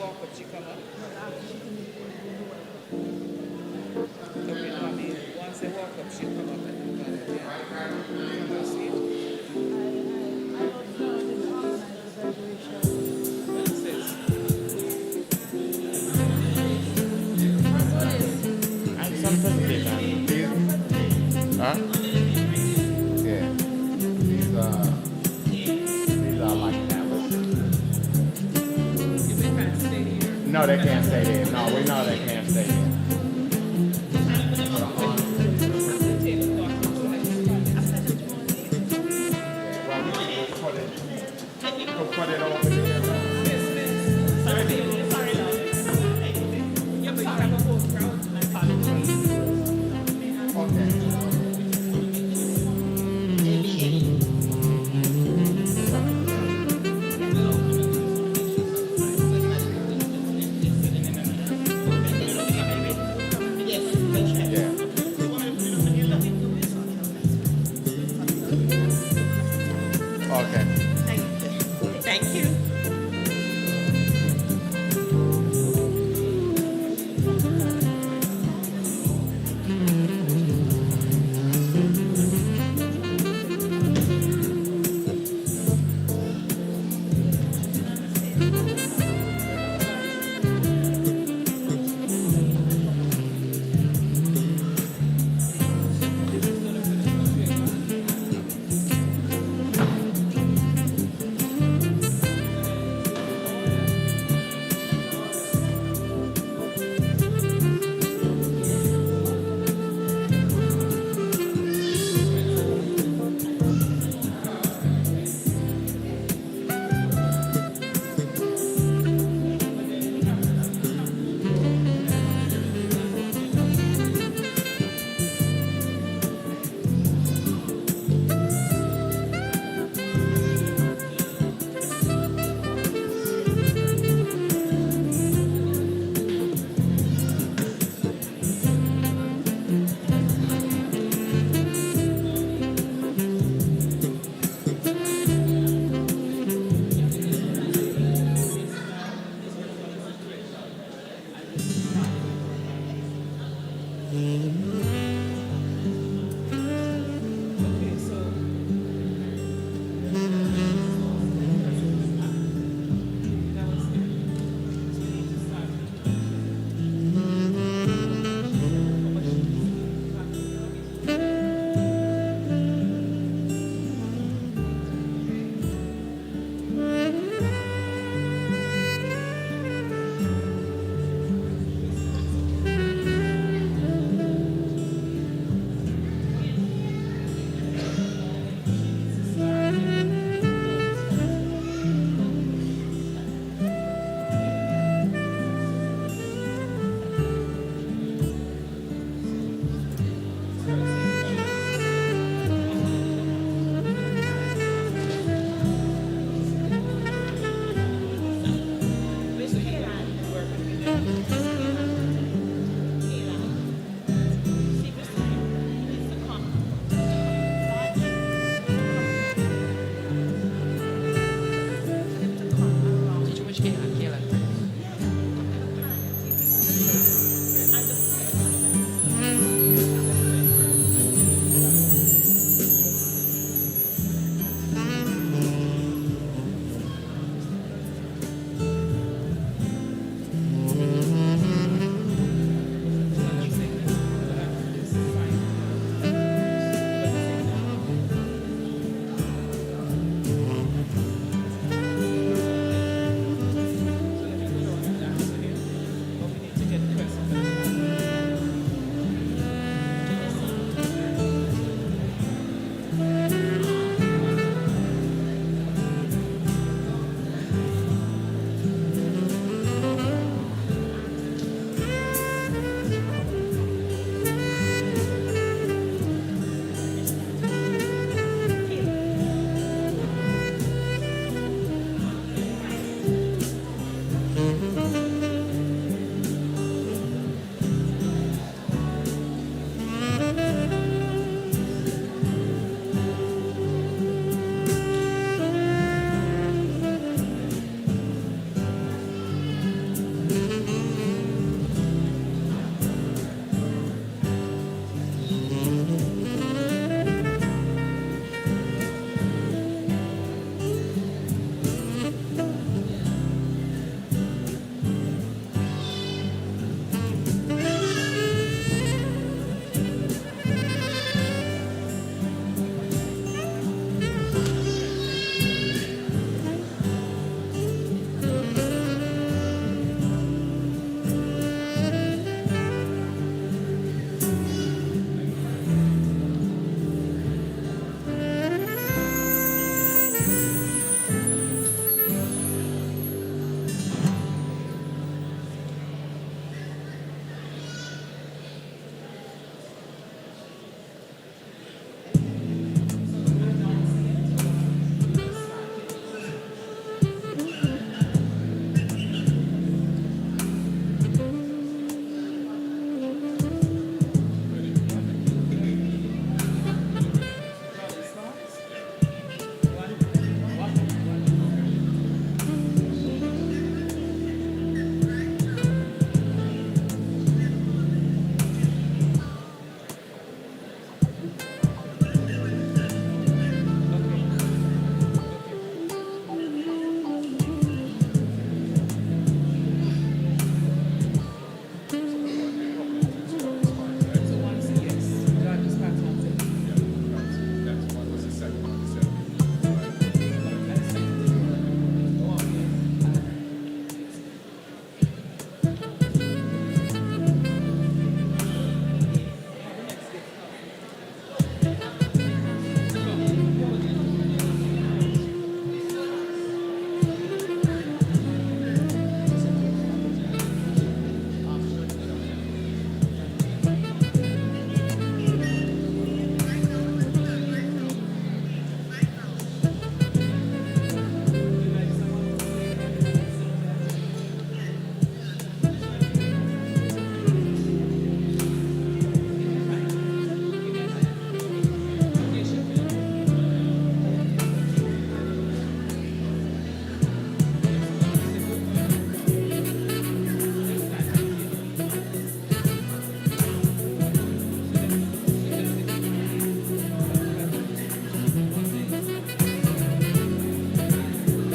walk up, she come up. Okay, I mean, once they walk up, she come up and do that. Yeah. Come on stage. What is this? And some presentation. Huh? Yeah. These are like canvases. If they can't stay here. No, they can't stay there. No, we know they can't stay there. Put it over there. Okay. Thank you. Okay, so that was it. So you need to start.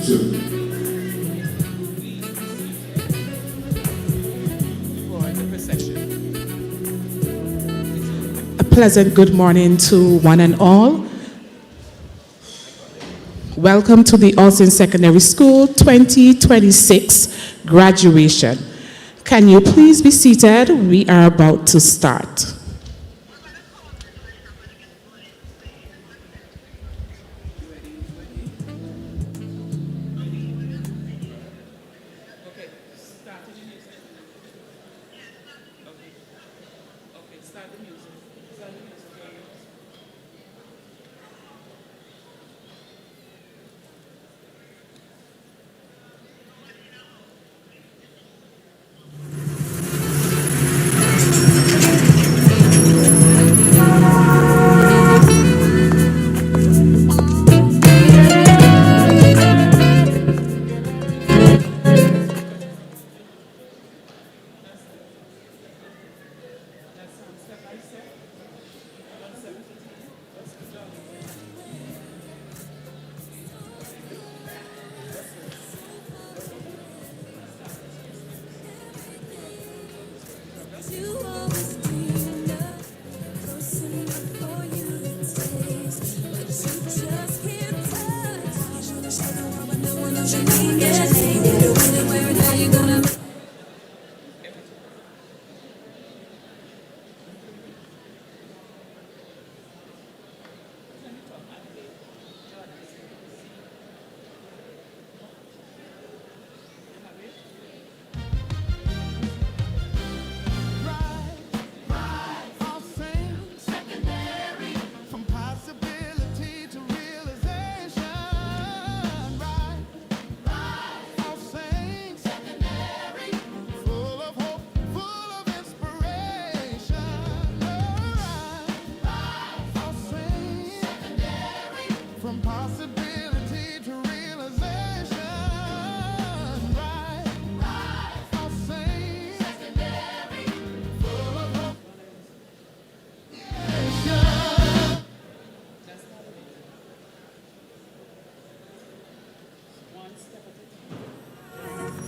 2. For the procession. A pleasant good morning to one and all. Welcome to the Austin Secondary School 2026 graduation. Can you please be seated? We are about to start. Okay, start the music. Okay, start the music. Start the music.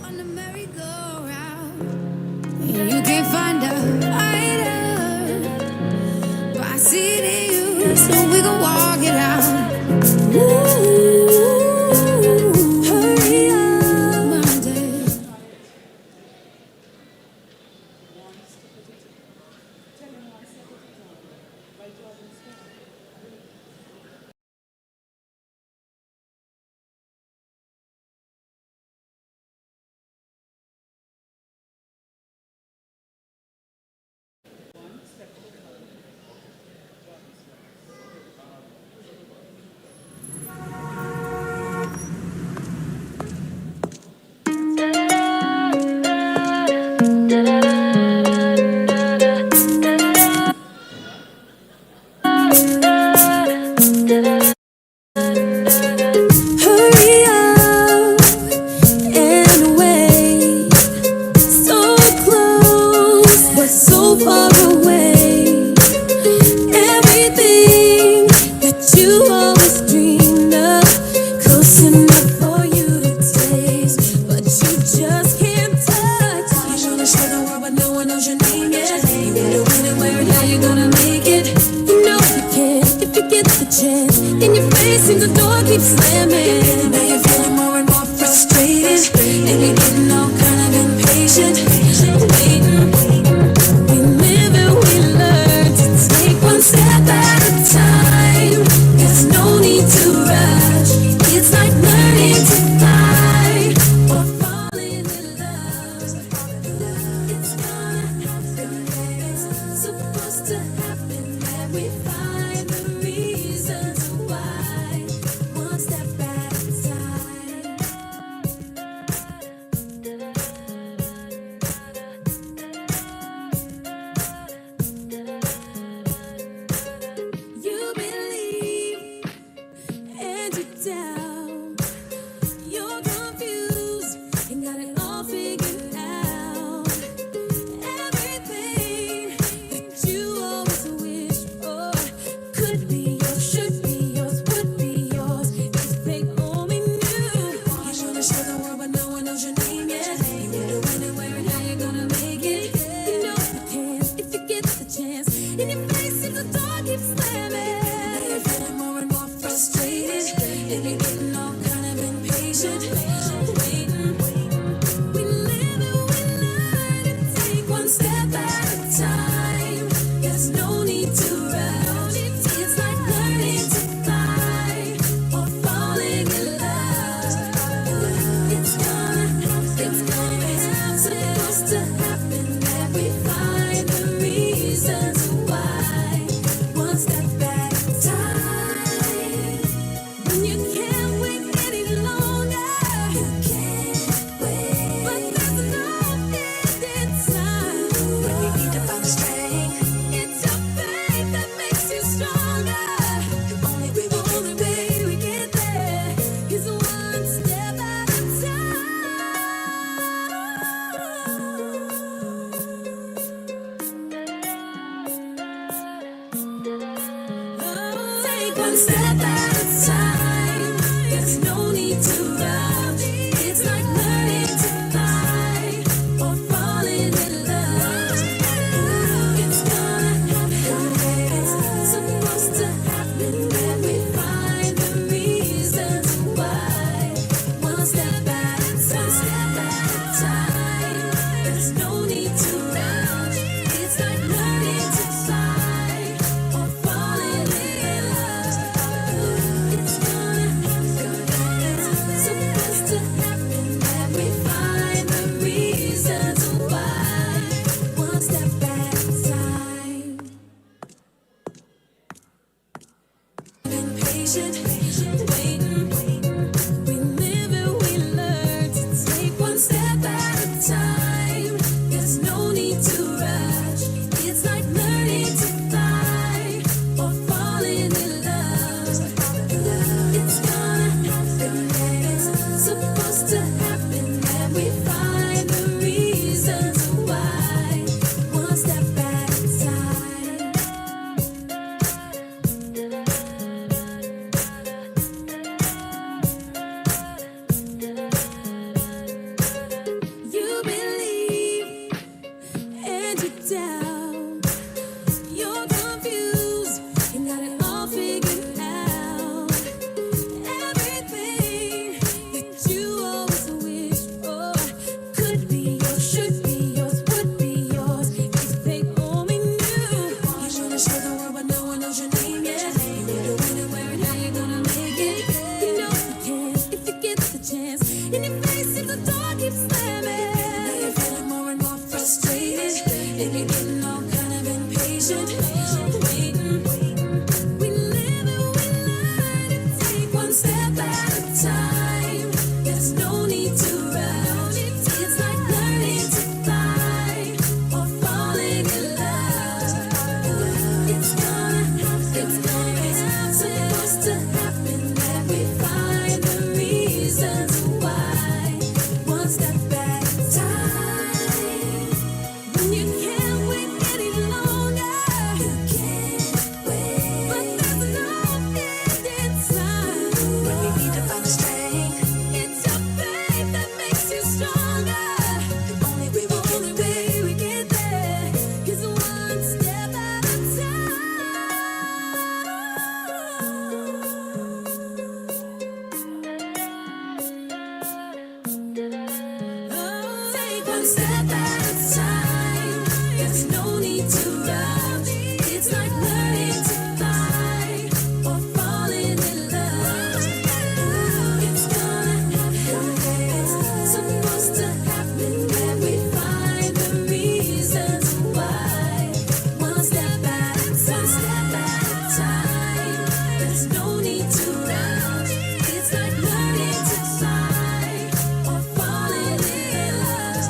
On the merry-go-round, and you can't find a fighter, but I see it in you, so we gon' walk it out. Ooh, hurry up, my day. Hurry up and away. So close, but so far away. Everything that you always dreamed of, close enough for you to taste, but you just can't touch. You know the show the world, but no one knows your name yet. You gotta win and where and how you gonna make it. You know you can if you get the chance. In your face, and the door keeps slamming. Now you're feeling more and more frustrated, and you're getting all kind of impatient. Waiting, we live and we learn to take one step at a time. There's no need to rush. It's like learning to fly or falling in love. It's gonna happen, it's supposed to happen. That we find the reasons why, one step at a time. patient, waiting. We live and we learn and take one step at a time. There's no need to rush. It's like learning to fly or falling in love. It's gonna happen, supposed to happen. That we find the reasons why. One step at a time. When you can't wait any longer, you can't wait. But there's no end in time. When you need to find the strength, it's your faith that makes you stronger. The only way we get there is one step at a time. Take one step at a time. There's no need to rush. It's like learning to fly or falling in love. It's gonna happen. It's supposed to happen. That we find the reasons why. One step at a time. There's no need to rush. It's like learning to fly or falling in love. It's gonna happen. It's supposed to happen. That we find the reasons why. One step at a time. Been patient, waiting. We live and we learn to take one step at a time. There's no need to rush. It's like learning to fly or falling in love. It's gonna happen. It's supposed to happen. That we find the reasons why. One step at a time. You believe and you doubt. You're confused and got it all figured out. Everything that you always wished for could be yours, should be yours, would be yours if they only knew. You wanna show the world, but no one knows your name yet. You need to win and where and how you're gonna make it. You know you can if you get the chance. In your face, if the door keeps slamming, now you're feeling more and more frustrated, and you're getting all kind of impatient, waiting. We live and we learn and take one step at a time. There's no need to rush. It's like learning to fly or falling in love. It's gonna happen. It's supposed to happen. That we find the reasons why. One step at a time. When you can't wait any longer, you can't wait. But there's no end in time. When you need to find the strength, it's your faith that makes you stronger. The only way we get there is one step at a time. Take one step at a time. There's no need to rush. It's like learning to fly or falling in love. It's gonna happen. It's supposed to happen. That we find the reasons why. One step at a time. There's no need to rush. It's like learning to fly or falling in love.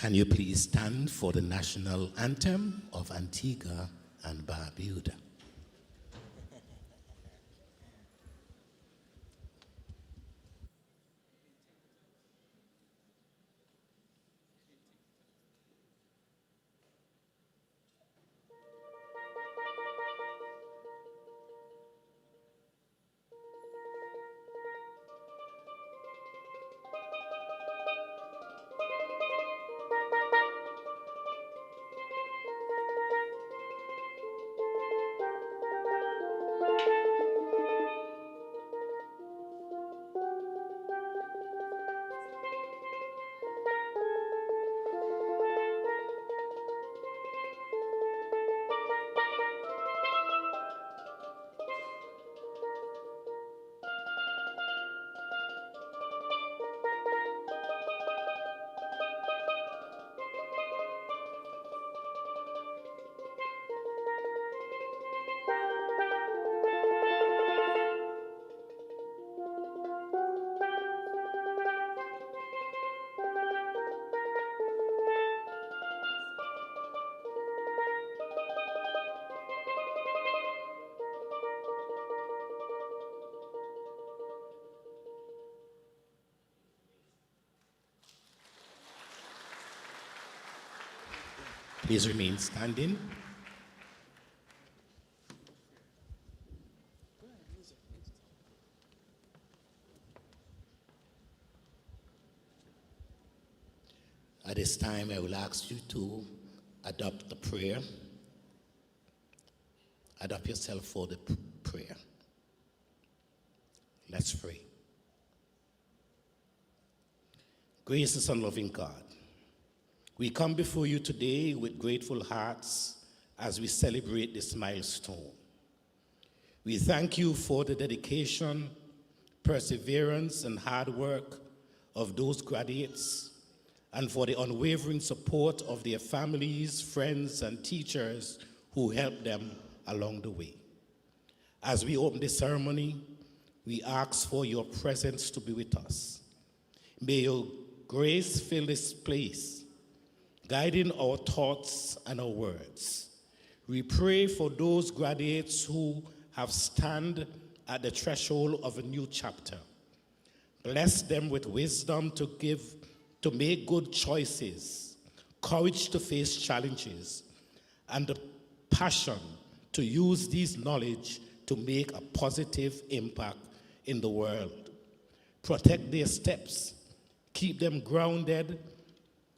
Can you please stand for the national anthem of Antigua and Barbuda? Please remain standing. At this time, I will ask you to adopt the prayer. Adopt yourself for the prayer. Let's pray. Gracious and loving God, we come before you today with grateful hearts as we celebrate this milestone. We thank you for the dedication, perseverance, and hard work of those graduates, and for the unwavering support of their families, friends, and teachers who helped them along the way. As we open this ceremony, we ask for your presence to be with us. May your grace fill this place, guiding our thoughts and our words. We pray for those graduates who have stand at the threshold of a new chapter. Bless them with wisdom to make good choices, courage to face challenges, and the passion to use this knowledge to make a positive impact in the world. Protect their steps, keep them grounded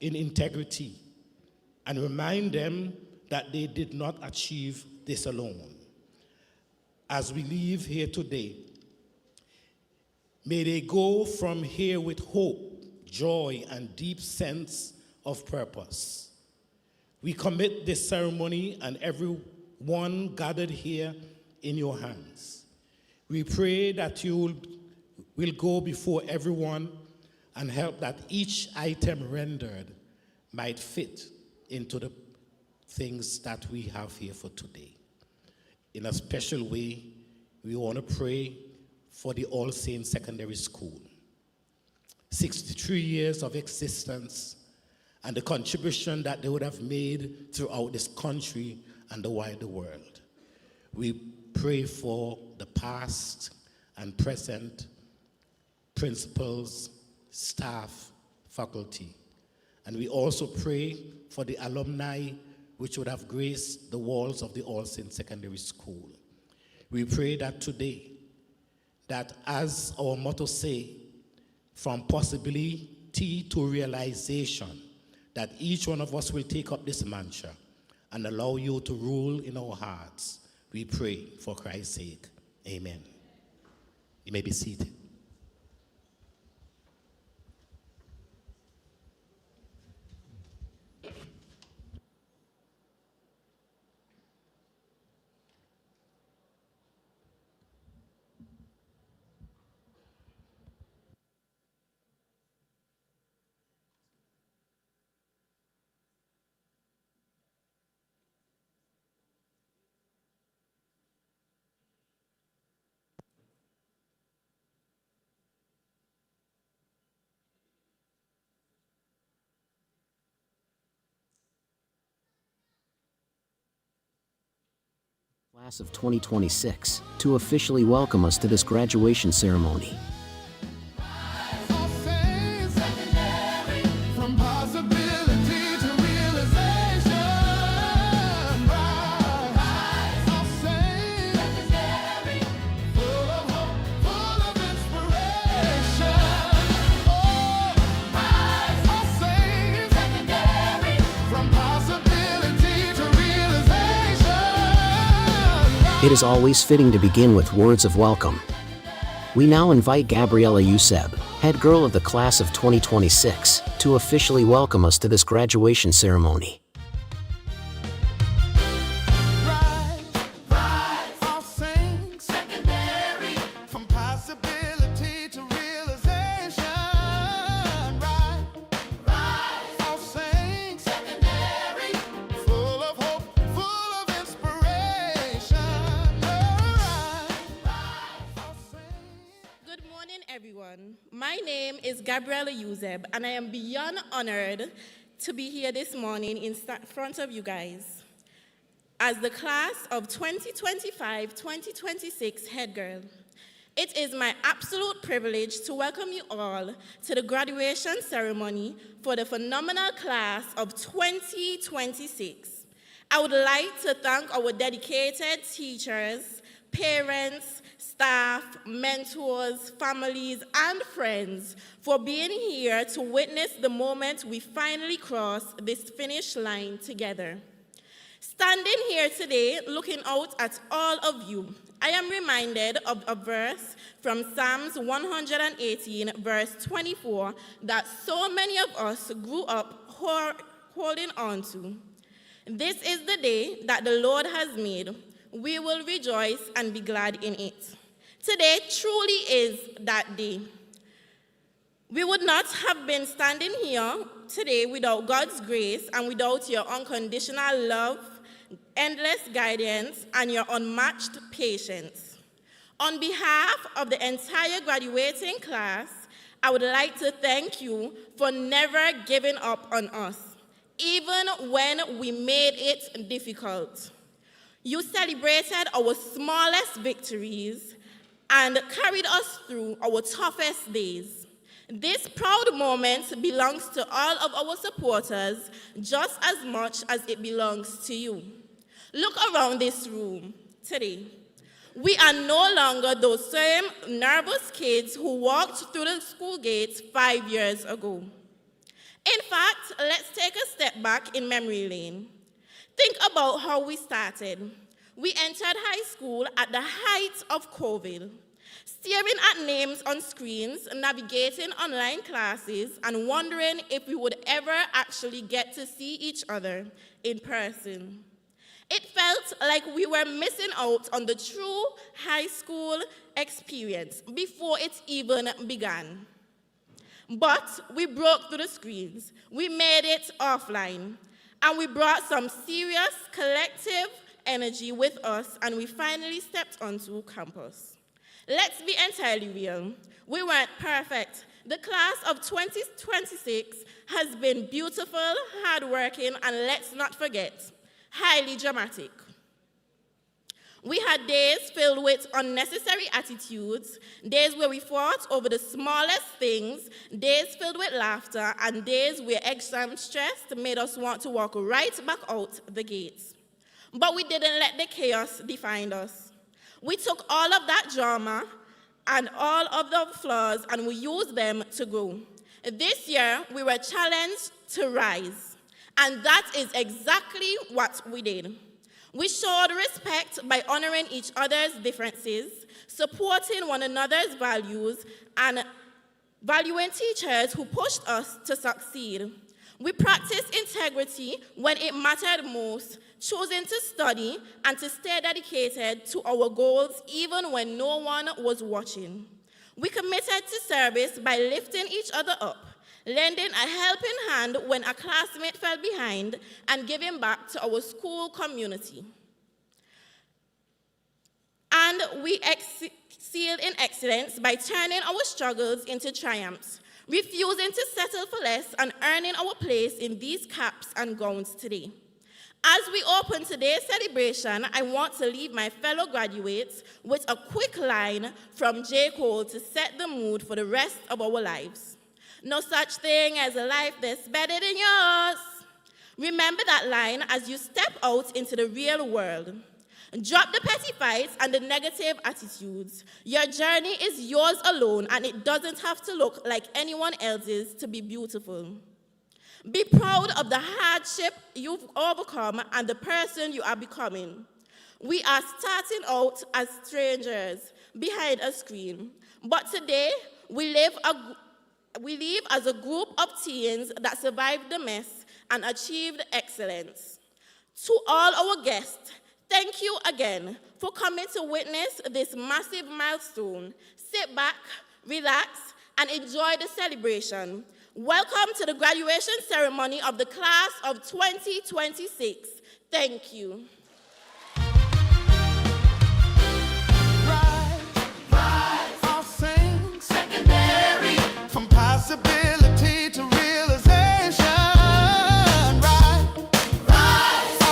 in integrity, and remind them that they did not achieve this alone. As we leave here today, may they go from here with hope, joy, and deep sense of purpose. We commit this ceremony and everyone gathered here in your hands. We pray that you will go before everyone and help that each item rendered might fit into the things that we have here for today. In a special way, we want to pray for the All Saints Secondary School. 63 years of existence and the contribution that they would have made throughout this country and the wider world. We pray for the past and present principals, staff, faculty. And we also pray for the alumni which would have graced the walls of the All Saints Secondary School. We pray that today, that as our motto say, from possibility to realization, that each one of us will take up this mantra and allow you to rule in our hearts. We pray for Christ's sake. Amen. You may be seated. Class of 2026 to officially welcome us to this graduation ceremony. It is always fitting to begin with words of welcome. We now invite Gabriella Euseb, head girl of the class of 2026, to officially welcome us to this graduation ceremony. Everyone. My name is Gabriella Euseb, and I am beyond honored to be here this morning in front of you guys as the class of 2025-2026 head girl. It is my absolute privilege to welcome you all to the graduation ceremony for the phenomenal class of 2026. I would like to thank our dedicated teachers, parents, staff, mentors, families, and friends for being here to witness the moment we finally cross this finish line together. Standing here today, looking out at all of you, I am reminded of a verse from Psalms 118, verse 24, that so many of us grew up holding on to. This is the day that the Lord has made. We will rejoice and be glad in it. Today truly is that day. We would not have been standing here today without God's grace and without your unconditional love, endless guidance, and your unmatched patience. On behalf of the entire graduating class, I would like to thank you for never giving up on us, even when we made it difficult. You celebrated our smallest victories and carried us through our toughest days. This proud moment belongs to all of our supporters just as much as it belongs to you. Look around this room today. We are no longer those same nervous kids who walked through the school gates 5 years ago. In fact, let's take a step back in memory lane. Think about how we started. We entered high school at the height of COVID, staring at names on screens, navigating online classes, and wondering if we would ever actually get to see each other in person. It felt like we were missing out on the true high school experience before it even began. But we broke through the screens, we made it offline, and we brought some serious collective energy with us, and we finally stepped onto campus. Let's be entirely real. We weren't perfect. The class of 2026 has been beautiful, hardworking, and let's not forget, highly dramatic. We had days filled with unnecessary attitudes, days where we fought over the smallest things, days filled with laughter, and days where exam stress made us want to walk right back out the gates. But we didn't let the chaos define us. We took all of that drama and all of the flaws and we used them to grow. This year, we were challenged to rise. And that is exactly what we did. We showed respect by honoring each other's differences, supporting one another's values, and valuing teachers who pushed us to succeed. We practiced integrity when it mattered most, choosing to study and to stay dedicated to our goals even when no one was watching. We committed to service by lifting each other up, lending a helping hand when a classmate fell behind, and giving back to our school community. And we excelled in excellence by turning our struggles into triumphs, refusing to settle for less and earning our place in these caps and gowns today. As we open today's celebration, I want to leave my fellow graduates with a quick line from J. Cole to set the mood for the rest of our lives. No such thing as a life that's better than yours. Remember that line as you step out into the real world. Drop the petty fights and the negative attitudes. Your journey is yours alone, and it doesn't have to look like anyone else's to be beautiful. Be proud of the hardship you've overcome and the person you are becoming. We are starting out as strangers behind a screen, but today we live as a group of teens that survived the mess and achieved excellence. To all our guests, thank you again for coming to witness this massive milestone. Sit back, relax, and enjoy the celebration. Welcome to the graduation ceremony of the class of 2026. Thank you. I'll sing secondary from possibility to realization.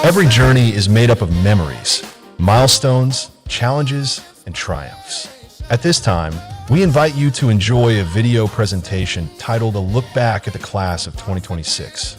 Every journey is made up of memories, milestones, challenges, and triumphs. At this time, we invite you to enjoy a video presentation titled A Look Back at the Class of 2026.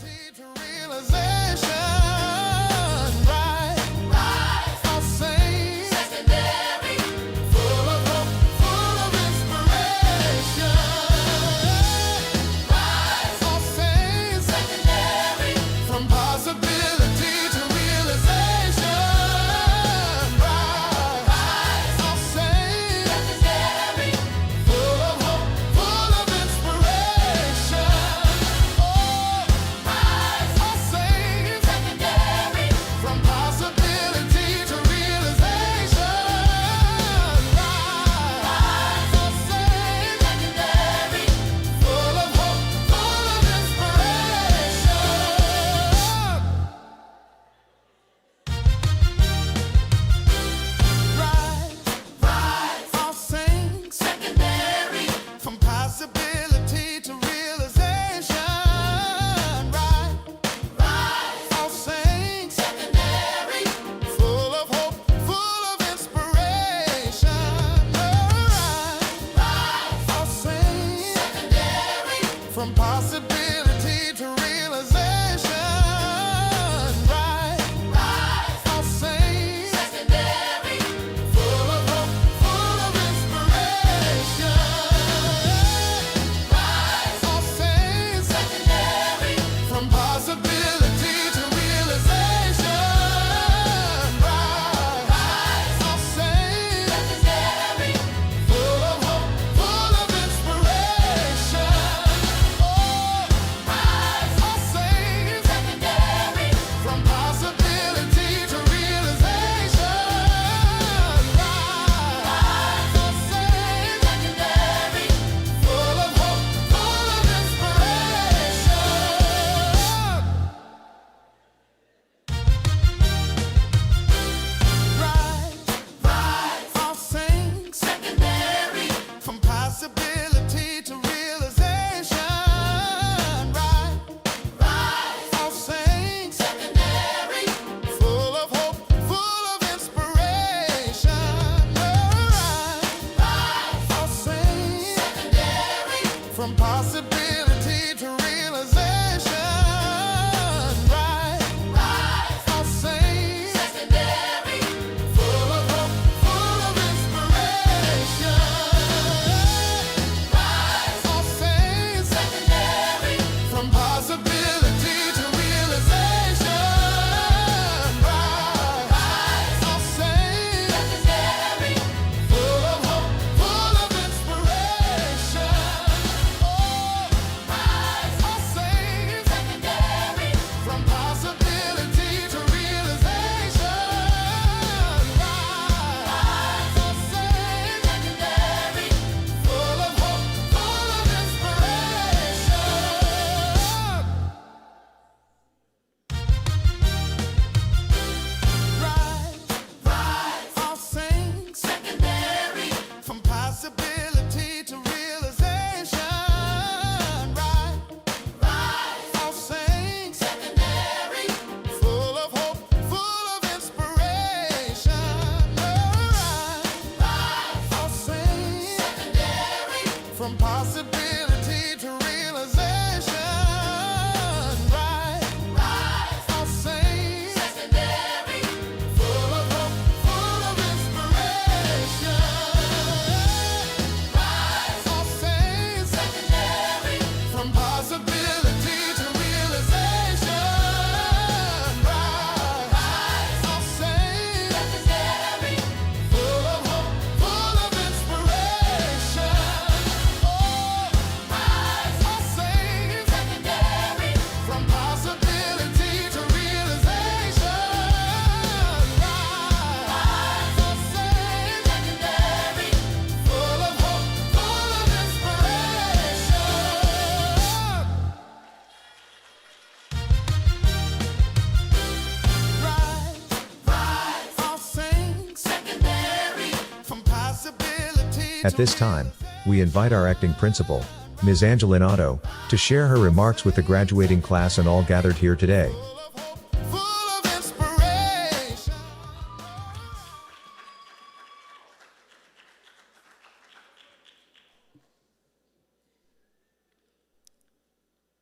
At this time, we invite our acting principal, Ms. Angeline Otto, to share her remarks with the graduating class and all gathered here today.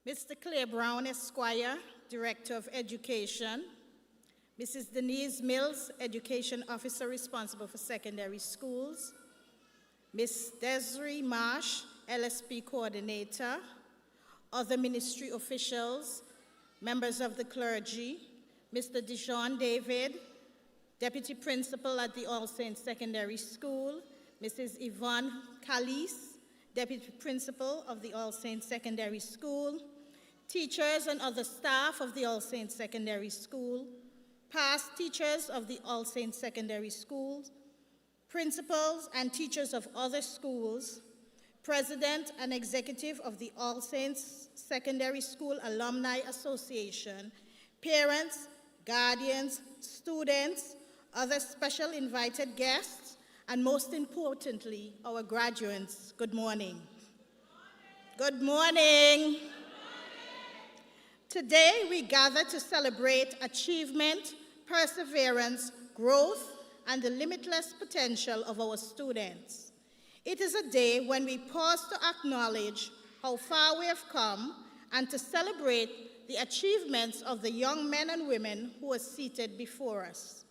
Mr. Clay Brown, Esquire, Director of Education. Mrs. Denise Mills, Education Officer responsible for secondary schools. Ms. Desiree Marsh, LSP Coordinator. Other ministry officials, members of the clergy. Mr. Deshaun David, Deputy Principal at the All Saints Secondary School. Mrs. Yvonne Calise, Deputy Principal of the All Saints Secondary School. Teachers and other staff of the All Saints Secondary School, past teachers of the All Saints Secondary Schools, principals and teachers of other schools, president and executive of the All Saints Secondary School Alumni Association, parents, guardians, students, other special invited guests, and most importantly, our graduates, good morning. Good morning. Today, we gather to celebrate achievement, perseverance, growth, and the limitless potential of our students. It is a day when we pause to acknowledge how far we have come and to celebrate the achievements of the young men and women who are seated before us.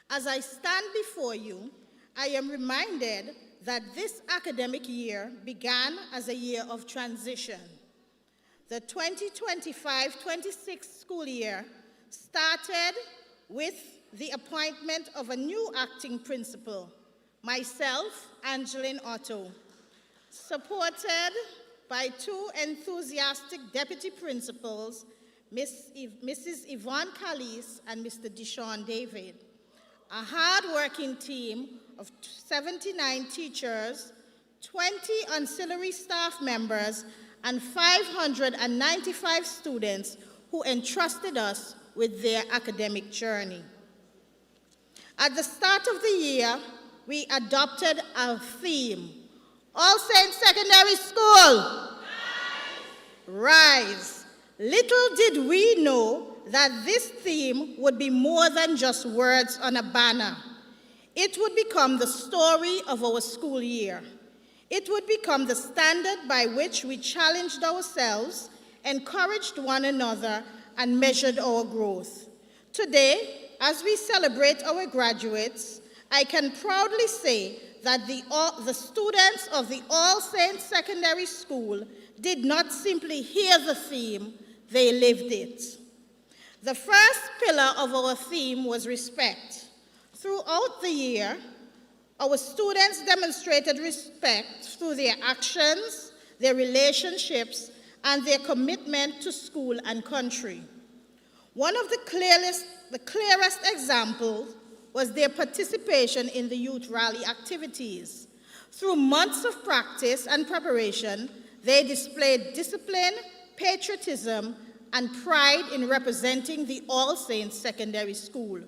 As I stand before you, I am reminded that this academic year began as a year of transition. The 2025-26 school year started with the appointment of a new acting principal, myself, Angeline Otto, supported by two enthusiastic deputy principals, Mrs. Yvonne Calise and Mr. Deshaun David, a hard-working team of 79 teachers, 20 ancillary staff members, and 595 students who entrusted us with their academic journey. At the start of the year, we adopted a theme, All Saints Secondary School, Rise. Little did we know that this theme would be more than just words on a banner. It would become the story of our school year. It would become the standard by which we challenged ourselves, encouraged one another, and measured our growth. Today, as we celebrate our graduates, I can proudly say that the students of the All Saints Secondary School did not simply hear the theme, they lived it. The first pillar of our theme was respect. Throughout the year, our students demonstrated respect through their actions, their relationships, and their commitment to school and country. One of the clearest examples was their participation in the youth rally activities. Through months of practice and preparation, they displayed discipline, patriotism, and pride in representing the All Saints Secondary School.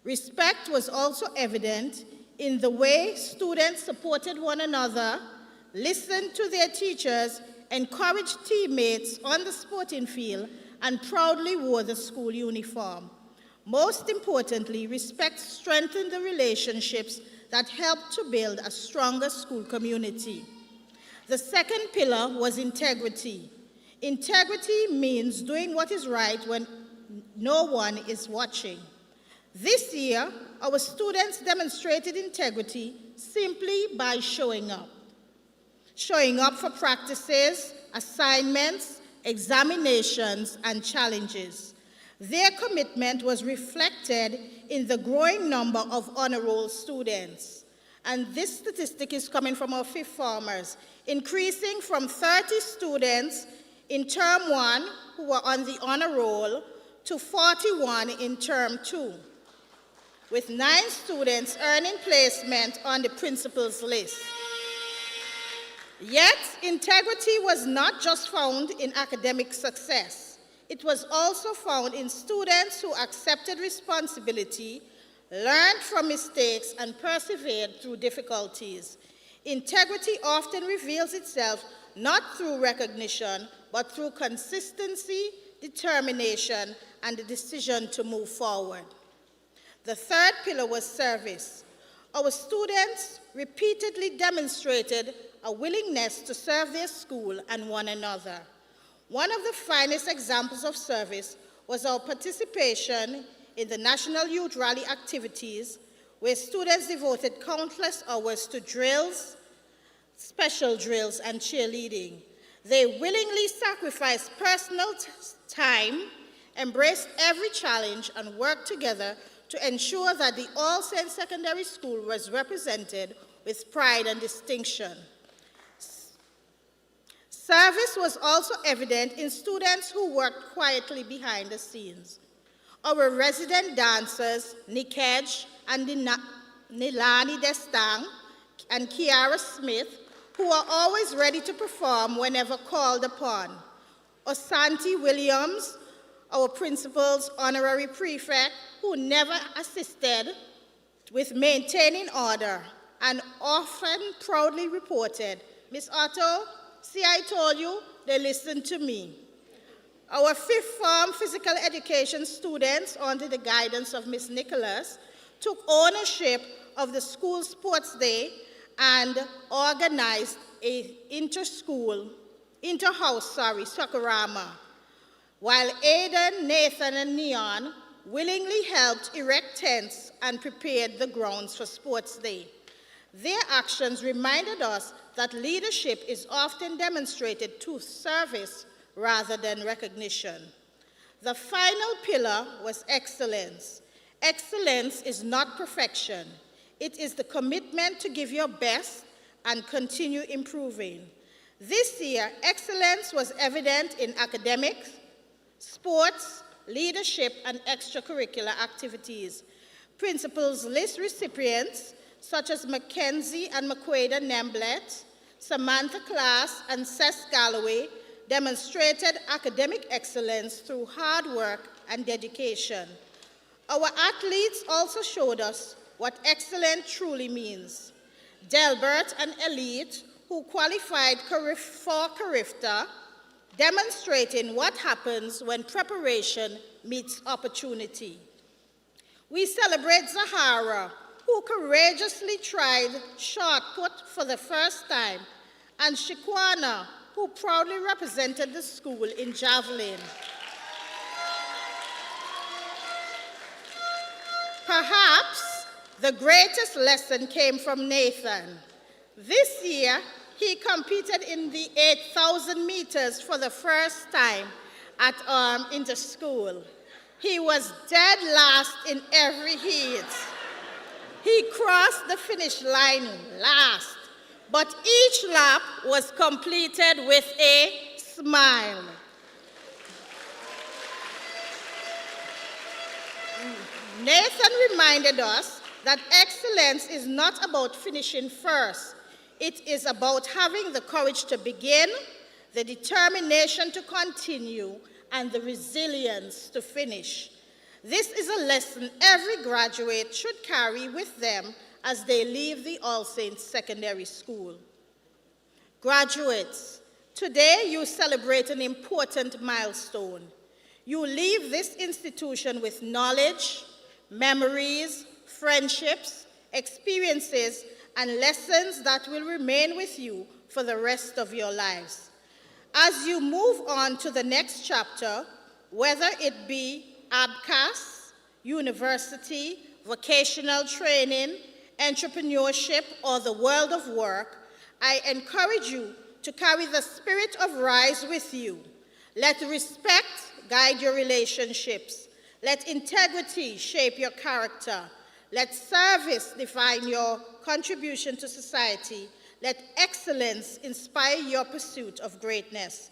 Respect was also evident in the way students supported one another, listened to their teachers, encouraged teammates on the sporting field, and proudly wore the school uniform. Most importantly, respect strengthened the relationships that helped to build a stronger school community. The second pillar was integrity. Integrity means doing what is right when no one is watching. This year, our students demonstrated integrity simply by showing up. Showing up for practices, assignments, examinations, and challenges. Their commitment was reflected in the growing number of honor roll students. And this statistic is coming from our fifth formers, increasing from 30 students in term 1 who were on the honor roll to 41 in term 2. With 9 students earning placement on the principal's list. Yet, integrity was not just found in academic success. It was also found in students who accepted responsibility, learned from mistakes, and persevered through difficulties. Integrity often reveals itself not through recognition, but through consistency, determination, and the decision to move forward. The third pillar was service. Our students repeatedly demonstrated a willingness to serve their school and one another. One of the finest examples of service was our participation in the National Youth Rally activities, where students devoted countless hours to drills, special drills, and cheerleading. They willingly sacrificed personal time, embraced every challenge, and worked together to ensure that the All Saints Secondary School was represented with pride and distinction. Service was also evident in students who worked quietly behind the scenes. Our resident dancers, Nikej and Nilani Destang and Kiara Smith, who are always ready to perform whenever called upon. Osanti Williams, our principal's honorary prefect, who never assisted with maintaining order and often proudly reported, "Miss Otto, see, I told you, they listened to me." Our fifth form physical education students, under the guidance of Miss Nicholas, took ownership of the school sports day and organized a inter-house soccerama, while Aiden, Nathan, and Neon willingly helped erect tents and prepared the grounds for sports day. Their actions reminded us that leadership is often demonstrated through service rather than recognition. The final pillar was excellence. Excellence is not perfection. It is the commitment to give your best and continue improving. This year, excellence was evident in academics, sports, leadership, and extracurricular activities. Principals list recipients such as Mackenzie and McQuaida Nemblet, Samantha Class, and Cess Galloway demonstrated academic excellence through hard work and dedication. Our athletes also showed us what excellent truly means. Delbert and Elite, who qualified for Carifta, demonstrating what happens when preparation meets opportunity. We celebrate Zahara, who courageously tried shot put for the first time, and Shikwana, who proudly represented the school in javelin. Perhaps the greatest lesson came from Nathan. This year, he competed in the 8,000 meters for the first time at inter-school. He was dead last in every heat. He crossed the finish line last, but each lap was completed with a smile. Nathan reminded us that excellence is not about finishing first. It is about having the courage to begin, the determination to continue, and the resilience to finish. This is a lesson every graduate should carry with them as they leave the All Saints Secondary School. Graduates, today you celebrate an important milestone. You leave this institution with knowledge, memories, friendships, experiences, and lessons that will remain with you for the rest of your lives. As you move on to the next chapter, whether it be ABCAS, university, vocational training, entrepreneurship, or the world of work, I encourage you to carry the spirit of RISE with you. Let respect guide your relationships. Let integrity shape your character. Let service define your contribution to society. Let excellence inspire your pursuit of greatness.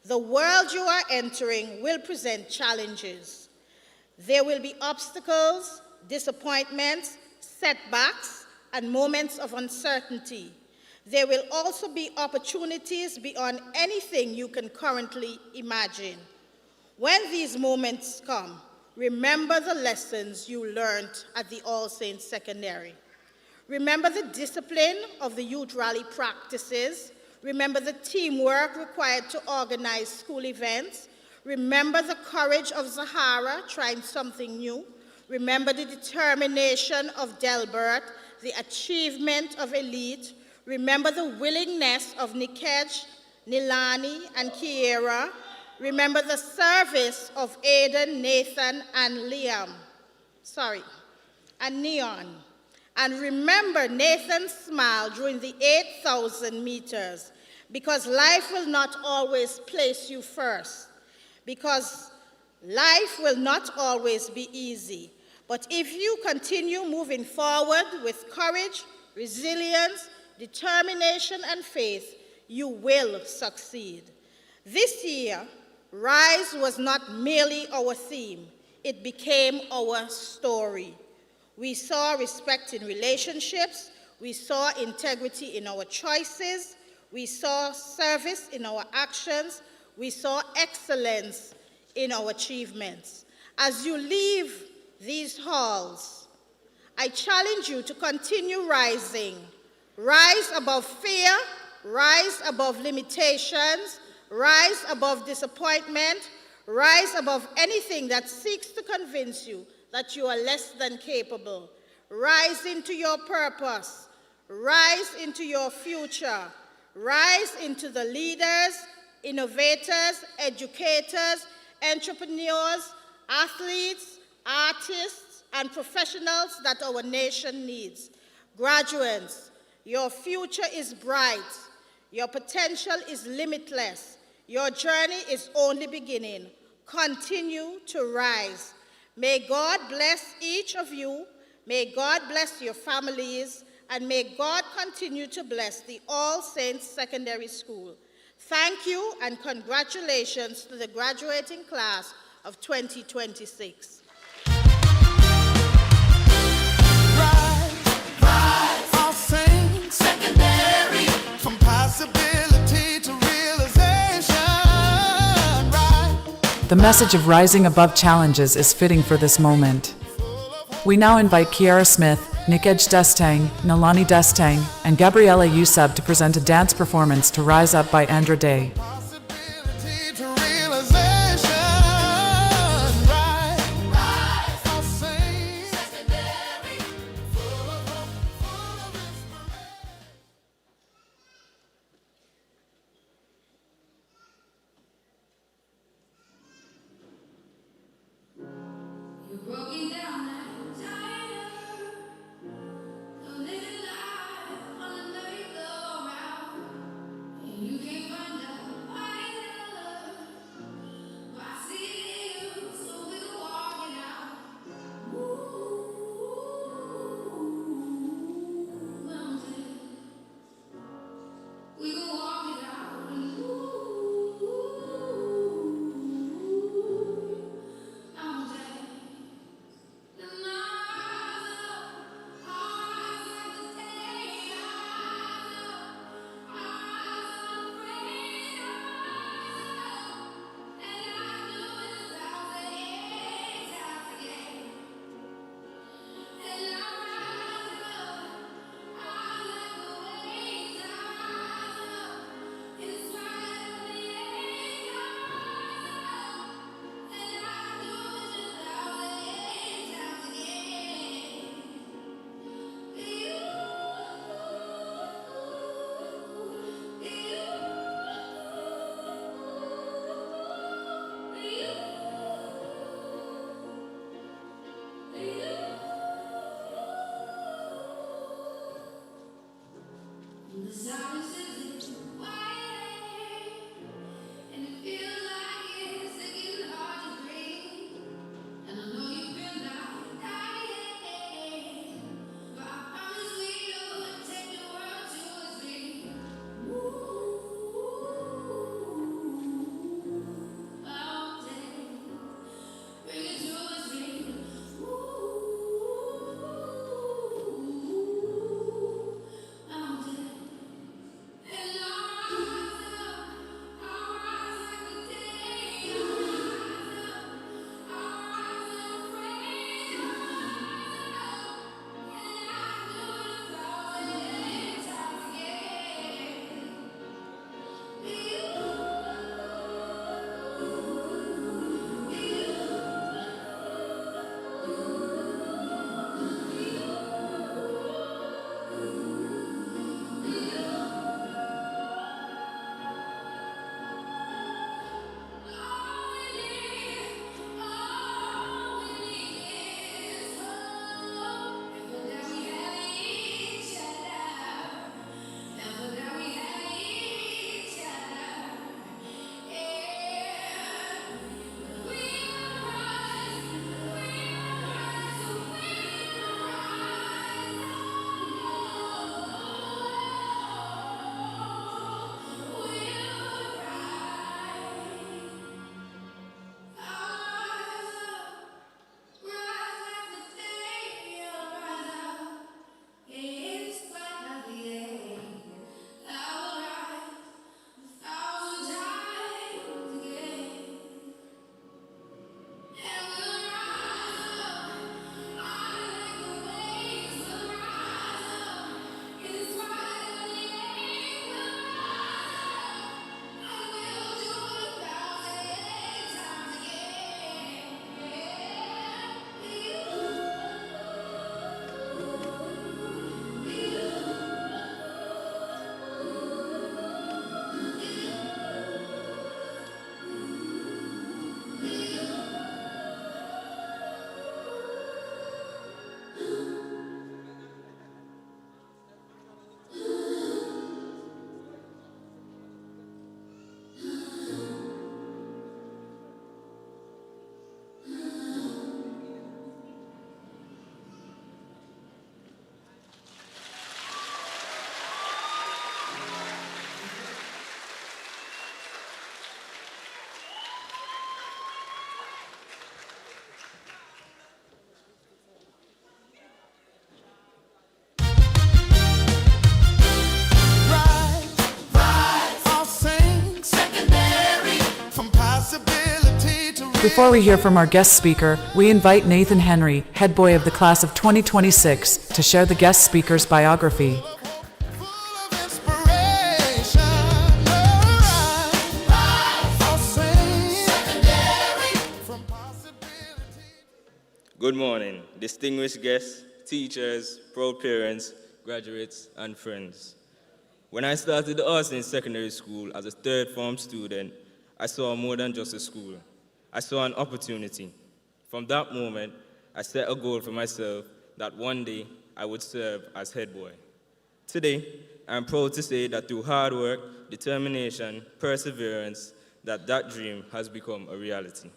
The world you are entering will present challenges. There will be obstacles, disappointments, setbacks, and moments of uncertainty. There will also be opportunities beyond anything you can currently imagine. When these moments come, remember the lessons you learned at the All Saints Secondary. Remember the discipline of the youth rally practices. Remember the teamwork required to organize school events. Remember the courage of Zahara trying something new. Remember the determination of Delbert, the achievement of Elite. Remember the willingness of Nikej, Nilani, and Kiera. Remember the service of Aiden, Nathan, and Neon. And remember Nathan's smile during the 8,000 meters, because life will not always place you first, because life will not always be easy. But if you continue moving forward with courage, resilience, determination, and faith, you will succeed. This year, Rise was not merely our theme, it became our story. We saw respect in relationships, we saw integrity in our choices, we saw service in our actions, we saw excellence in our achievements. As you leave these halls, I challenge you to continue rising. Rise above fear, rise above limitations, rise above disappointment, rise above anything that seeks to convince you that you are less than capable. Rise into your purpose. Rise into your future. Rise into the leaders, innovators, educators, entrepreneurs, athletes, artists, and professionals that our nation needs. Graduates, your future is bright. Your potential is limitless. Your journey is only beginning. Continue to rise. May God bless each of you. May God bless your families. And may God continue to bless the All Saints Secondary School. Thank you and congratulations to the graduating class of 2026. Rise, all saints, secondary, from possibility to realization. The message of rising above challenges is fitting for this moment. We now invite Kiara Smith, Nikej Destang, Nalani Destang, and Gabriella Yuseb to present a dance performance to Rise Up by Andra Day. Before we hear from our guest speaker, we invite Nathan Henry, head boy of the class of 2026, to share the guest speaker's biography. Good morning, distinguished guests, teachers, proud parents, graduates, and friends. When I started the Austin Secondary School as a third form student, I saw more than just a school. I saw an opportunity. From that moment, I set a goal for myself that one day I would serve as head boy. Today, I'm proud to say that through hard work, determination, perseverance, that dream has become a reality.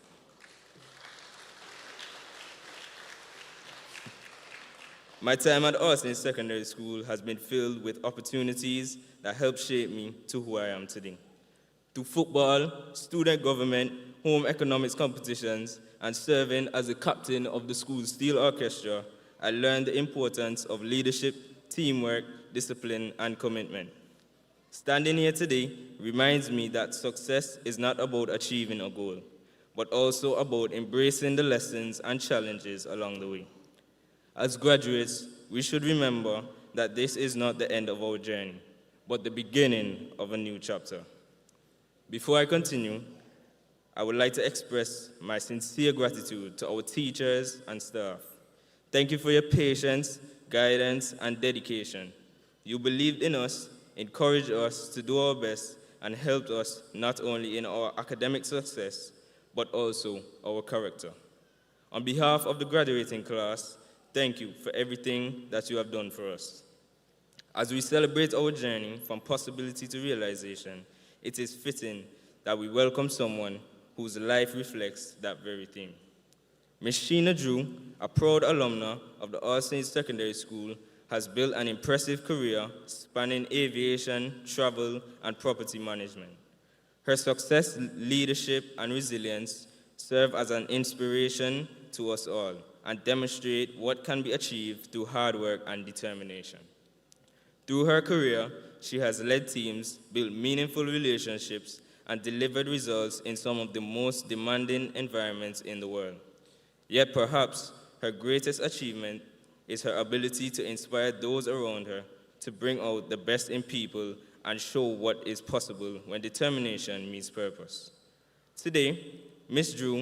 My time at Austin Secondary School has been filled with opportunities that helped shape me to who I am today. Through football, student government, home economics competitions, and serving as the captain of the school's steel orchestra, I learned the importance of leadership, teamwork, discipline, and commitment. Standing here today reminds me that success is not about achieving a goal, but also about embracing the lessons and challenges along the way. As graduates, we should remember that this is not the end of our journey, but the beginning of a new chapter. Before I continue, I would like to express my sincere gratitude to our teachers and staff. Thank you for your patience, guidance, and dedication. You believed in us, encouraged us to do our best, and helped us not only in our academic success, but also our character. On behalf of the graduating class, thank you for everything that you have done for us. As we celebrate our journey from possibility to realization, it is fitting that we welcome someone whose life reflects that very theme. Ms. Sheena Drew, a proud alumna of the All Saints Secondary School, has built an impressive career spanning aviation, travel, and property management. Her success, leadership, and resilience serve as an inspiration to us all and demonstrate what can be achieved through hard work and determination. Through her career, she has led teams, built meaningful relationships, and delivered results in some of the most demanding environments in the world. Yet perhaps her greatest achievement is her ability to inspire those around her to bring out the best in people and show what is possible when determination meets purpose. Today, Ms. Drew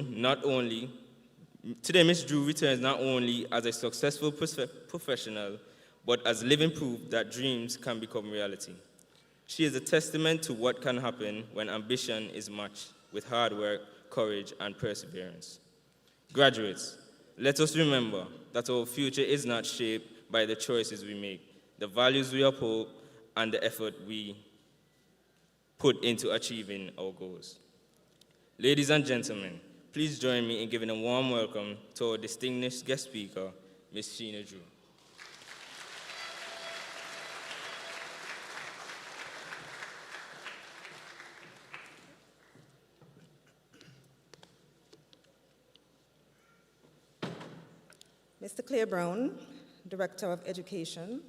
returns not only as a successful professional, but as living proof that dreams can become reality. She is a testament to what can happen when ambition is matched with hard work, courage, and perseverance. Graduates, let us remember that our future is not shaped by the choices we make, the values we uphold, and the effort we put into achieving our goals. Ladies and gentlemen, please join me in giving a warm welcome to our distinguished guest speaker, Ms. Sheena Drew. Mr. Claire Brown, Director of Education,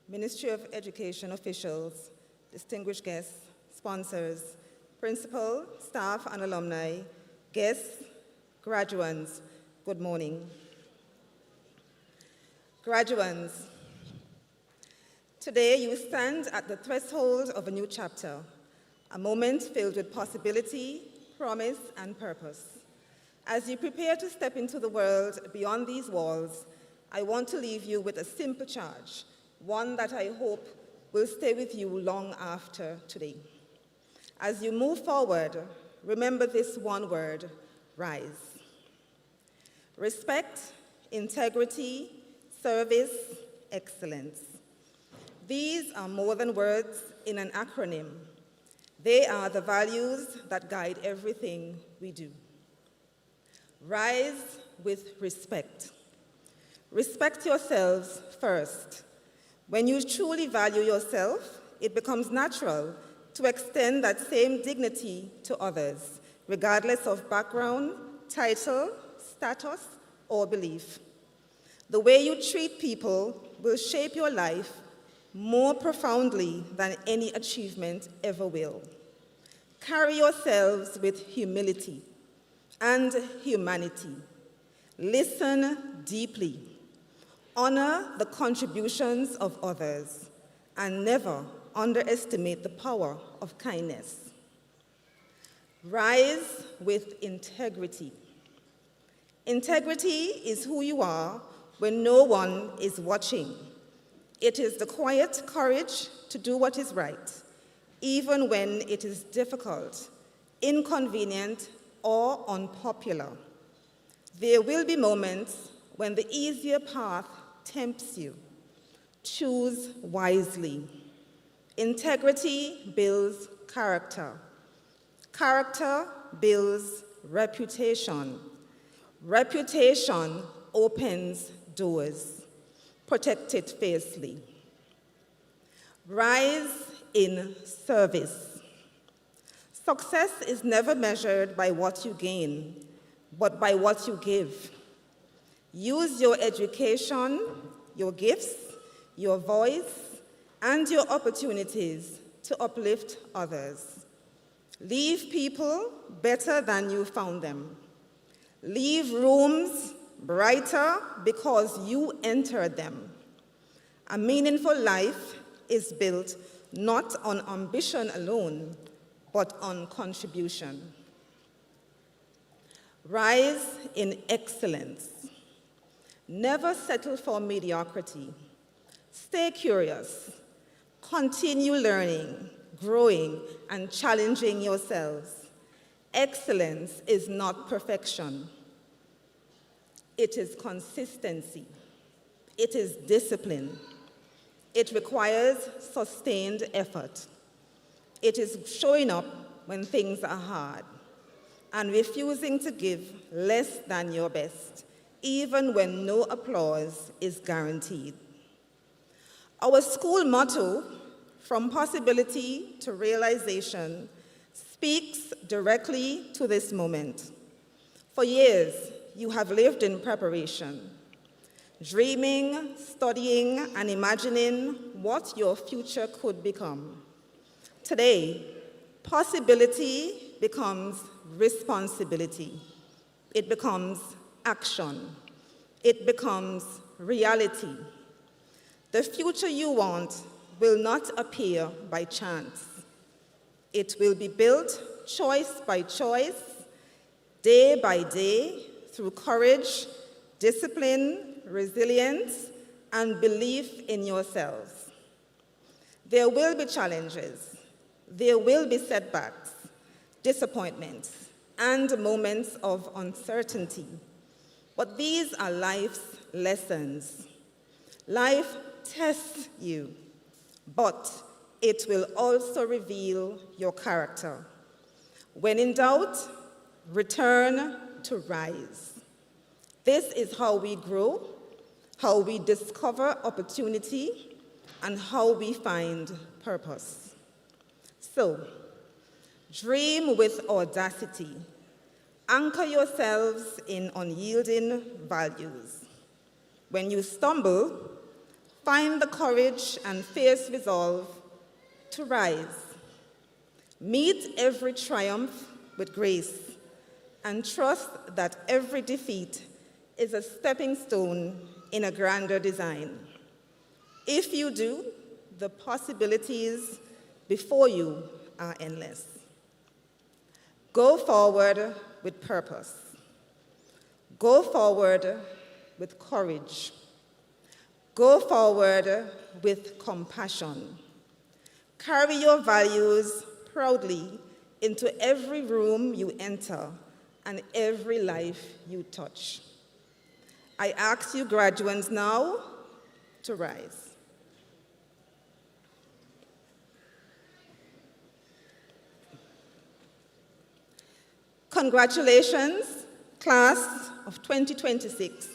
Ministry of Education officials, distinguished guests, sponsors, principal, staff, and alumni, guests, graduands, good morning. Graduands, today you stand at the threshold of a new chapter, a moment filled with possibility, promise, and purpose. As you prepare to step into the world beyond these walls, I want to leave you with a simple charge, one that I hope will stay with you long after today. As you move forward, remember this one word: rise. Respect, integrity, service, excellence. These are more than words in an acronym. They are the values that guide everything we do. Rise with respect. Respect yourselves first. When you truly value yourself, it becomes natural to extend that same dignity to others, regardless of background, title, status, or belief. The way you treat people will shape your life more profoundly than any achievement ever will. Carry yourselves with humility. and humanity. Listen deeply. Honor the contributions of others, and never underestimate the power of kindness. Rise with integrity. Integrity is who you are when no one is watching. It is the quiet courage to do what is right, even when it is difficult, inconvenient, or unpopular. There will be moments when the easier path tempts you. Choose wisely. Integrity builds character. Character builds reputation. Reputation opens doors. Protect it fiercely. Rise in service. Success is never measured by what you gain, but by what you give. Use your education, your gifts, your voice, and your opportunities to uplift others. Leave people better than you found them. Leave rooms brighter because you entered them. A meaningful life is built not on ambition alone, but on contribution. Rise in excellence. Never settle for mediocrity. Stay curious. Continue learning, growing, and challenging yourselves. Excellence is not perfection. It is consistency. It is discipline. It requires sustained effort. It is showing up when things are hard and refusing to give less than your best, even when no applause is guaranteed. Our school motto, "From possibility to realization," speaks directly to this moment. For years, you have lived in preparation, dreaming, studying, and imagining what your future could become. Today, possibility becomes responsibility. It becomes action. It becomes reality. The future you want will not appear by chance. It will be built choice by choice, day by day, through courage, discipline, resilience, and belief in yourselves. There will be challenges. There will be setbacks, disappointments, and moments of uncertainty. But these are life's lessons. Life tests you, but it will also reveal your character. When in doubt, return to rise. This is how we grow, how we discover opportunity, and how we find purpose. So, dream with audacity. Anchor yourselves in unyielding values. When you stumble, find the courage and fierce resolve to rise. Meet every triumph with grace and trust that every defeat is a stepping stone in a grander design. If you do, the possibilities before you are endless. Go forward with purpose. Go forward with courage. Go forward with compassion. Carry your values proudly into every room you enter and every life you touch. I ask you graduates now to rise. Congratulations, class of 2026,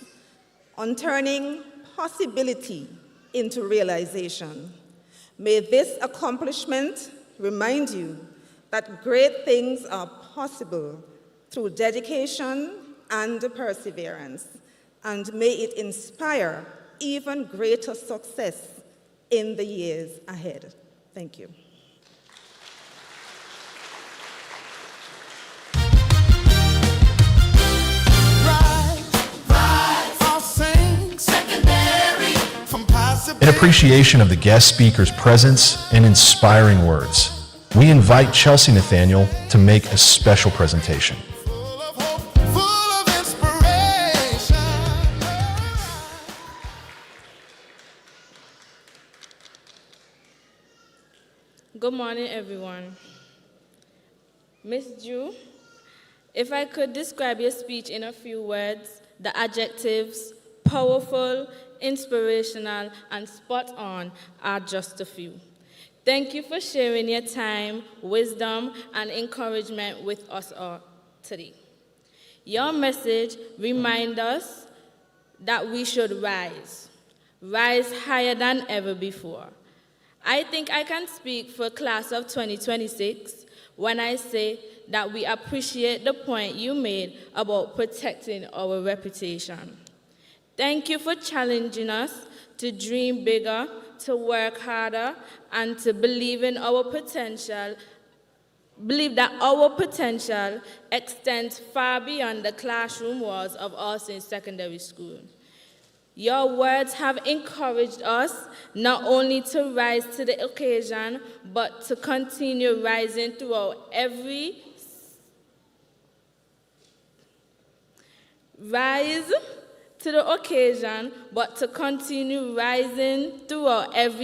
on turning possibility into realization. May this accomplishment remind you that great things are possible through dedication and perseverance, and may it inspire even greater success in the years ahead. Thank you. In appreciation of the guest speaker's presence and inspiring words, we invite Chelsea Nathaniel to make a special presentation. Good morning, everyone. Miss Drew, if I could describe your speech in a few words, the adjectives powerful, inspirational, and spot on are just a few. Thank you for sharing your time, wisdom, and encouragement with us all today. Your message reminds us that we should rise higher than ever before. I think I can speak for class of 2026 when I say that we appreciate the point you made about protecting our reputation. Thank you for challenging us to dream bigger, to work harder, and to believe in our potential, believe that our potential extends far beyond the classroom walls of All Saints Secondary School. Your words have encouraged us not only to rise to the occasion, but to continue rising throughout every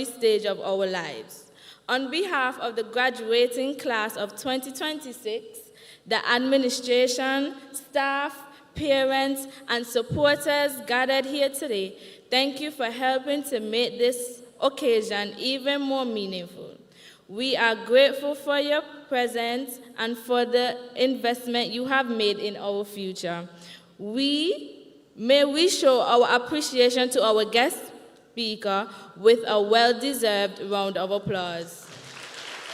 stage of our lives. On behalf of the graduating class of 2026, the administration, staff, parents, and supporters gathered here today, thank you for helping to make this occasion even more meaningful. We are grateful for your presence and for the investment you have made in our future. May we show our appreciation to our guest speaker with a well-deserved round of applause.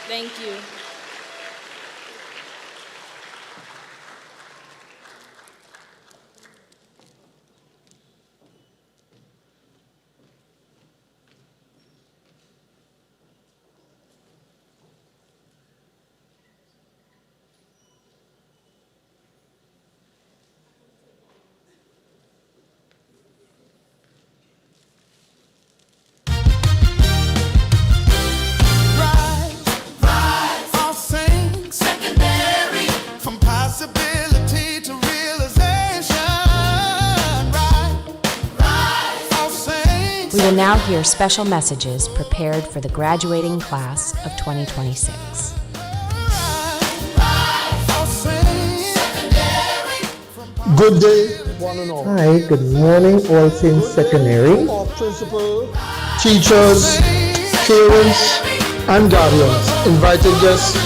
Thank you. We will now hear special messages prepared for the graduating class of 2026. Good day, one and all. Hi, good morning, All Saints Secondary. Our principal, teachers, parents, and guardians, invited guests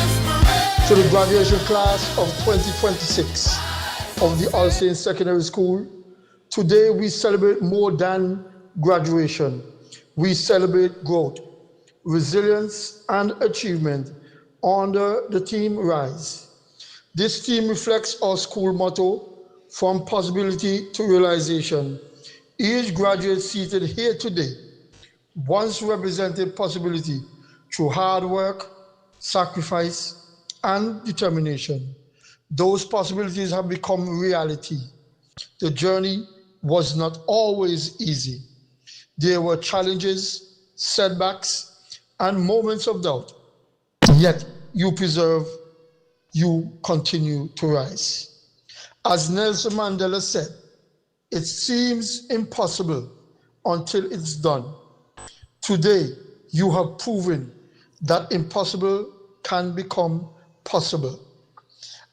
to the graduation class of 2026 of the All Saints Secondary School. Today we celebrate more than graduation. We celebrate growth, resilience, and achievement under the theme Rise. This theme reflects our school motto, from possibility to realization. Each graduate seated here today once represented possibility through hard work, sacrifice, and determination. Those possibilities have become reality. The journey was not always easy. There were challenges, setbacks, and moments of doubt. Yet you persevere, you continue to rise. As Nelson Mandela said, it seems impossible until it's done. Today, you have proven that impossible can become possible.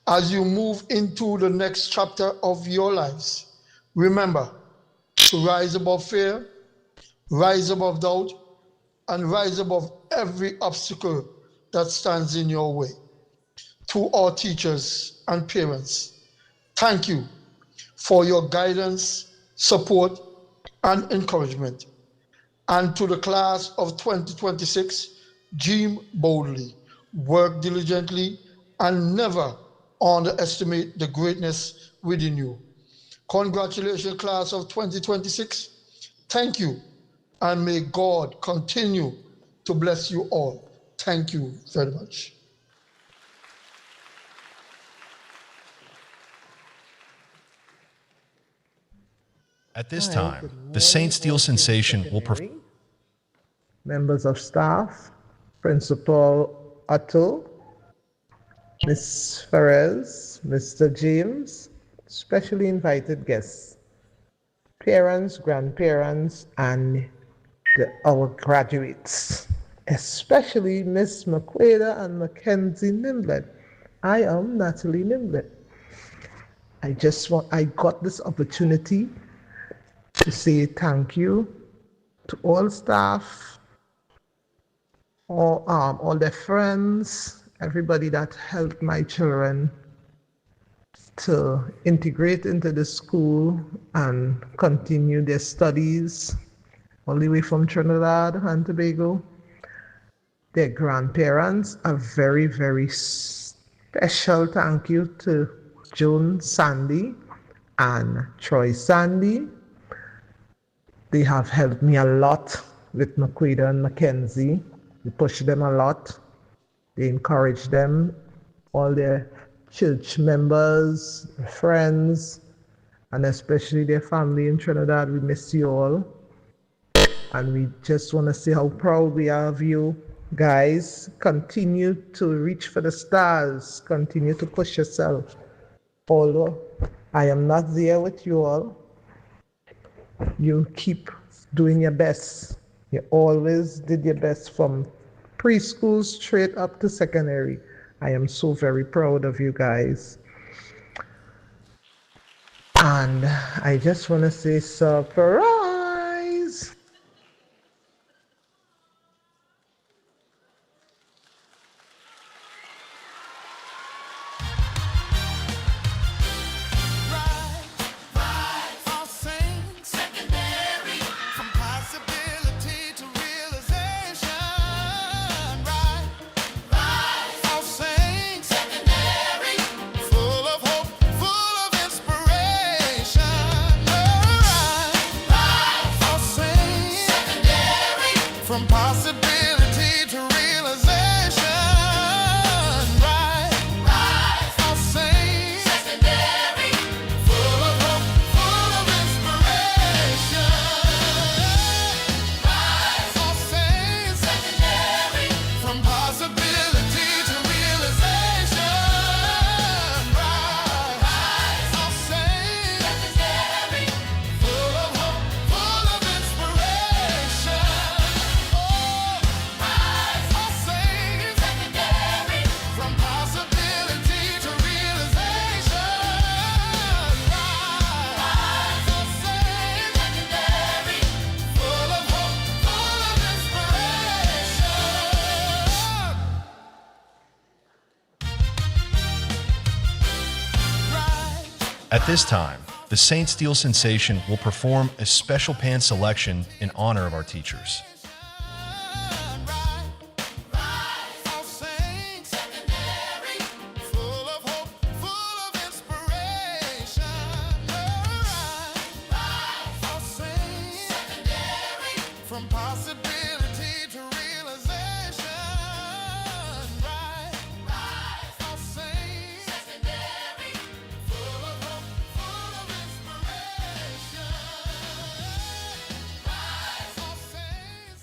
As you move into the next chapter of your lives, remember to rise above fear, rise above doubt, and rise above every obstacle that stands in your way. To our teachers and parents, thank you for your guidance, support, and encouragement. And to the class of 2026, dream boldly, work diligently, and never underestimate the greatness within you. Congratulations, class of 2026. Thank you, and may God continue to bless you all. Thank you very much. At this time, the Saint Steel Sensation will perform. members of staff, Principal Otto, Ms. Perez, Mr. James, specially invited guests, parents, grandparents, and our graduates, especially Miss McQuaida and Mackenzie Nimblett. I am Natalie Nimblett. I got this opportunity to say thank you to all staff, all their friends, everybody that helped my children to integrate into the school and continue their studies all the way from Trinidad and Tobago. Their grandparents, a very, very special thank you to Joan Sandy and Troy Sandy. They have helped me a lot with McQuaida and Mackenzie. We push them a lot. They encourage them, all their church members, friends, and especially their family in Trinidad. We miss you all. And we just want to say how proud we are of you guys. Continue to reach for the stars. Continue to push yourself. Although I am not there with you all, you keep doing your best. You always did your best from preschool straight up to secondary. I am so very proud of you guys. And I just want to say surprise. From possibility to realization, rise, I'll sing, secondary, full of hope, full of inspiration, rise, I'll sing, secondary, from possibility to realization, rise, I'll sing, secondary, full of hope, full of inspiration. At this time, the Saint Steel Sensation will perform a special pan selection in honor of our teachers. From possibility to realization, rise, I'll sing, secondary, full of hope, full of inspiration, rise, I'll sing.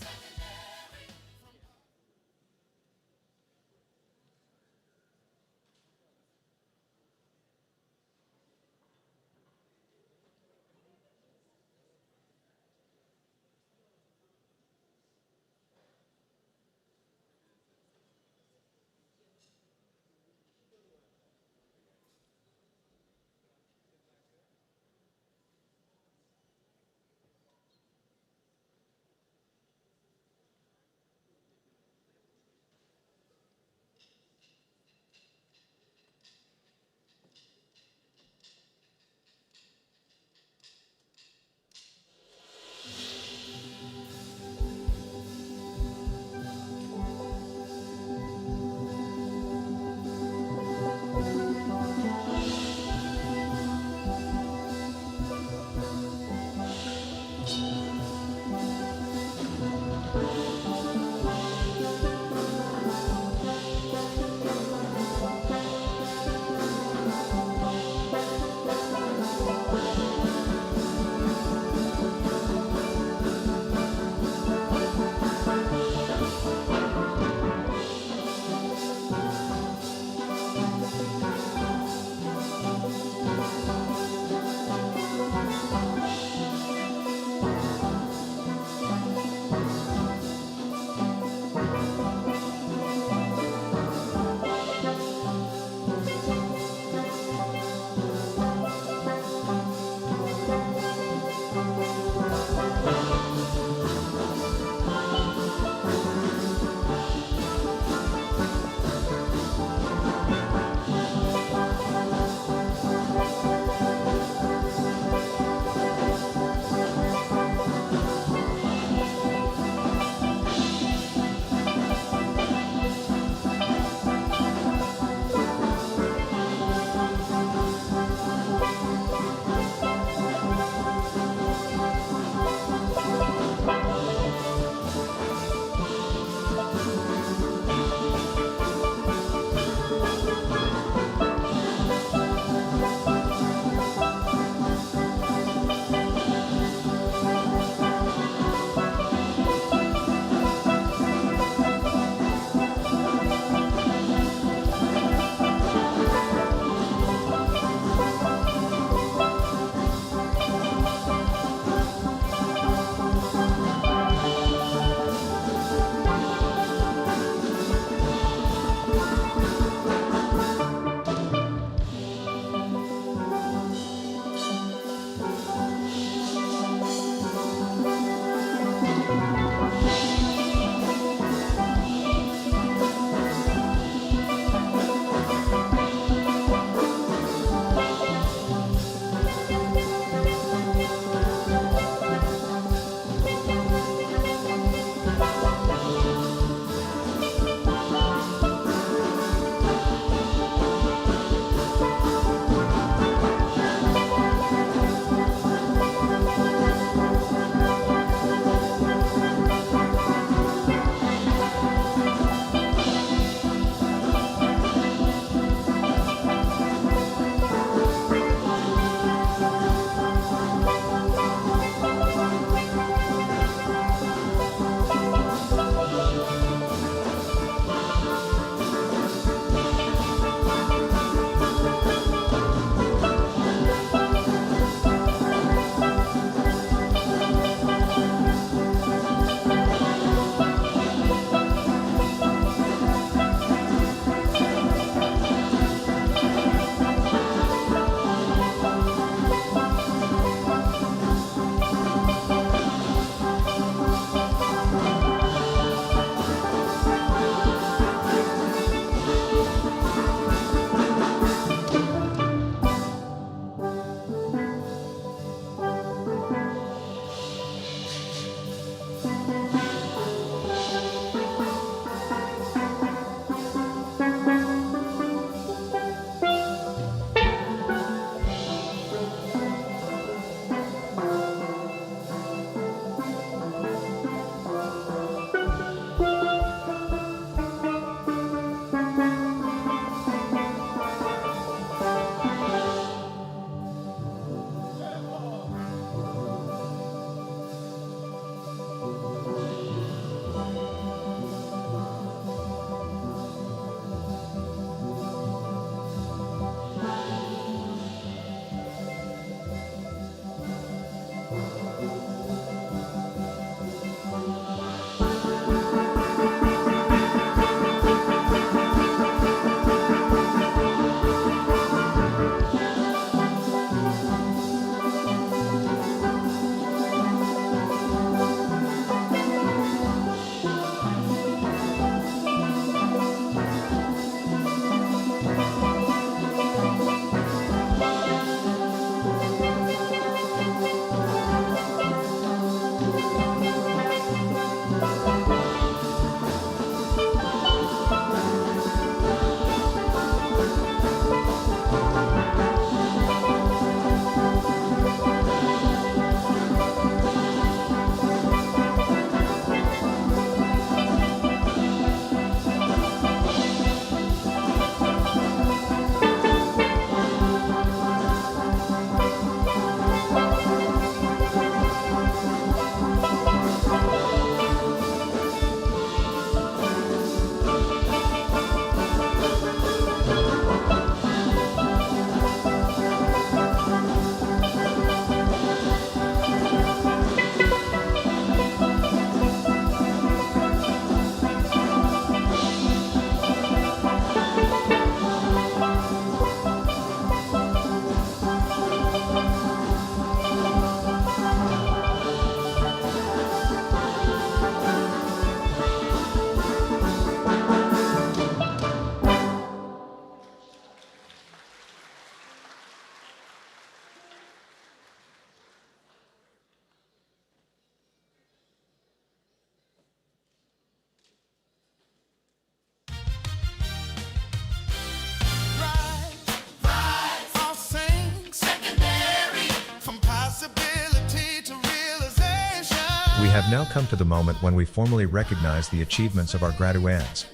have now come to the moment when we formally recognize the achievements of our graduands.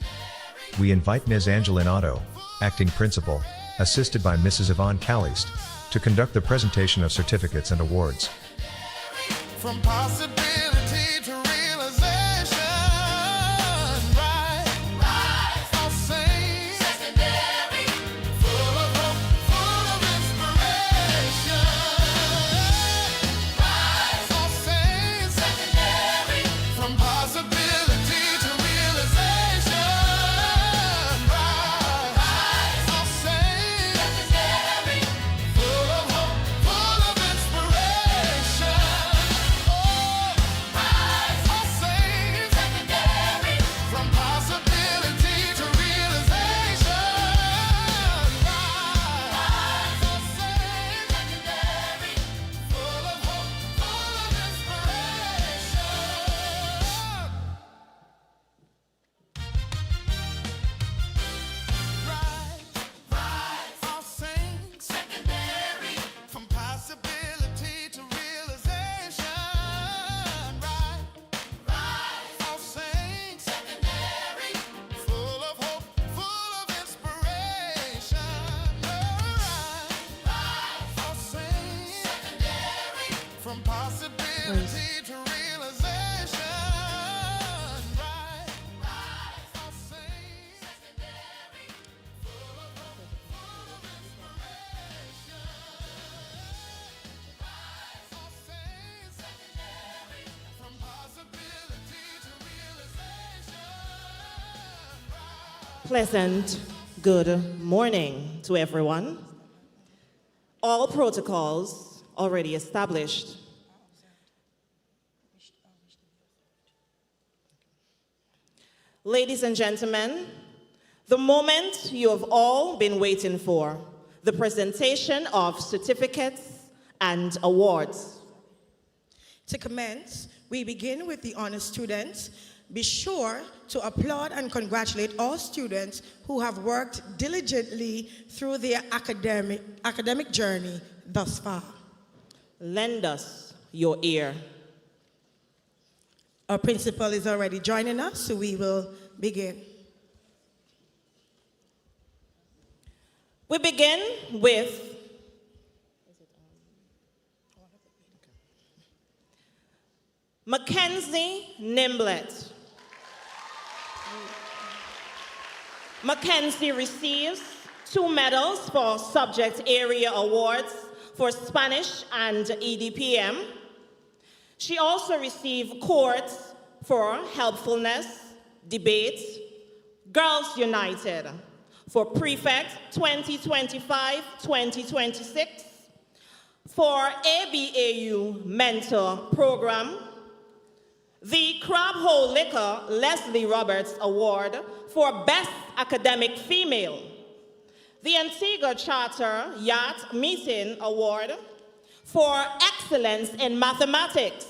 We invite Ms. Angeline Otto, Acting Principal, assisted by Mrs. Yvonne Caliste, to conduct the presentation of certificates and awards. From possibility to realization, rise, I'll sing. Secondary, full of hope, full of inspiration. Rise, I'll sing. Secondary, from possibility to realization. Rise, I'll sing. Secondary, full of hope, full of inspiration. From possibility to realization, rise, I'll sing. Secondary, full of hope, full of inspiration. Rise, I'll sing. Secondary, from possibility to realization. I'll sing. Secondary, full of hope, full of inspiration. I'll sing. Secondary, from possibility to realization. I'll sing. Secondary, full of hope, full of inspiration. I'll sing. Secondary, from possibility to realization. Pleasant good morning to everyone. All protocols already established. Ladies and gentlemen, the moment you have all been waiting for, the presentation of certificates and awards. To commence, we begin with the honor students. Be sure to applaud and congratulate all students who have worked diligently through their academic journey thus far. Lend us your ear. Our principal is already joining us, so we will begin. We begin with Mackenzie Nimblett. Mackenzie receives 2 medals for subject area awards for Spanish and EDPM. She also received cords for helpfulness, debate, Girls United for Prefect 2025-2026, for ABAU Mentor Program, the Crab Hole Liquor Leslie Roberts Award for Best Academic Female, the Antigua Charter Yacht Meeting Award for Excellence in Mathematics,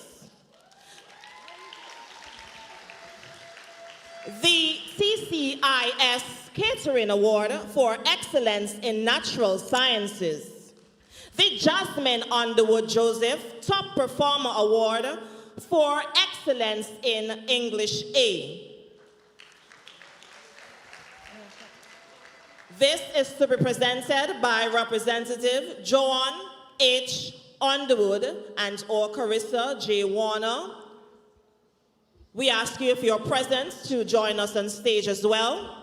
the CCIS Catering Award for Excellence in Natural Sciences, the Jasmine Underwood Joseph Top Performer Award for Excellence in English A. This is to be presented by Representative Joan H. Underwood and or Carissa J. Warner. We ask you, if you're present, to join us on stage as well.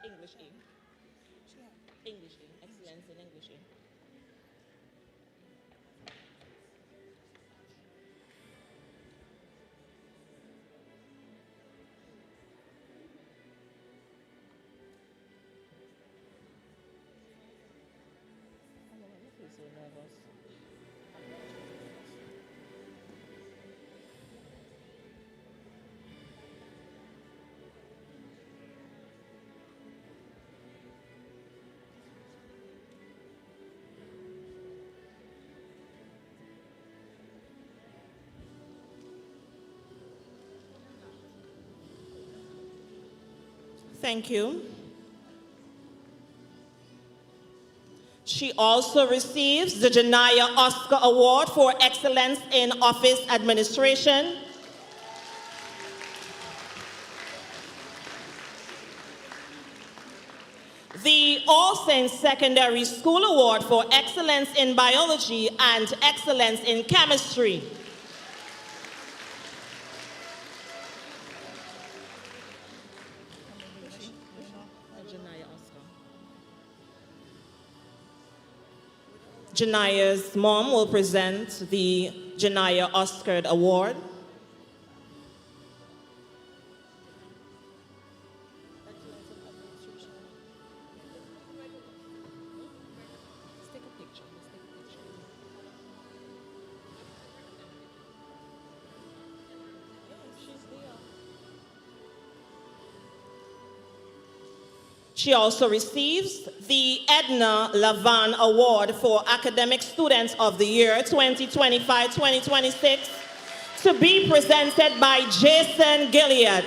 English A. English A. Excellence in English A. Thank you. She also receives the Janaya Oscar Award for Excellence in Office Administration. The All Saints Secondary School Award for Excellence in Biology and Excellence in Chemistry. Janaya's mom will present the Janaya Oscar Award. She also receives the Edna Lavan Award for Academic Student of the Year 2025-2026 to be presented by Jason Gilead.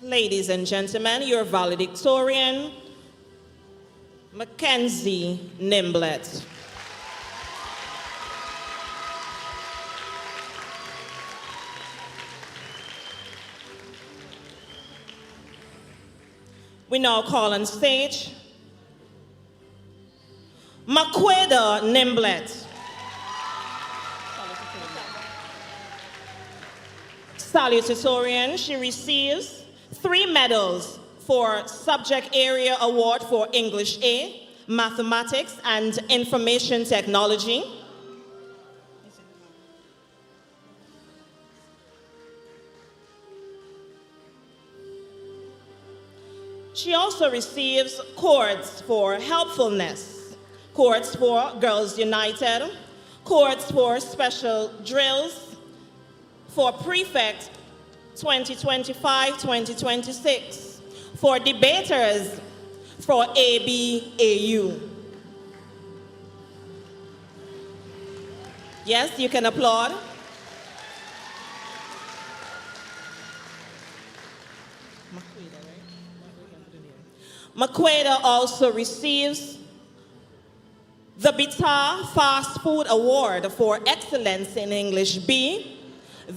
Ladies and gentlemen, your valedictorian, Mackenzie Nimblett. We now call on stage Maqueda Nimblett. Salutatorian, she receives 3 medals for Subject Area Award for English A, Mathematics, and Information Technology. She also receives cords for helpfulness, cords for Girls United, cords for special drills, for Prefect 2025-2026, for debaters for ABAU. Yes, you can applaud. Maqueda also receives the Bita Fast Food Award for Excellence in English B,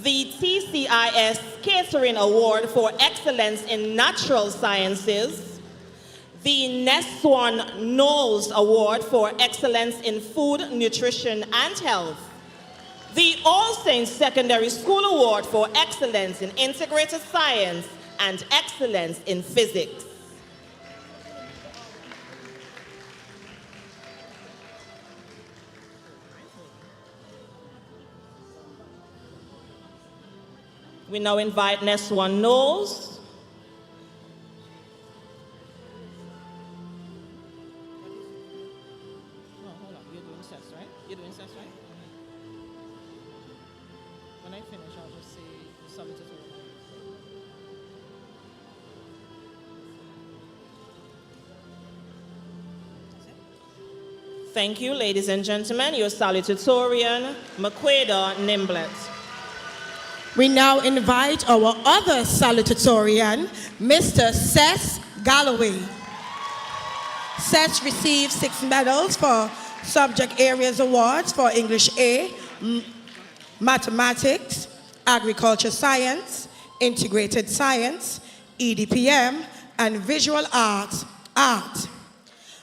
the TCIS Catering Award for Excellence in Natural Sciences, the Neswan Knowles Award for Excellence in Food, Nutrition, and Health, the All Saints Secondary School Award for Excellence in Integrated Science and Excellence in Physics. We now invite Neswan Knowles. No, hold on. You're doing sets, right? You're doing sets, right? When I finish, I'll just say salutatorian. Thank you, ladies and gentlemen. Your salutatorian, Maqueda Nimblett. We now invite our other salutatorian, Mr. Seth Galloway. Seth received 6 medals for Subject Areas Awards for English A, Mathematics, Agriculture Science, Integrated Science, EDPM, and Visual Arts, Art.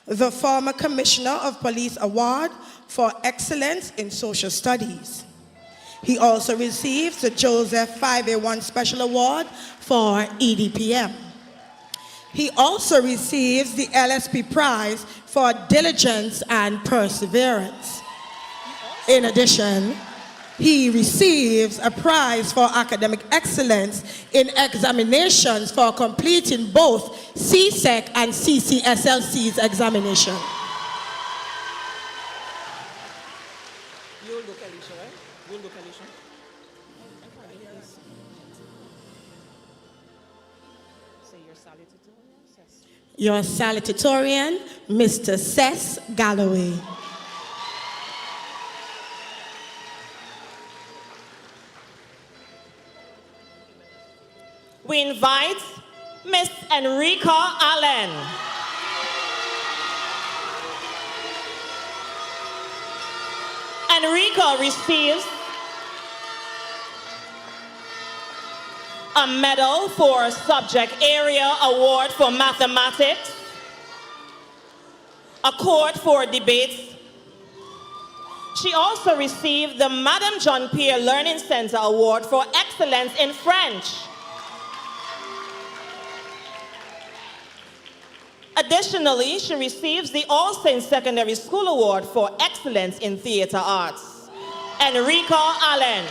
The former Commissioner of Police Award for Excellence in Social Studies. He also receives the Joseph 5A1 Special Award for EDPM. He also receives the LSP Prize for Diligence and Perseverance. In addition, He receives a prize for academic excellence in examinations for completing both CSEC and CCSLC's examination. You look Alicia, right? You look Alicia. Say your salutatorian, Cess. Your salutatorian, Mr. Cess Galloway. We invite Miss Enrica Allen. Enrica receives a medal for subject area award for mathematics, a cord for debates. She also received the Madame John Pierre Learning Center Award for excellence in French. Additionally, she receives the All Saints Secondary School Award for excellence in theater arts. Enrica Allen.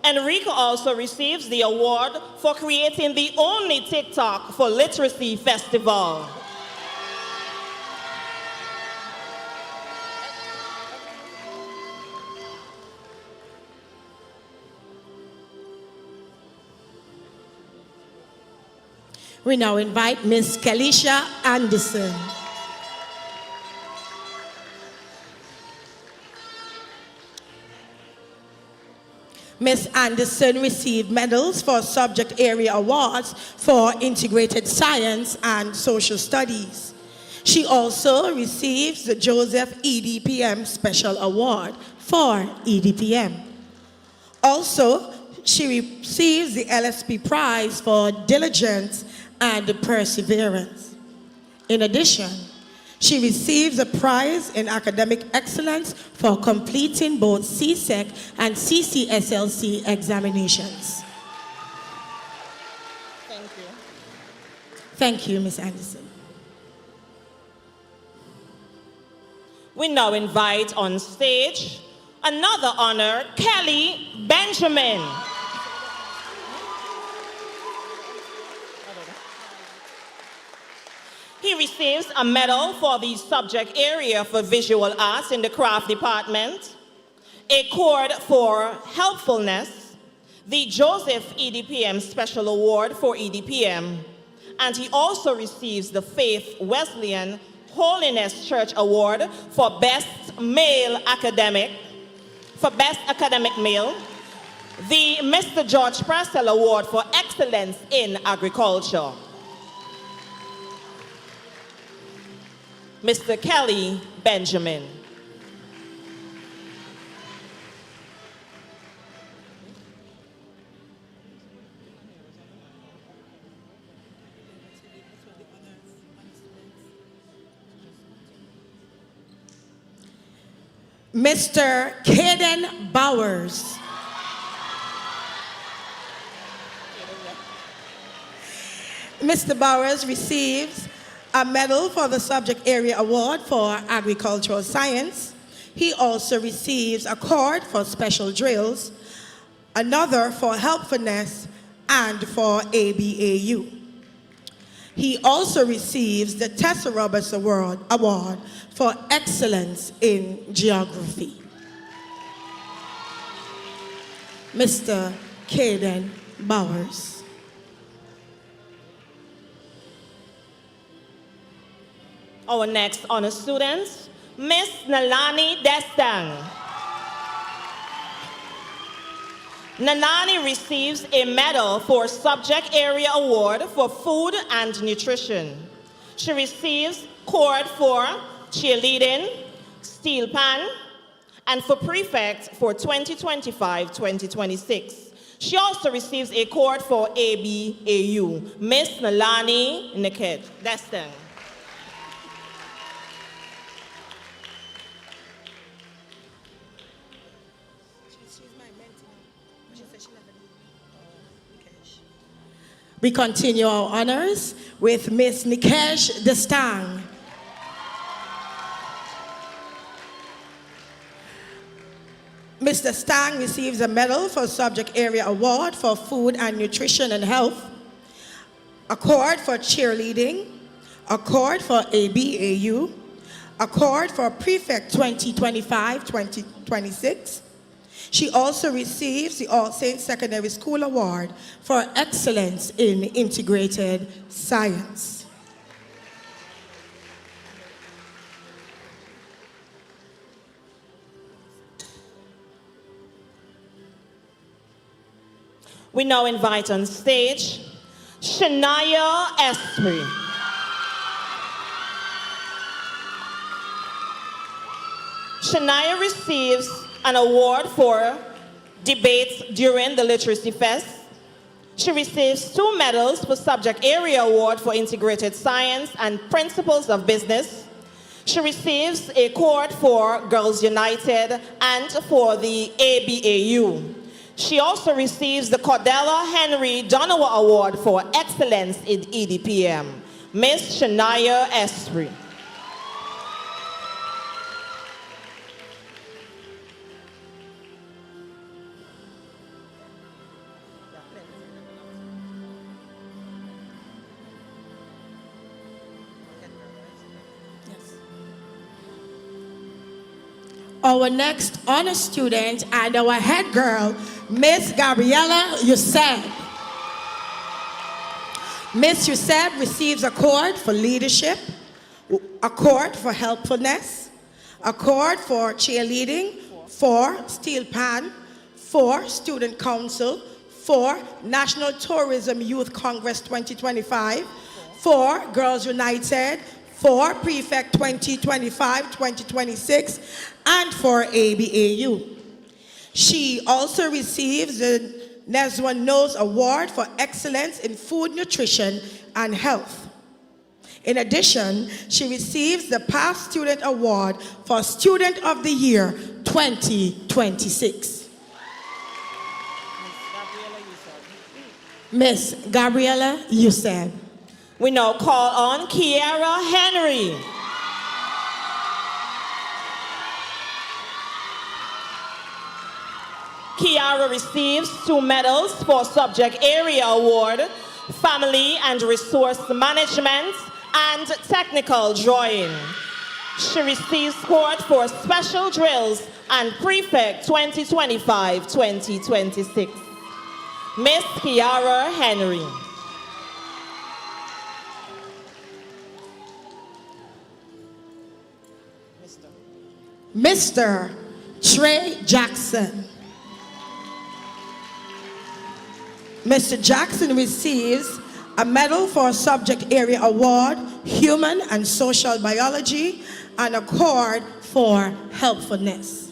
Enrica also receives the award for creating the only TikTok for Literacy Festival. We now invite Miss Kelisha Anderson. Ms. Anderson received medals for subject area awards for integrated science and social studies. She also receives the Joseph EDPM Special Award for EDPM. Also, she receives the LSP Prize for diligence and perseverance. In addition, she receives a prize in academic excellence for completing both CSEC and CCSLC examinations. Thank you. Thank you, Ms. Anderson. We now invite on stage another honor, Kelly Benjamin. He receives a medal for the subject area for visual arts in the craft department, a cord for helpfulness, the Joseph EDPM Special Award for EDPM, and he also receives the Faith Wesleyan Holiness Church Award for Best Academic Male, the Mr. George Purcell Award for Excellence in Agriculture. Mr. Kelly Benjamin. Mr. Caden Bowers. Mr. Bowers receives a medal for the Subject Area Award for Agricultural Science. He also receives a cord for special drills, another for helpfulness, and for ABAU. He also receives the Tessa Roberts Award for excellence in geography. Mr. Caden Bowers. Our next honor student, Miss Nalani Destang. Nalani receives a medal for Subject Area Award for Food and Nutrition. She receives cord for cheerleading, steel pan, and for prefect for 2025-2026. She also receives a cord for ABAU. Miss Nalani Destang. We continue our honors with Miss Nikesh Destang. Mr. Stang receives a medal for Subject Area Award for Food and Nutrition and Health, Accord for Cheerleading, Accord for ABAU, Accord for Prefect 2025-2026. She also receives the All Saints Secondary School Award for Excellence in Integrated Science. We now invite on stage Shania Esprit. Shania receives an award for debates during the Literacy Fest. She receives 2 medals for Subject Area Award for Integrated Science and Principles of Business. She receives a award for Girls United and for the ABAU. She also receives the Cordella Henry Donowa Award for Excellence in EDPM. Miss Shania Esprit. Our next honor student and our head girl, Miss Gabriella Youssef. Miss Youssef receives a cord for leadership, a cord for helpfulness, a cord for cheerleading, for steel pan, for student council, for National Tourism Youth Congress 2025, for Girls United, for Prefect 2025-2026, and for ABAU. She also receives the Neswan Nose Award for Excellence in Food, Nutrition, and Health. In addition, she receives the Past Student Award for Student of the Year 2026. Miss Gabriella Youssef. We now call on Kiara Henry. Kiara receives 2 medals for Subject Area Award, Family and Resource Management, and Technical Drawing. She receives support for Special Drills and Prefect 2025-2026. Miss Kiara Henry. Mr. Trey Jackson. Mr. Jackson receives a medal for Subject Area Award, Human and Social Biology, and a cord for helpfulness.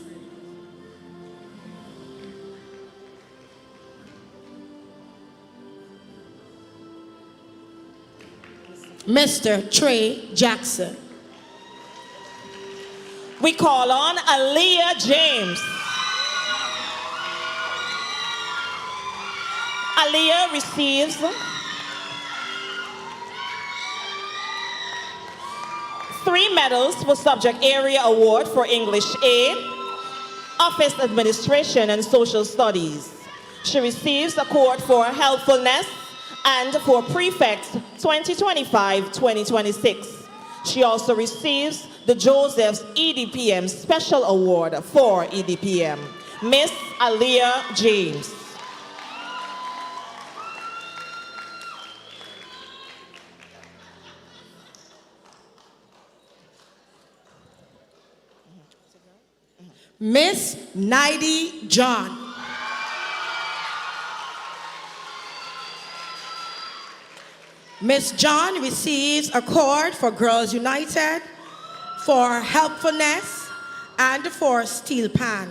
Mr. Trey Jackson. We call on Aaliyah James. Aaliyah receives 3 medals for Subject Area Award for English A, Office Administration and Social Studies. She receives a award for helpfulness and for Prefect 2025-2026. She also receives the Joseph's EDPM Special Award for EDPM. Miss Aaliyah James. Miss Nidhi John. Miss John receives a cord for Girls United, for helpfulness, and for steel pan.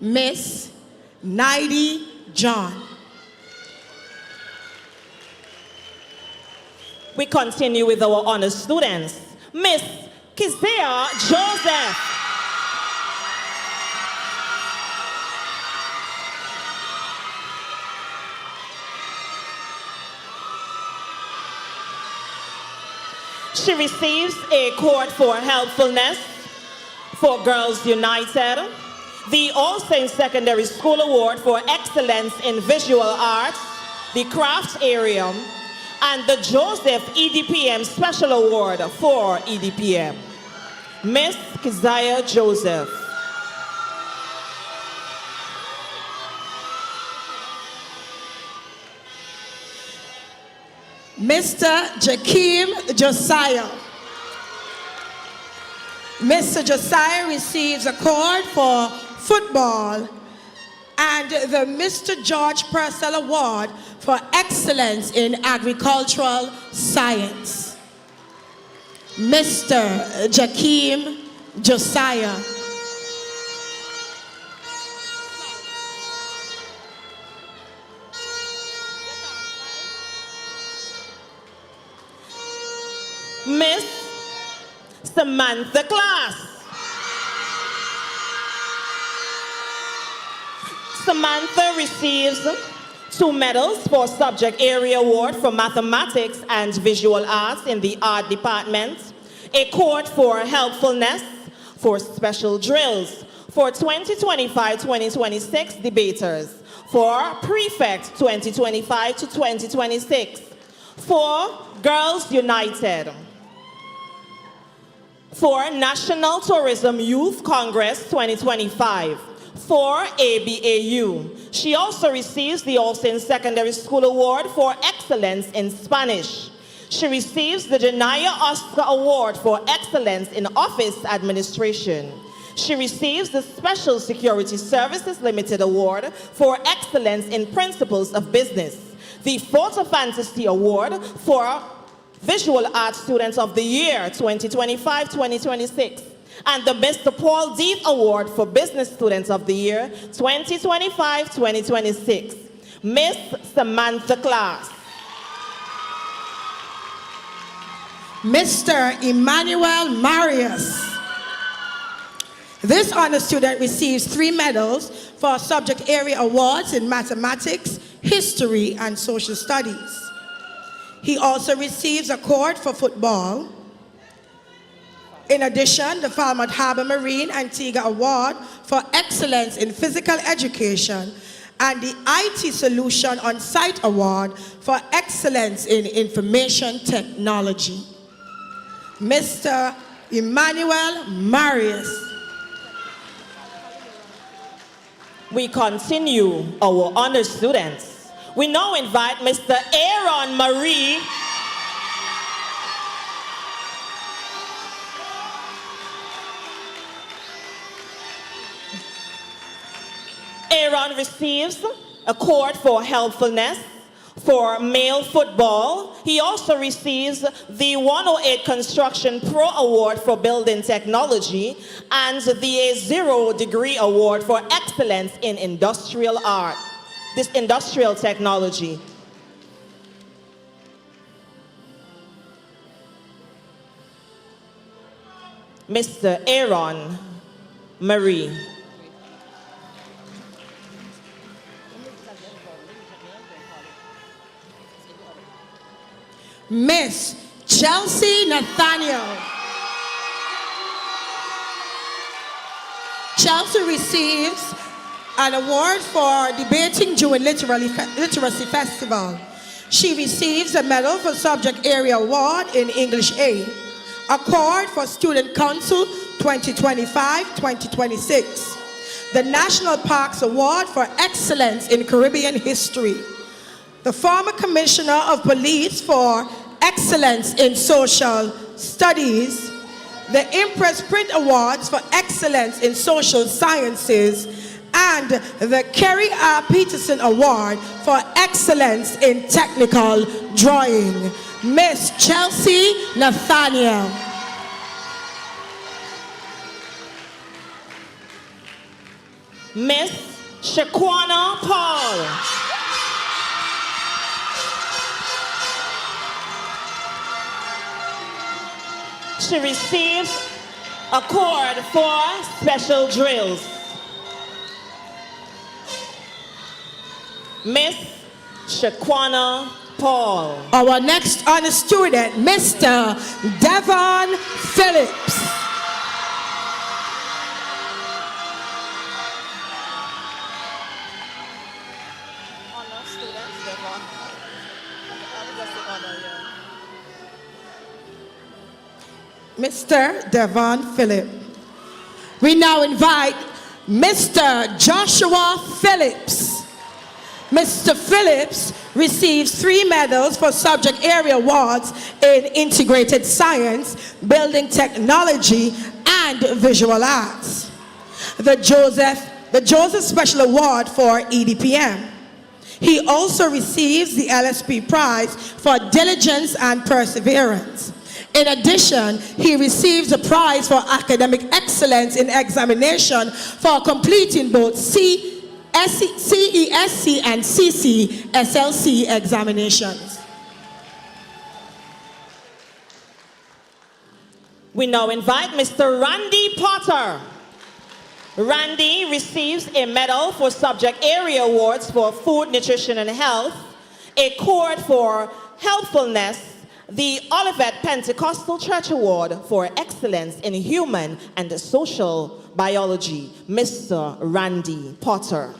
Miss Nidhi John. We continue with our honor students. Miss Kizia Joseph. She receives a award for helpfulness for Girls United, the All Saints Secondary School Award for Excellence in Visual Arts, the Crafts Area, and the Joseph EDPM Special Award for EDPM. Miss Keziah Joseph. Mr. Jakeem Josiah. Mr. Josiah receives a award for football and the Mr. George Purcell Award for excellence in agricultural science. Mr. Jakeem Josiah. Miss Samantha Class. Samantha receives 2 medals for Subject Area Award for Mathematics and Visual Arts in the Art Department, a award for helpfulness for special drills for 2025-2026 debaters, for Prefect 2025 to 2026, for Girls United, for National Tourism Youth Congress 2025, for ABAU. She also receives the All Saints Secondary School Award for Excellence in Spanish. She receives the Janaya Oscar Award for Excellence in Office Administration. She receives the Special Security Services Limited Award for Excellence in Principles of Business, the Photo Fantasy Award for Visual Arts Students of the Year 2025-2026, and the Mr. Paul Deeth Award for Business Students of the Year 2025-2026. Miss Samantha Class. Mr. Emmanuel Marius. This honor student receives 3 medals for subject area awards in mathematics, history, and social studies. He also receives a award for football. In addition, the Falmouth Harbor Marine Antigua Award for Excellence in Physical Education and the IT Solution On-Site Award for Excellence in Information Technology. Mr. Emmanuel Marius. We continue our honor students. We now invite Mr. Aaron Marie Aaron receives a award for helpfulness for male football. He also receives the 108 Construction Pro Award for Building Technology and the A0 Degree Award for Excellence in Industrial Art, this industrial technology. Mr. Aaron Marie. Miss Chelsea Nathaniel. Chelsea receives an award for debating during Literacy Festival. She receives a medal for Subject Area Award in English A, award for Student Council 2025-2026, the National Parks Award for Excellence in Caribbean History, the former Commissioner of Police for Excellence in Social Studies, the Impress Print Awards for Excellence in Social Sciences, and the Kerry R. Peterson Award for Excellence in Technical Drawing. Miss Chelsea Nathaniel. Miss Shaquana Paul. She receives a award for special drills. Miss Shaquana Paul. Our next honor student, Mr. Devon Phillips. Mr. Devon Phillips. We now invite Mr. Joshua Phillips. Mr. Phillips receives 3 medals for subject area awards in integrated science, building technology, and visual arts. The Joseph Special Award for EDPM. He also receives the LSP Prize for diligence and perseverance. In addition, he receives a prize for academic excellence in examination for completing both CESC and CCSLC examinations. We now invite Mr. Randy Potter. Randy receives a medal for subject area awards for food, nutrition, and health, a cord for helpfulness, the Olivet Pentecostal Church Award for excellence in human and social biology, Mr. Randy Potter.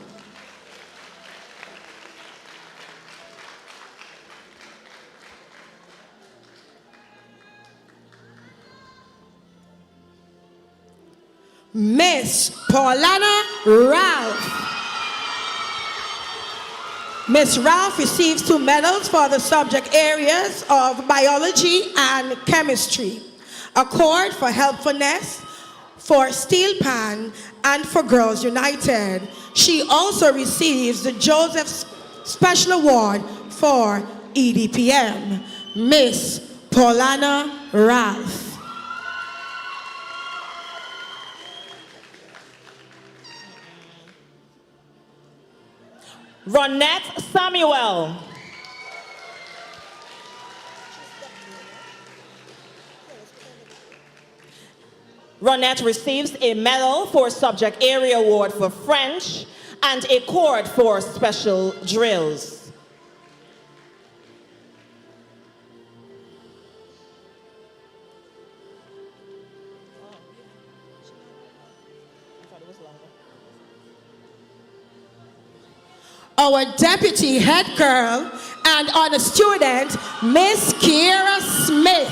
Miss Paulana Ralph. Miss Ralph receives 2 medals for the subject areas of biology and chemistry, a cord for helpfulness, for steel pan, and for Girls United. She also receives the Joseph Special Award for EDPM. Miss Paulana Ralph. Ronette Samuel. Ronette receives a medal for subject area award for French and a cord for special drills. Our deputy head girl and honor student, Miss Kiera Smith.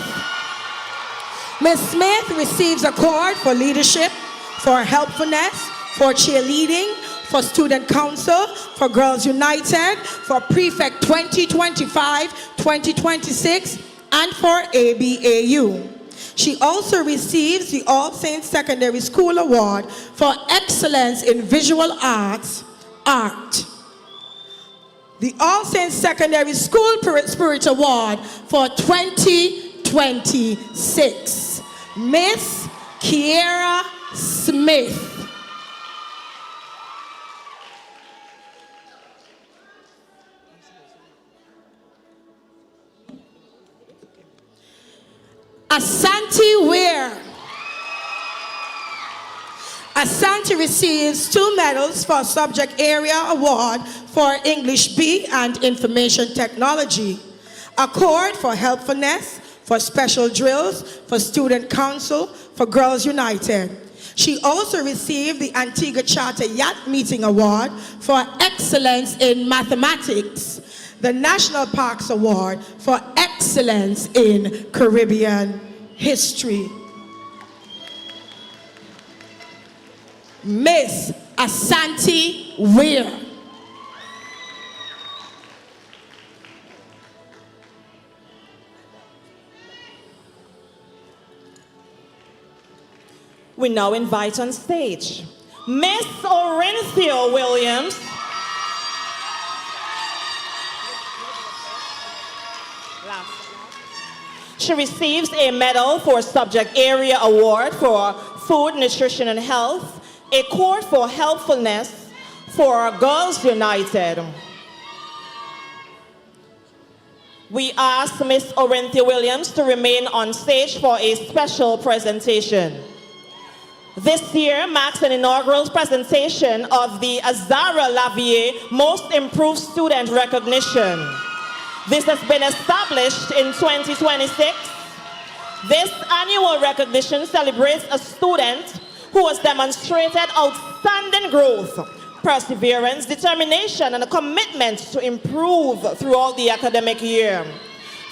Miss Smith receives a cord for leadership, for helpfulness, for cheerleading, for student council, for Girls United, for Prefect 2025-2026, and for ABAU. She also receives the All Saints Secondary School Award for excellence in visual arts, art. The All Saints Secondary School Spirit Award for 2026, Miss Kiera Smith. Asante Ware. Asante receives 2 medals for subject area award for English B and information technology, a cord for helpfulness, for special drills, for student council, for Girls United. She also received the Antigua Charter Yacht Meeting Award for excellence in mathematics, the National Parks Award for excellence in Caribbean history. Miss Asante Ware. We now invite on stage Miss Orinthia Williams. She receives a medal for subject area award for food, nutrition, and health, a cord for helpfulness for Girls United. We ask Miss Orinthia Williams to remain on stage for a special presentation. This year marks an inaugural presentation of the Azara Lavier Most Improved Student Recognition. This has been established in 2026. This annual recognition celebrates a student who has demonstrated outstanding growth, perseverance, determination, and a commitment to improve throughout the academic year.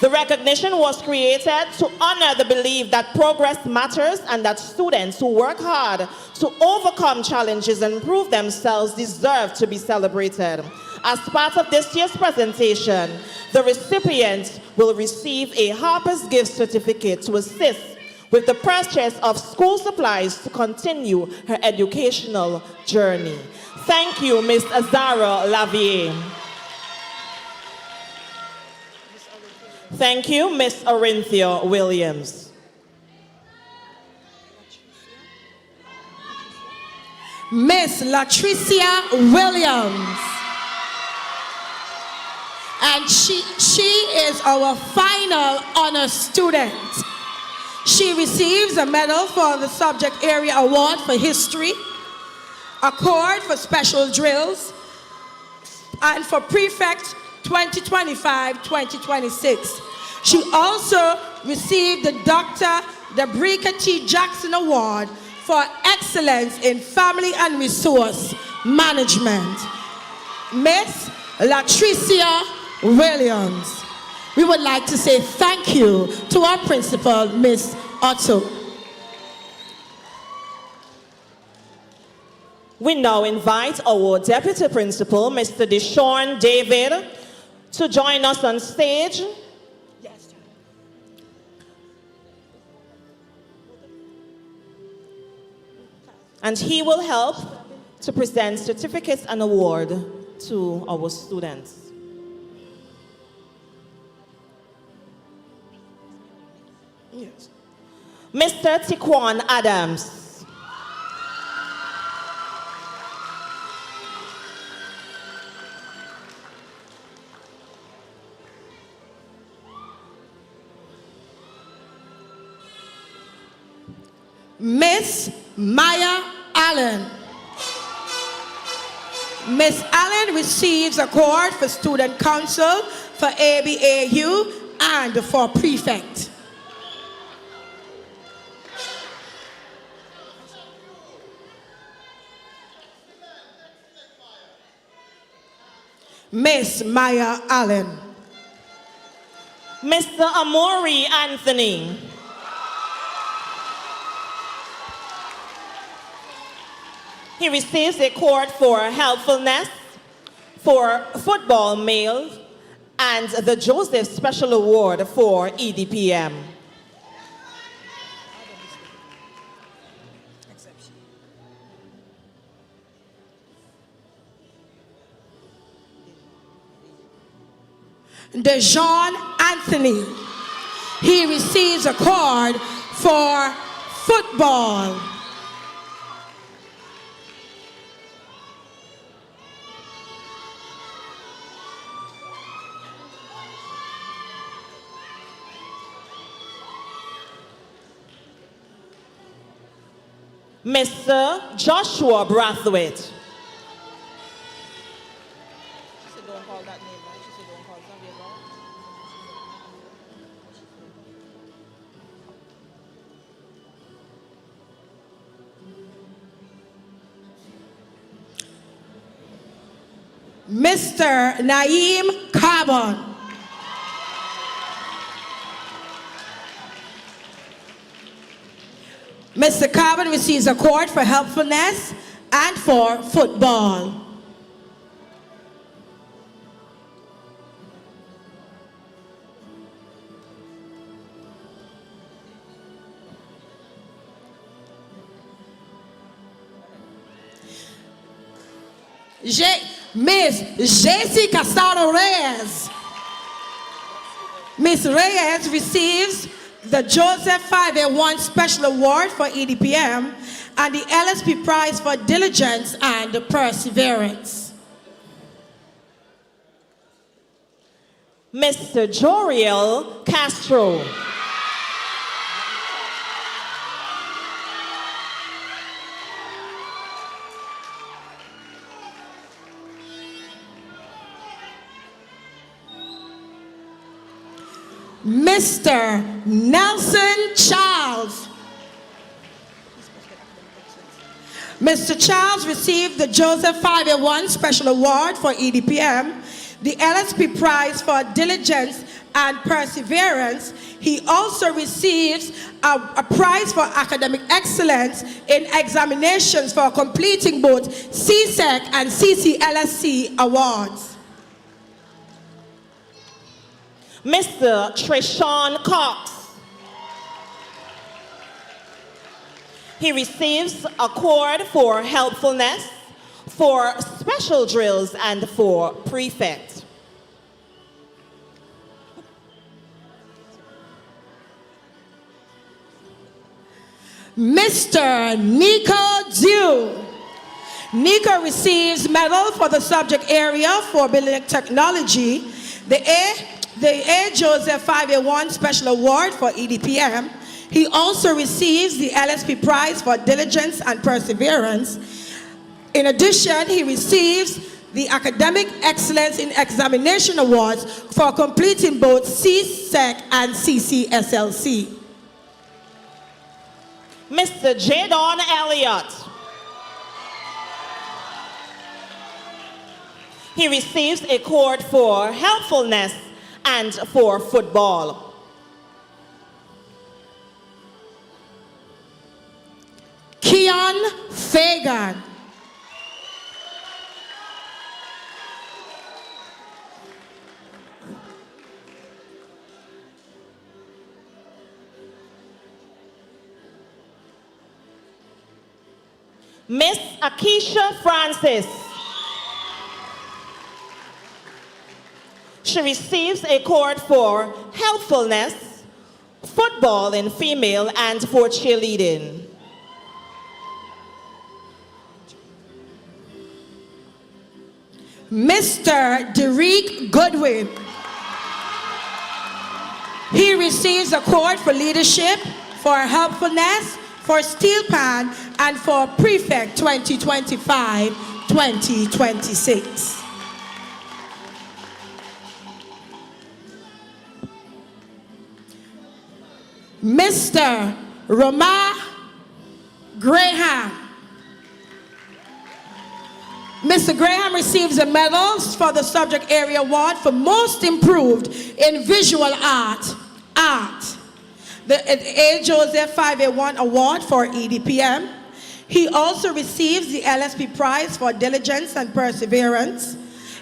The recognition was created to honor the belief that progress matters and that students who work hard to overcome challenges and improve themselves deserve to be celebrated. As part of this year's presentation, the recipient will receive a Harper's Gift certificate to assist with the purchase of school supplies to continue her educational journey. Thank you, Ms. Azara Lavier. Thank you, Ms. Orinthia Williams. Miss Latricia Williams. And she is our final honor student. She receives a medal for the Subject Area Award for History, a cord for special drills, and for Prefect 2025-2026. She also received the Dr. Debrika T. Jackson Award for Excellence in Family and Resource Management. Miss Latricia Williams. We would like to say thank you to our principal, Miss Otto. We now invite our Deputy Principal, Mr. Deshaun David, to join us on stage. And he will help to present certificates and award to our students. Yes. Mr. Tiquan Adams. Miss Maya Allen. Miss Allen receives a award for Student Council, for ABAU, and for Prefect. Miss Maya Allen. Mr. Amori Anthony. He receives a cord for helpfulness, for football male, and the Joseph Special Award for EDPM. DeJean Anthony. He receives a card for football. Mr. Joshua Brathwaite. Mr. Naeem Carbon. Mr. Carbon receives a cord for helpfulness and for football. Miss J.C. Castano Reyes. Miss Reyes receives the Joseph 5A1 Special Award for EDPM and the LSP Prize for Diligence and Perseverance. Mr. Joriel Castro. Mr. Nelson Charles. Mr. Charles received the Joseph 5A1 Special Award for EDPM, the LSP Prize for Diligence and Perseverance. He also receives a prize for academic excellence in examinations for completing both CSEC and CCLSC awards. Mr. Treshawn Cox. He receives a award for helpfulness, for special drills, and for prefect. Mr. Nico Dew. Nico receives medal for the subject area for building technology, the A. Joseph 5A1 Special Award for EDPM. He also receives the LSP Prize for Diligence and Perseverance. In addition, he receives the Academic Excellence in Examination Awards for completing both CSEC and CCSLC. Mr. Jadon Elliott. He receives a award for helpfulness and for football. Keon Fagan. Miss Akeisha Francis. She receives a award for helpfulness, football in female, and for cheerleading. Mr. Derek Goodwin. He receives a award for leadership, for helpfulness, for steel pan, and for prefect 2025-2026. Mr. Roma Graham. Mr. Graham receives a medal for the subject area award for most improved in visual art. The A. Joseph 5A1 Award for EDPM. He also receives the LSP Prize for Diligence and Perseverance.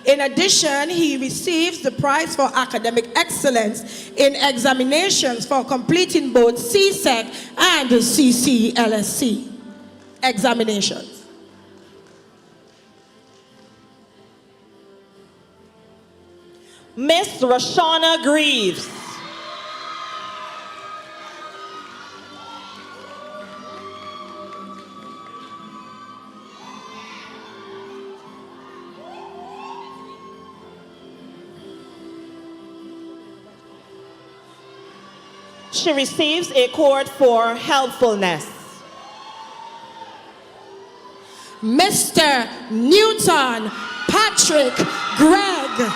In addition, he receives the prize for academic excellence in examinations for completing both CSEC and CCLSC examinations. Miss Rashana Greaves. She receives a award for helpfulness. Mr. Newton Patrick Gregg.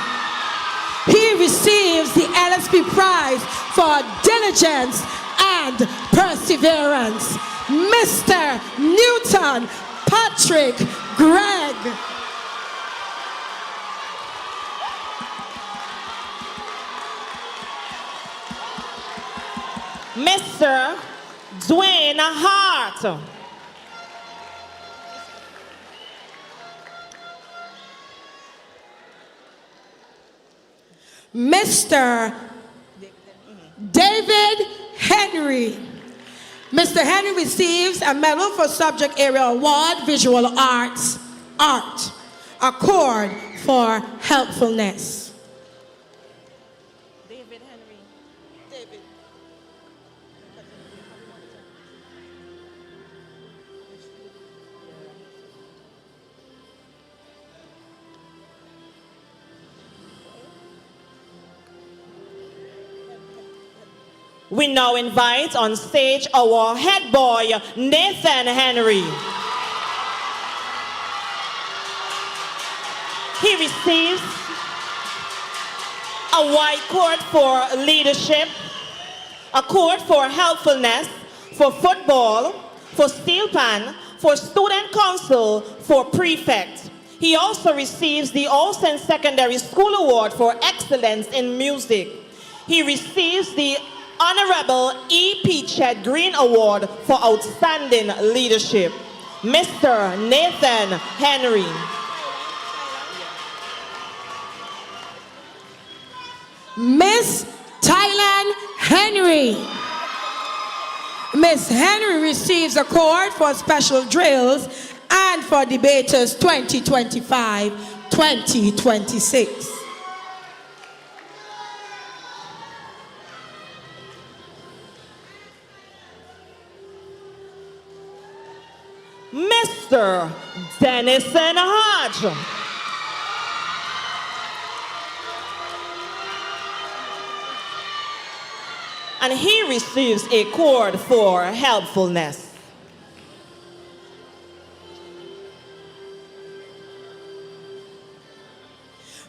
He receives the LSP Prize for Diligence and Perseverance. Mr. Newton Patrick Gregg. Mr. Dwayne Hart. Mr. David Henry. Mr. Henry receives a medal for subject area award, visual arts, art, award for helpfulness. We now invite on stage our head boy, Nathan Henry. He receives a white cord for leadership, a cord for helpfulness, for football, for steel pan, for student council, for prefect. He also receives the Olsen Secondary School Award for Excellence in Music. He receives the Honorable E.P. Chet Green Award for Outstanding Leadership. Mr. Nathan Henry. Miss Thailand Henry. Miss Henry receives a cord for special drills and for debaters 2025-2026. Mr. Denison Hodge. And he receives a cord for helpfulness.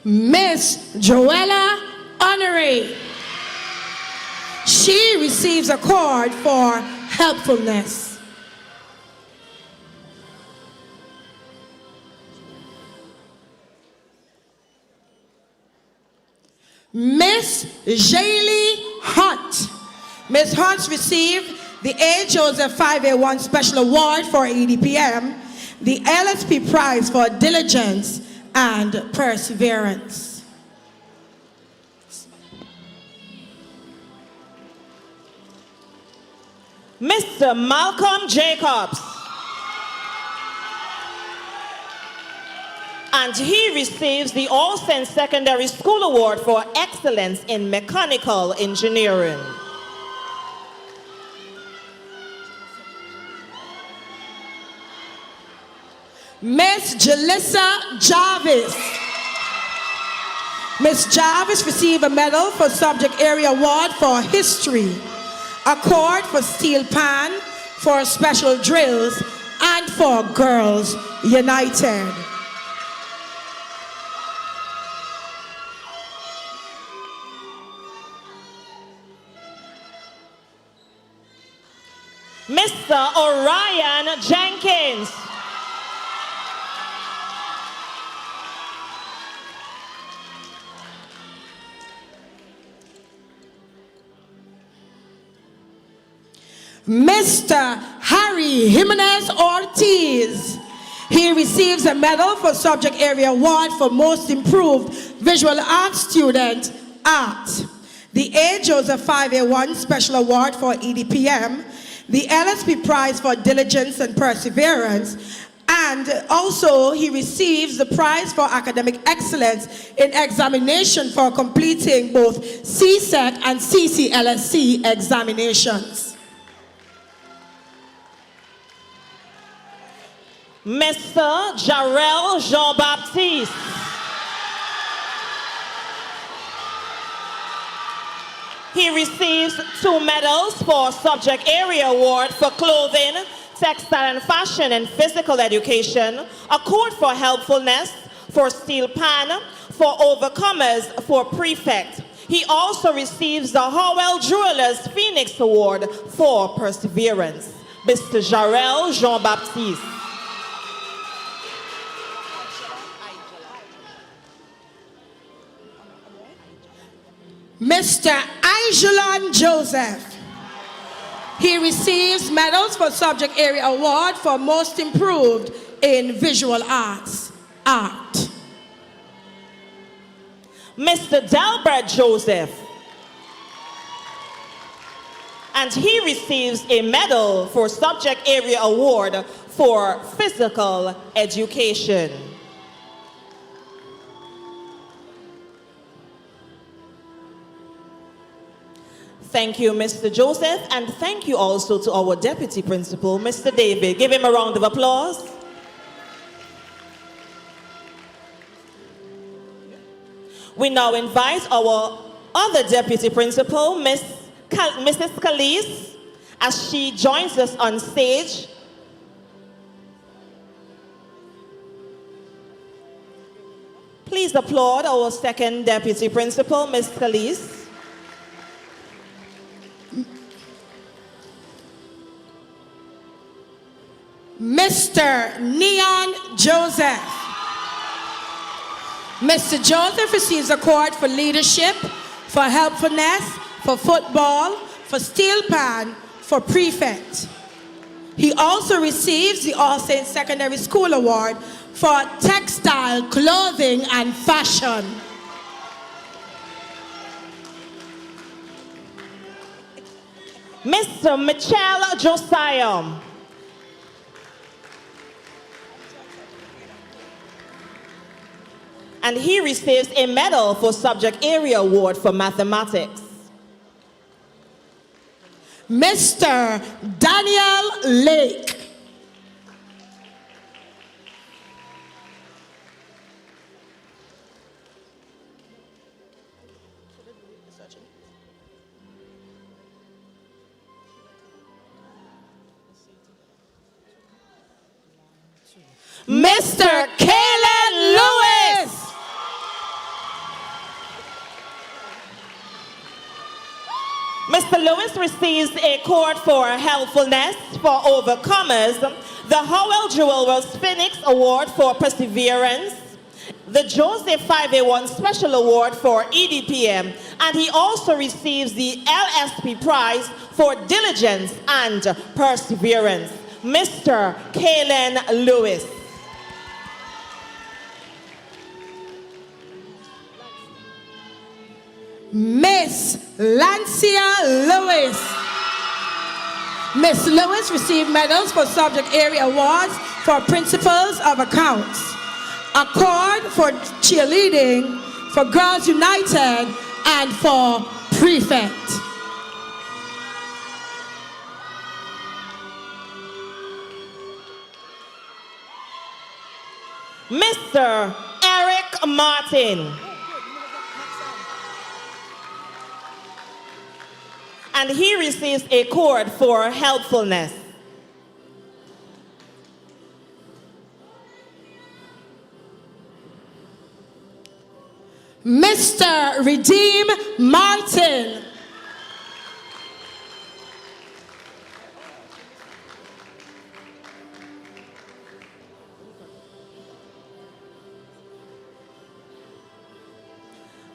Miss Joella Honoré. She receives a cord for helpfulness. Miss Jaylee Hunt. Miss Hunt received the A. Joseph 5A1 Special Award for EDPM, the LSP Prize for Diligence and Perseverance. Mr. Malcolm Jacobs. And he receives the Olsen Secondary School Award for Excellence in Mechanical Engineering. Miss Jalissa Jarvis. Miss Jarvis received a medal for Subject Area Award for History, a cord for Steel Pan, for Special Drills, and for Girls United. Mr. Orion Jenkins. Mr. Harry Jimenez Ortiz. He receives a medal for Subject Area Award for Most Improved Visual Arts Student, Art. The A. Joseph 5A1 Special Award for EDPM, the LSP Prize for Diligence and Perseverance, and also he receives the prize for academic excellence in examination for completing both CSET and CCLSC examinations. Mr. Jarrell Jean-Baptiste. He receives 2 medals for Subject Area Award for Clothing, Textile and Fashion, and Physical Education, a cord for helpfulness, for Steel Pan, for Overcomers, for Prefect. He also receives the Howell Jewelers Phoenix Award for Perseverance. Mr. Jarrell Jean-Baptiste. Mr. Aijulon Joseph. He receives medals for Subject Area Award for Most Improved in Visual Arts, Art. Mr. Delbert Joseph. And he receives a medal for Subject Area Award for Physical Education. Thank you, Mr. Joseph, and thank you also to our Deputy Principal, Mr. David. Give him a round of applause. We now invite our other Deputy Principal, Mrs. Calise, as she joins us on stage. Please applaud our second deputy principal, Ms. Calise. Mr. Neon Joseph. Mr. Joseph receives a award for leadership, for helpfulness, for football, for steel pan, for prefect. He also receives the All Saints Secondary School Award for textile, clothing, and fashion. Mr. Michelle Josiah. And he receives a medal for Subject Area Award for Mathematics. Mr. Daniel Lake. Mr. Kalen Lewis. Mr. Lewis receives a award for helpfulness for overcomers, the Howell Jewel Wells Phoenix Award for perseverance, the Joseph 5A1 Special Award for EDPM, and he also receives the LSP Prize for diligence and perseverance. Mr. Kalen Lewis. Miss Lancia Lewis. Miss Lewis received medals for subject area awards for principles of accounts, award for cheerleading, for Girls United, and for prefect. Mr. Eric Martin. And he receives a award for helpfulness. Mr. Redeem Martin.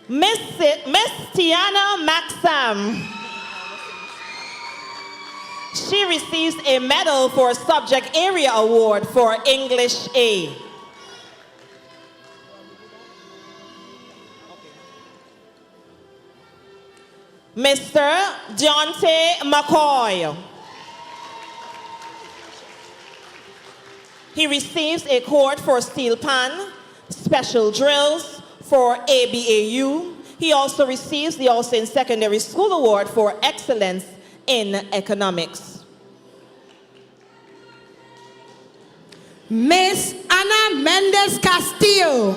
Miss Tiana Maxam. She receives a medal for Subject Area Award for English A. Mr. Deontay McCoy. He receives a award for steel pan, special drills for ABAU. He also receives the All Saints Secondary School Award for excellence in economics. Miss Ana Mendez Castillo.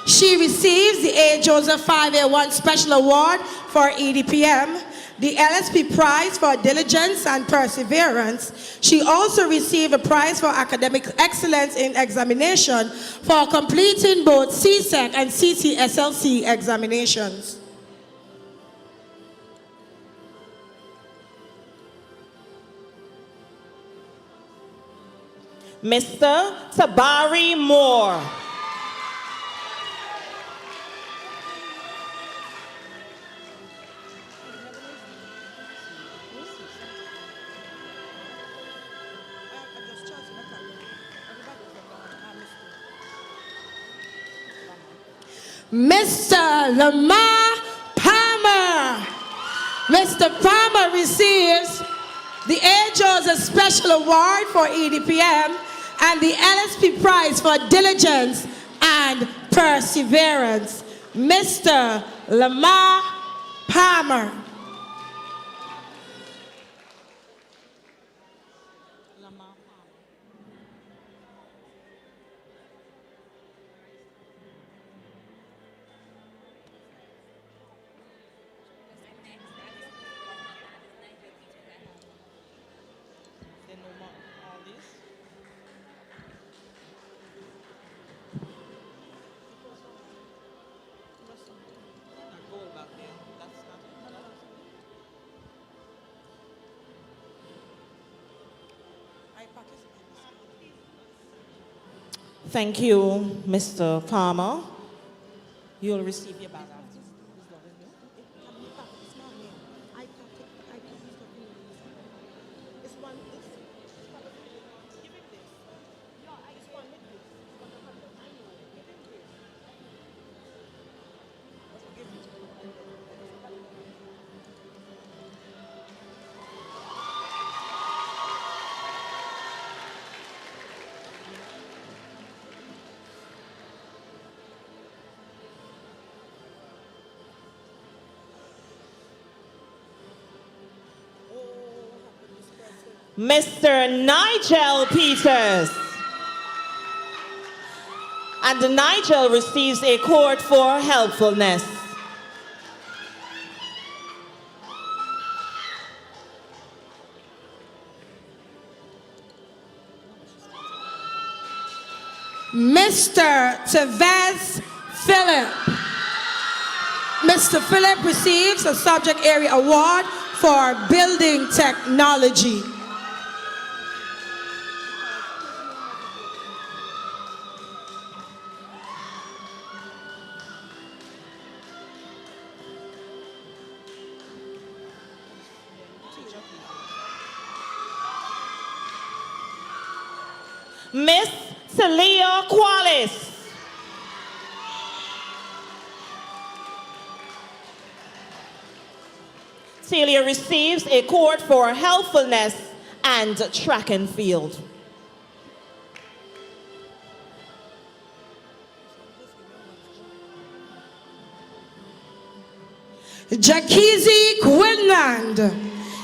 She receives the A. Joseph 5A1 Special Award for EDPM, the LSP Prize for Diligence and Perseverance. She also received a prize for academic excellence in examination for completing both CSEC and CCSLC examinations. Mr. Tabari Moore. Mr. Lamar Palmer. Mr. Palmer receives the A. Joseph Special Award for EDPM and the LSP Prize for Diligence and Perseverance. Mr. Lamar Palmer. Thank you, Mr. Palmer. You'll receive your bag after. Mr. Nigel Peters. And Nigel receives a cord for helpfulness. Mr. Tevez Philip. Mr. Philip receives a subject area award for building technology. Miss Celia Qualis. Celia receives a cord for helpfulness and track and field. Jakizi Quinland.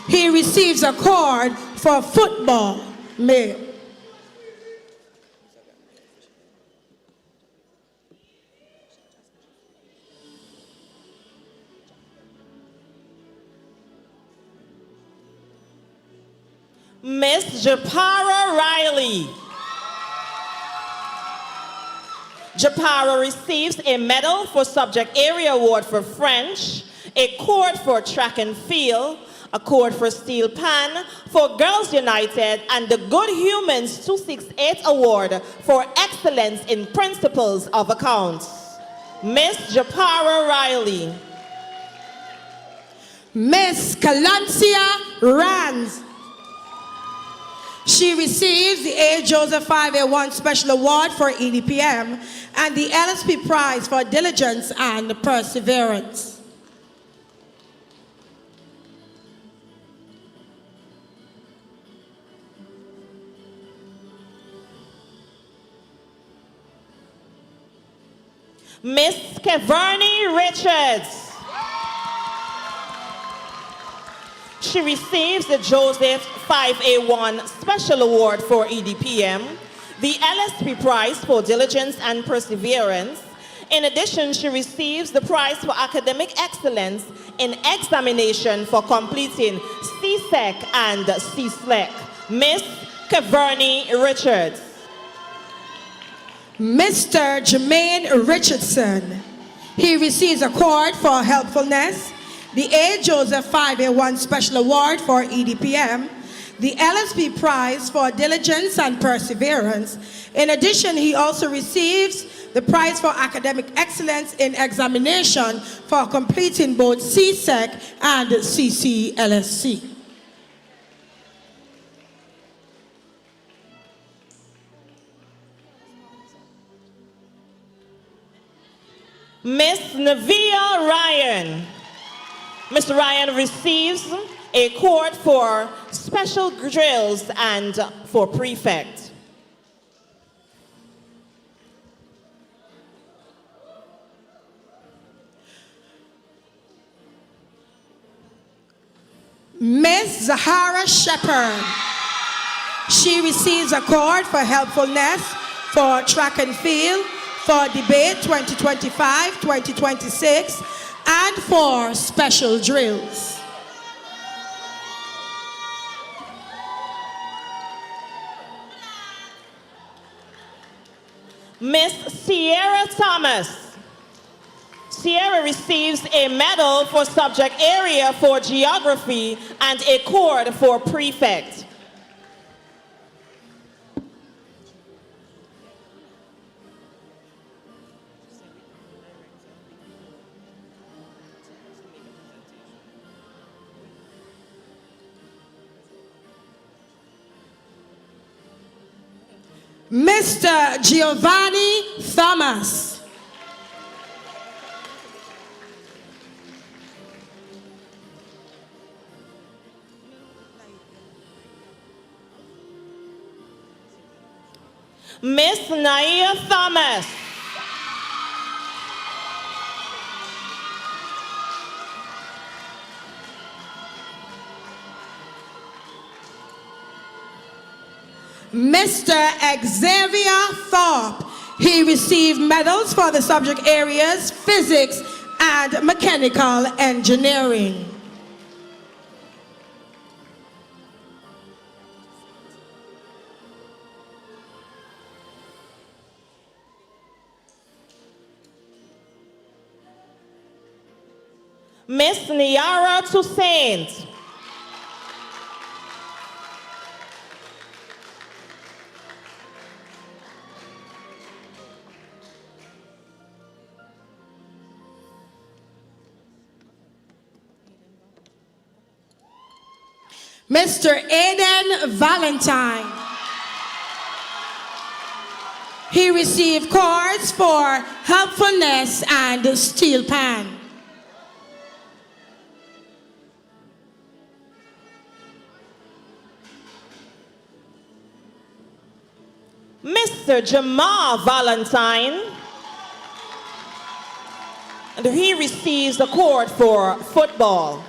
He receives a cord for football. Male. Miss Japara Riley. Japara receives a medal for subject area award for French, a cord for track and field, a cord for steel pan for Girls United, and the Good Humans 268 award for excellence in principles of accounts. Miss Japara Riley. Miss Calancia Rands. She receives the A. Joseph 5A1 Special Award for EDPM and the LSP Prize for Diligence and Perseverance. Miss Keverny Richards. She receives the Joseph 5A1 Special Award for EDPM, the LSP Prize for Diligence and Perseverance. In addition, she receives the Prize for Academic Excellence in Examination for completing CSEC and CSLEC. Miss Keverny Richards. Mr. Jermaine Richardson. He receives a cord for helpfulness, the A. Joseph 5A1 Special Award for EDPM, the LSP Prize for Diligence and Perseverance. In addition, he also receives the Prize for Academic Excellence in Examination for completing both CSEC and CCLSC. Miss Navia Ryan. Mr. Ryan receives a cord for special drills and for prefect. Miss Zahara Shepherd. She receives a cord for helpfulness for track and field, for debate 2025-2026, and for special drills. Miss Sierra Thomas. Sierra receives a medal for subject area for geography and a cord for prefect. Mr. Giovanni Thomas. Miss Naia Thomas. Mr. Xavier Thorpe. He received medals for the subject areas physics and mechanical engineering. Miss Niara Toussaint. Mr. Aiden Valentine. He received cords for helpfulness and steel pan. Mr. Jamal Valentine. And he receives the cord for football.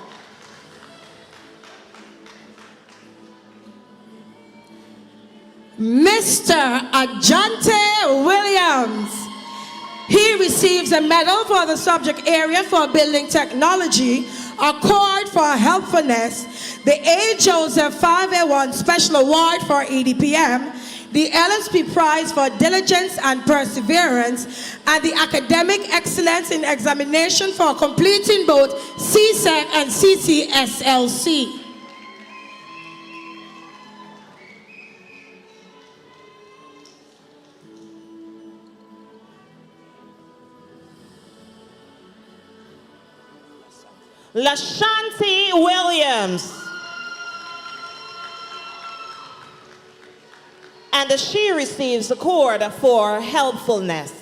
Mr. Ajante Williams. He receives a medal for the subject area for building technology, a cord for helpfulness, the A. Joseph 5A1 Special Award for EDPM, the LSP Prize for Diligence and Perseverance, and the Academic Excellence in Examination for completing both CSEC and CCSLC. Lashanti Williams. And she receives the cord for helpfulness.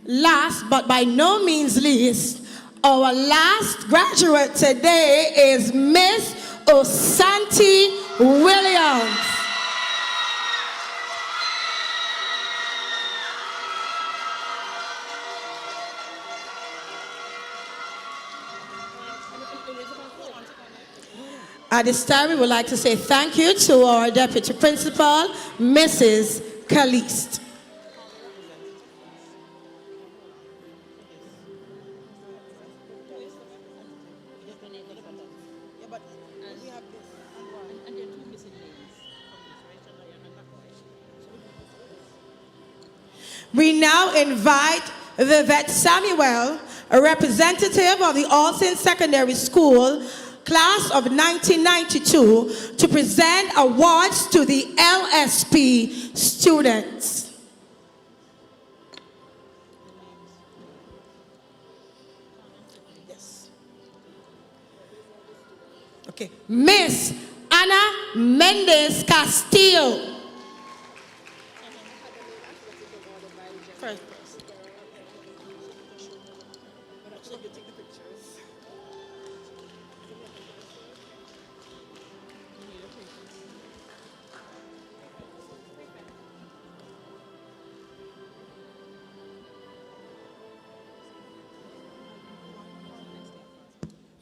Last but by no means least, our last graduate today is Miss Osanti Williams. At this time, we would like to say thank you to our Deputy Principal, Mrs. Caliste. We now invite Vivette Samuel, a representative of the All Saints Secondary School, class of 1992, to present awards to the LSP students. Yes. Okay. Miss Ana Mendez Castillo.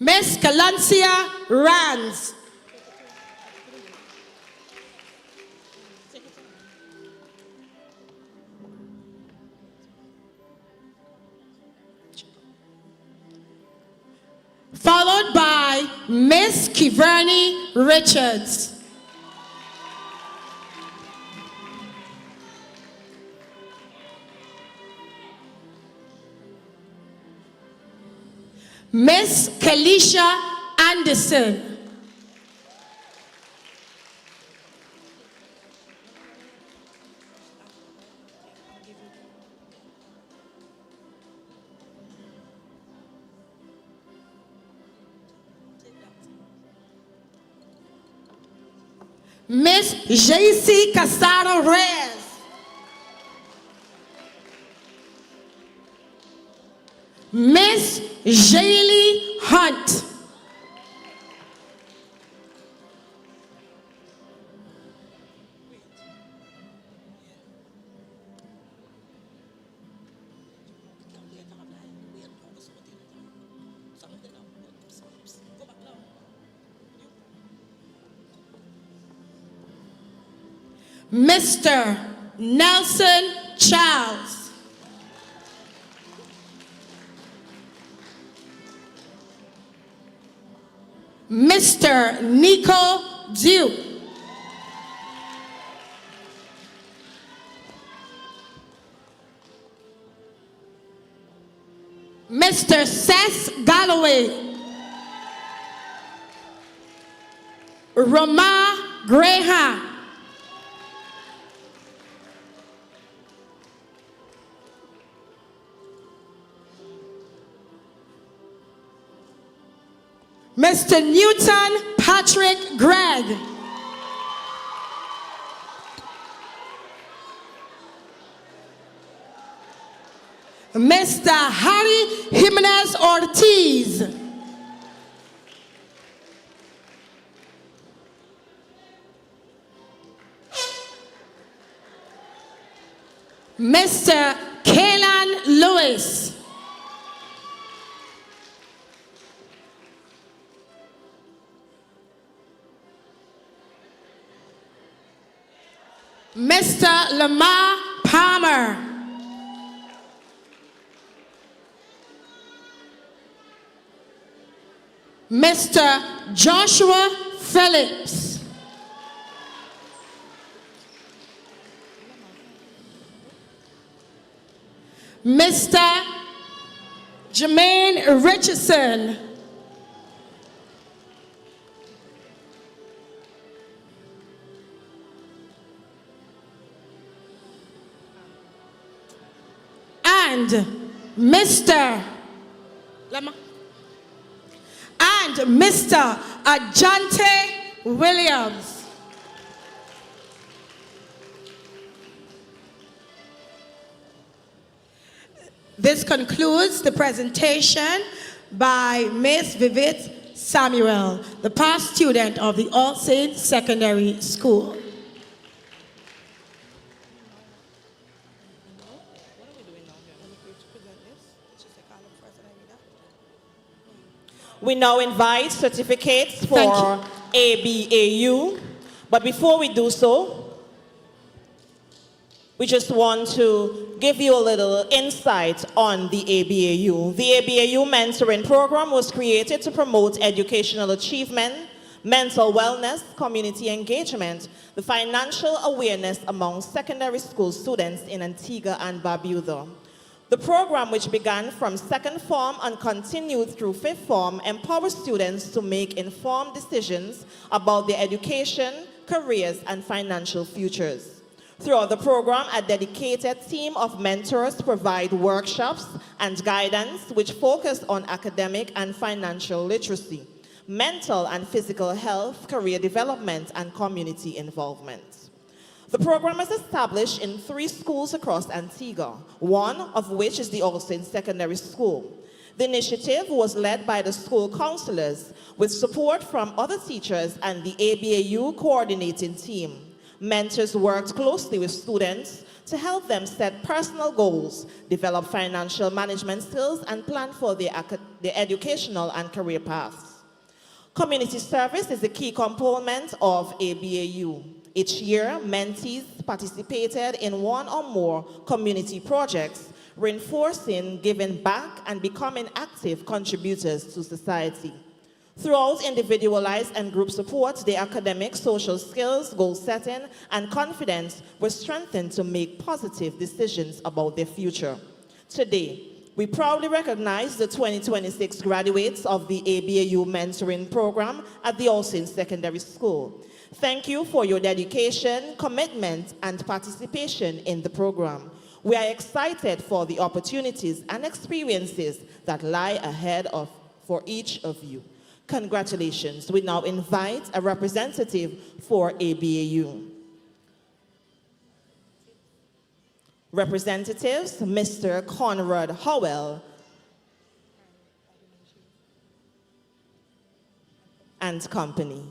Miss Calancia Rands. Followed by Miss Kiverny Richards. Miss Kalisha Anderson. Miss JC Casado Reyes. Miss Jaylee Hunt. Mr. Nelson Charles. Mr. Nico Duke. Mr. Seth Galloway. Rama Graham. Mr. Newton Patrick Gregg. Mr. Harry Jimenez Ortiz. Mr. Kaylan Lewis. Mr. Lamar Palmer. Mr. Joshua Phillips. Mr. Jermaine Richardson. And Mr. Ajante Williams. This concludes the presentation by Ms. Vivit Samuel, the past student of the All Saints Secondary School. We now invite certificates for ABAU, but before we do so, we just want to give you a little insight on the ABAU. The ABAU mentoring program was created to promote educational achievement, mental wellness, community engagement, the financial awareness among secondary school students in Antigua and Barbuda. The program, which began from second form and continued through fifth form, empowers students to make informed decisions about their education, careers, and financial futures. Throughout the program, a dedicated team of mentors provide workshops and guidance which focus on academic and financial literacy, mental and physical health, career development, and community involvement. The program is established in 3 schools across Antigua, one of which is the All Saints Secondary School. The initiative was led by the school counselors with support from other teachers and the ABAU coordinating team. Mentors worked closely with students to help them set personal goals, develop financial management skills, and plan for their educational and career paths. Community service is a key component of ABAU. Each year, mentees participated in one or more community projects, reinforcing giving back and becoming active contributors to society. Throughout individualized and group support, their academic, social skills, goal setting, and confidence were strengthened to make positive decisions about their future. Today, we proudly recognize the 2026 graduates of the ABAU mentoring program at the All Saints Secondary School. Thank you for your dedication, commitment, and participation in the program. We are excited for the opportunities and experiences that lie ahead for each of you. Congratulations. We now invite a representative for ABAU. Representatives, Mr. Conrad Howell and company.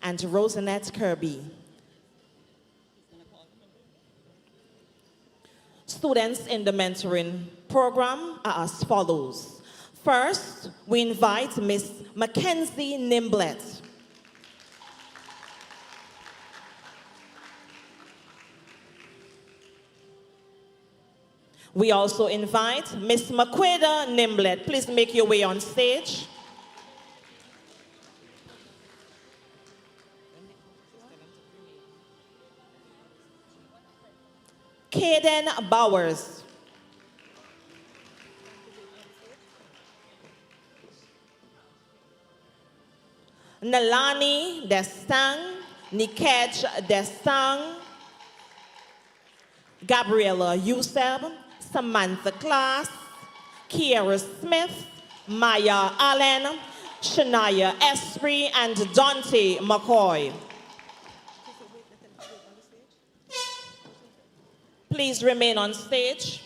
And Rosanette Kirby. Students in the mentoring program are as follows. First, we invite Miss Mackenzie Nimblett. We also invite Miss Maqueda Nimblett. Please make your way on stage. Kaden Bowers. Nalani Destang, Nikej Destang, Gabriela Yuseb, Samantha Class, Kiera Smith, Maya Allen, Shania Esprit, and Dante McCoy. Please remain on stage.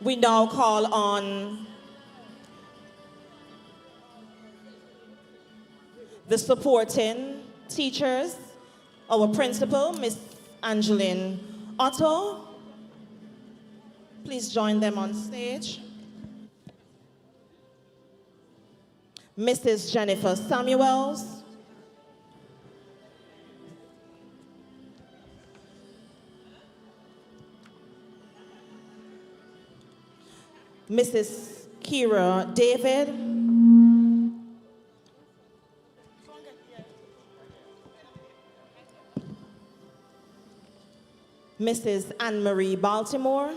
We now call on the supporting teachers, our principal, Miss Angeline Otto. Please join them on stage. Mrs. Jennifer Samuels. Mrs. Kira David. Mrs. Anne-Marie Baltimore.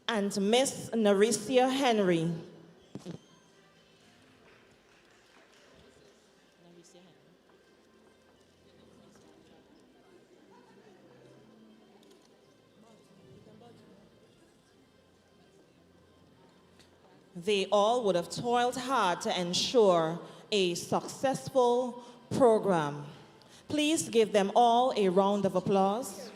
And Miss Naricia Henry. They all would have toiled hard to ensure a successful program. Please give them all a round of applause.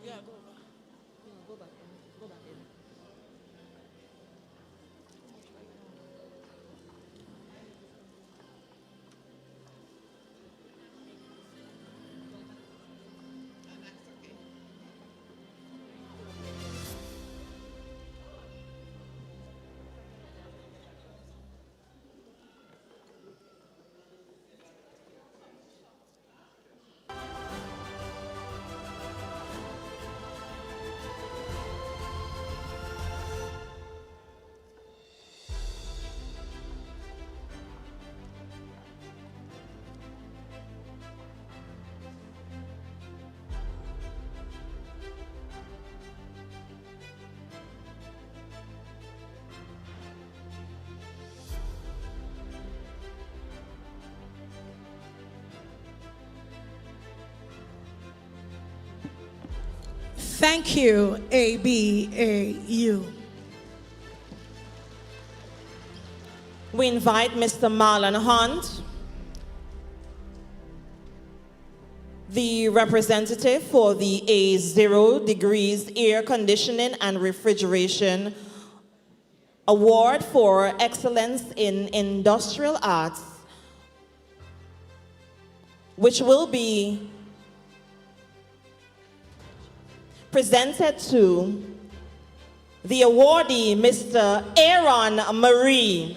Yeah, go back. Go back. Go back in. Thank you, ABAU. We invite Mr. Marlon Hunt, the representative for the A0 Degrees Air Conditioning and Refrigeration Award for Excellence in Industrial Arts, which will be presented to the awardee, Mr. Aaron Marie.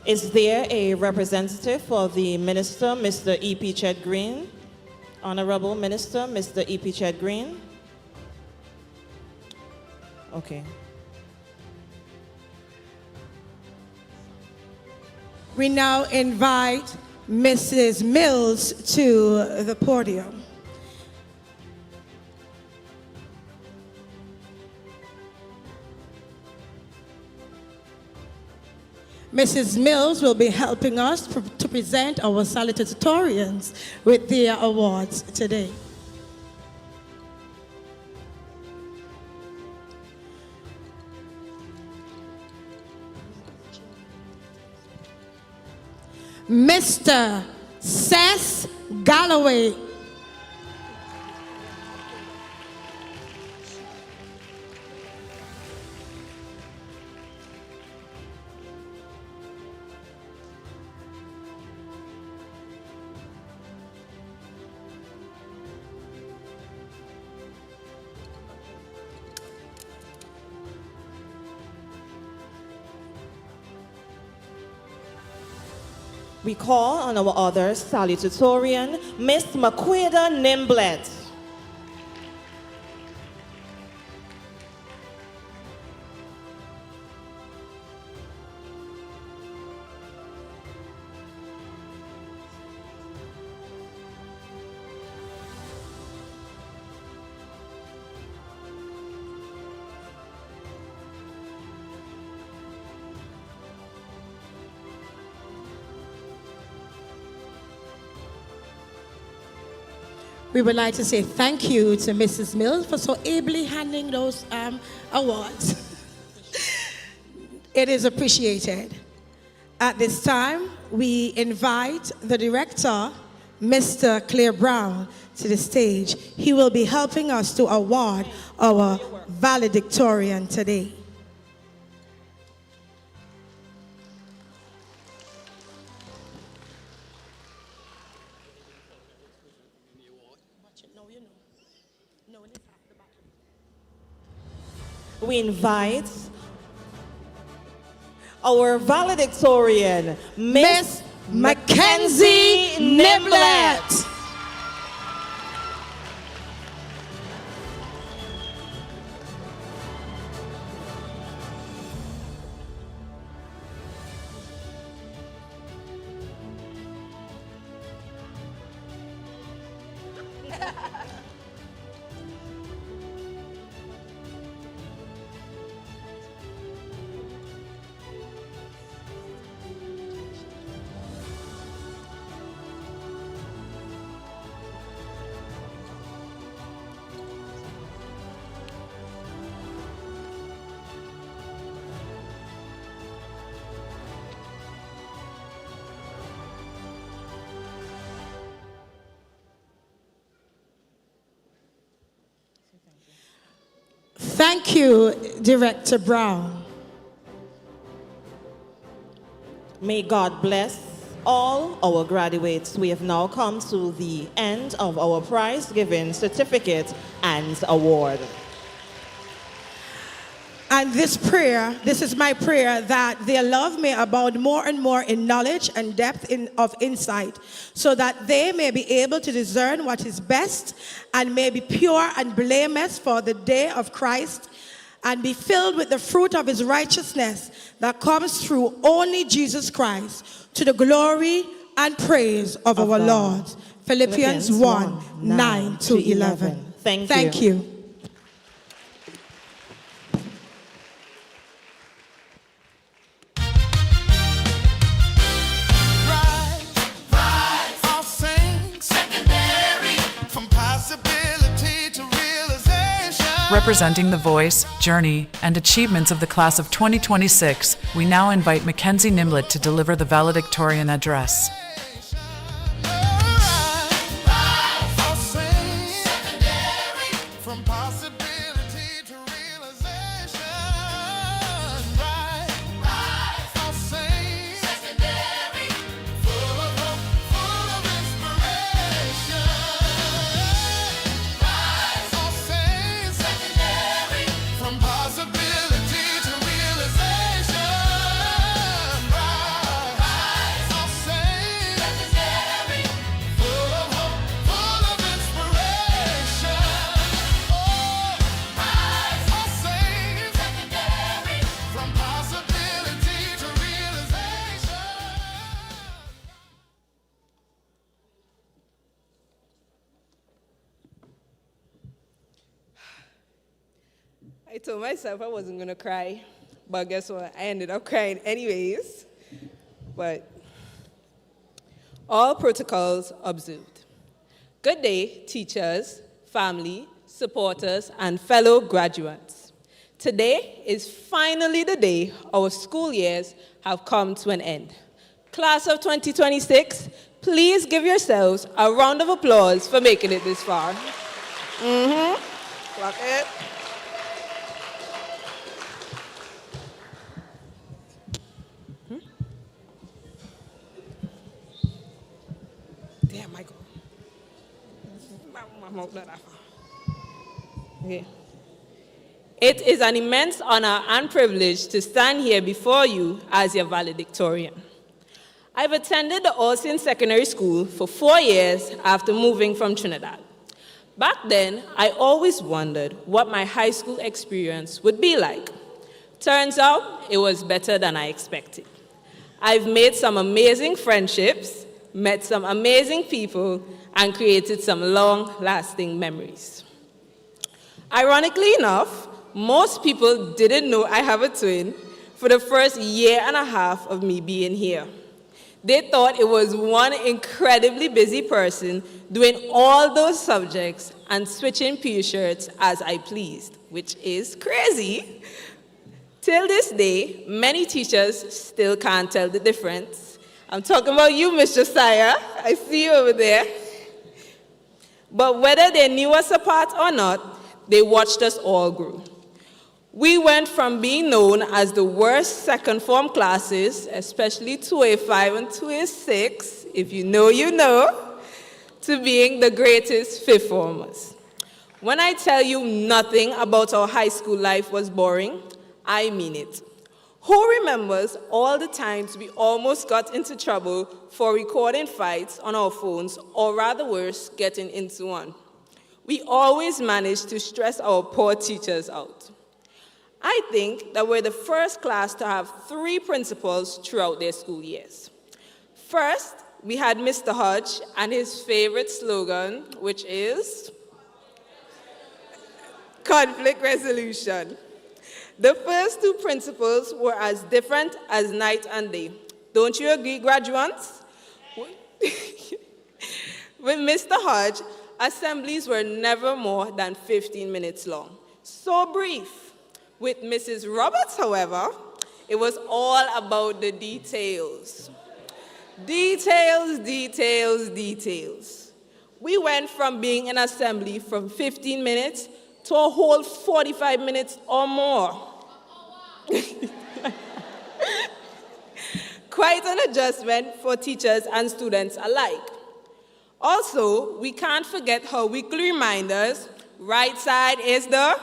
Is there a representative for the minister, Mr. E.P. Chet Green? Honorable Minister, Mr. E.P. Ched Green. Okay. We now invite Mrs. Mills to the podium. Mrs. Mills will be helping us to present our salutatorians with their awards today. Mr. Seth Galloway. We call on our other salutatorian, Miss Maqueda Nimblett. We would like to say thank you to Mrs. Mills for so ably handing those awards. It is appreciated. At this time, we invite the director, Mr. Claire Brown, to the stage. He will be helping us to award our valedictorian today. We invite our valedictorian, Miss Mackenzie Nimblett. Thank you, Director Brown. May God bless all our graduates. We have now come to the end of our prize-giving certificate and award. And this is my prayer, that their love may abound more and more in knowledge and depth of insight, so that they may be able to discern what is best and may be pure and blameless for the day of Christ, and be filled with the fruit of his righteousness that comes through only Jesus Christ, to the glory and praise of our Lord. Philippians 1, 9 to 11. Thank you. Representing the voice, journey, and achievements of the class of 2026, we now invite Mackenzie Nimblett to deliver the valedictorian address. I told myself I wasn't going to cry, but guess what? I ended up crying anyways. But all protocols observed. Good day, teachers, family, supporters, and fellow graduates. Today is finally the day our school years have come to an end. Class of 2026, please give yourselves a round of applause for making it this far. Clock it. Damn, Michael. My mouth not that far. Okay. It is an immense honor and privilege to stand here before you as your valedictorian. I've attended the Olsen Secondary School for 4 years after moving from Trinidad. Back then, I always wondered what my high school experience would be like. Turns out, it was better than I expected. I've made some amazing friendships, met some amazing people, and created some long-lasting memories. Ironically enough, most people didn't know I have a twin for the first year and a half of me being here. They thought it was one incredibly busy person doing all those subjects and switching pew shirts as I pleased, which is crazy. Till this day, many teachers still can't tell the difference. I'm talking about you, Miss Josiah. I see you over there. But whether they knew us apart or not, they watched us all grow. We went from being known as the worst second form classes, especially 2A5 and 2A6, if you know, you know, to being the greatest fifth formers. When I tell you nothing about our high school life was boring, I mean it. Who remembers all the times we almost got into trouble for recording fights on our phones, or rather worse, getting into one? We always managed to stress our poor teachers out. I think that we're the first class to have 3 principals throughout their school years. First, we had Mr. Hodge and his favorite slogan, which is conflict resolution. The first 2 principals were as different as night and day. Don't you agree, graduates? With Mr. Hodge, assemblies were never more than 15 minutes long. So brief. With Mrs. Roberts, however, it was all about the details. Details, details, details. We went from being in assembly from 15 minutes to a whole 45 minutes or more. Quite an adjustment for teachers and students alike. Also, we can't forget her weekly reminders, right side is the...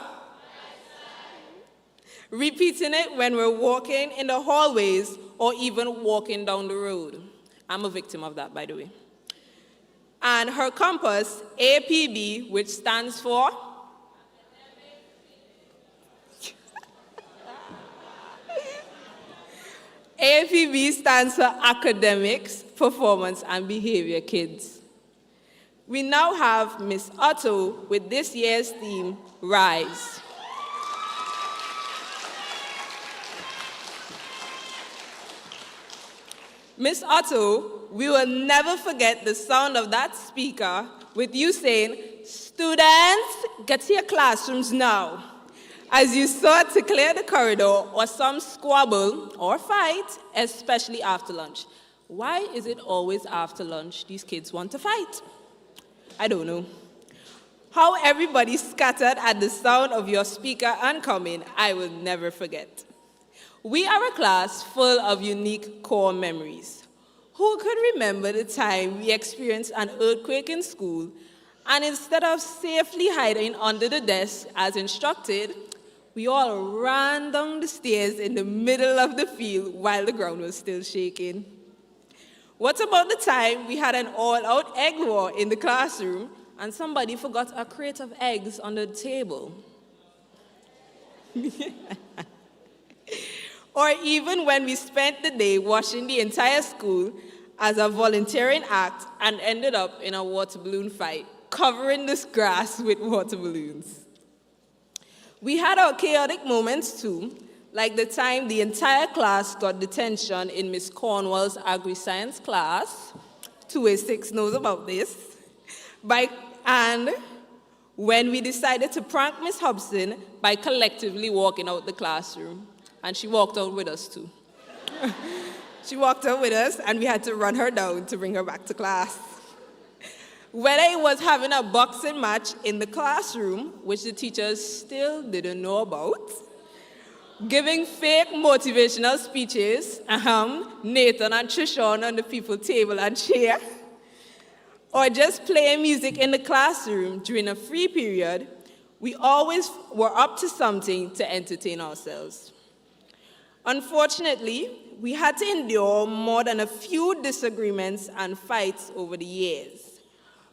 Repeating it when we're walking in the hallways or even walking down the road. I'm a victim of that, by the way. And her compass, APB, which stands for? APB stands for Academics, Performance, and Behavior Kids. We now have Miss Otto with this year's theme, Rise. Miss Otto, we will never forget the sound of that speaker with you saying, "Students, get to your classrooms now," as you sought to clear the corridor or some squabble or fight, especially after lunch. Why is it always after lunch these kids want to fight? I don't know. How everybody scattered at the sound of your speaker oncoming, I will never forget. We are a class full of unique core memories. Who could remember the time we experienced an earthquake in school, and instead of safely hiding under the desk as instructed, we all ran down the stairs in the middle of the field while the ground was still shaking? What about the time we had an all-out egg war in the classroom and somebody forgot a crate of eggs on the table? Or even when we spent the day washing the entire school as a volunteering act and ended up in a water balloon fight, covering this grass with water balloons. We had our chaotic moments too, like the time the entire class got detention in Miss Cornwall's agri-science class. 2A6 knows about this. And when we decided to prank Miss Hobson by collectively walking out the classroom. And she walked out with us too. She walked out with us and we had to run her down to bring her back to class. Whether it was having a boxing match in the classroom, which the teachers still didn't know about, giving fake motivational speeches, Nathan and Trishawn on the people table and chair, or just playing music in the classroom during a free period, we always were up to something to entertain ourselves. Unfortunately, we had to endure more than a few disagreements and fights over the years.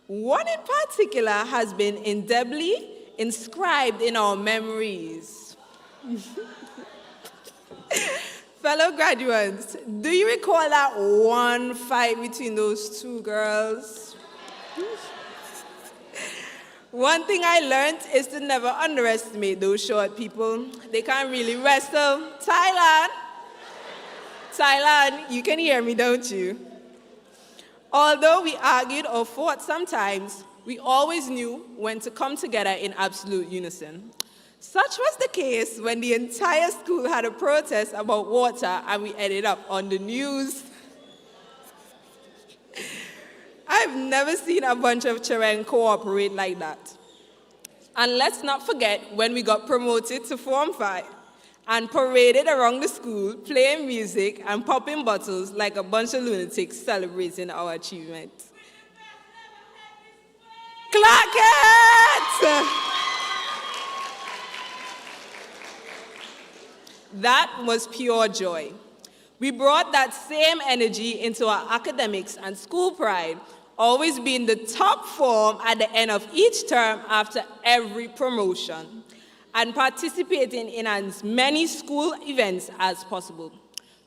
One in particular has been indelibly inscribed in our memories. Fellow graduates, do you recall that one fight between those two girls? One thing I learned is to never underestimate those short people. They can't really wrestle. Thailand, you can hear me, don't you? Although we argued or fought sometimes, we always knew when to come together in absolute unison. Such was the case when the entire school had a protest about water and we ended up on the news. I've never seen a bunch of children cooperate like that. And let's not forget when we got promoted to Form 5 and paraded around the school, playing music and popping bottles like a bunch of lunatics celebrating our achievement. Clap it! That was pure joy. We brought that same energy into our academics and school pride, always being the top form at the end of each term after every promotion, and participating in as many school events as possible.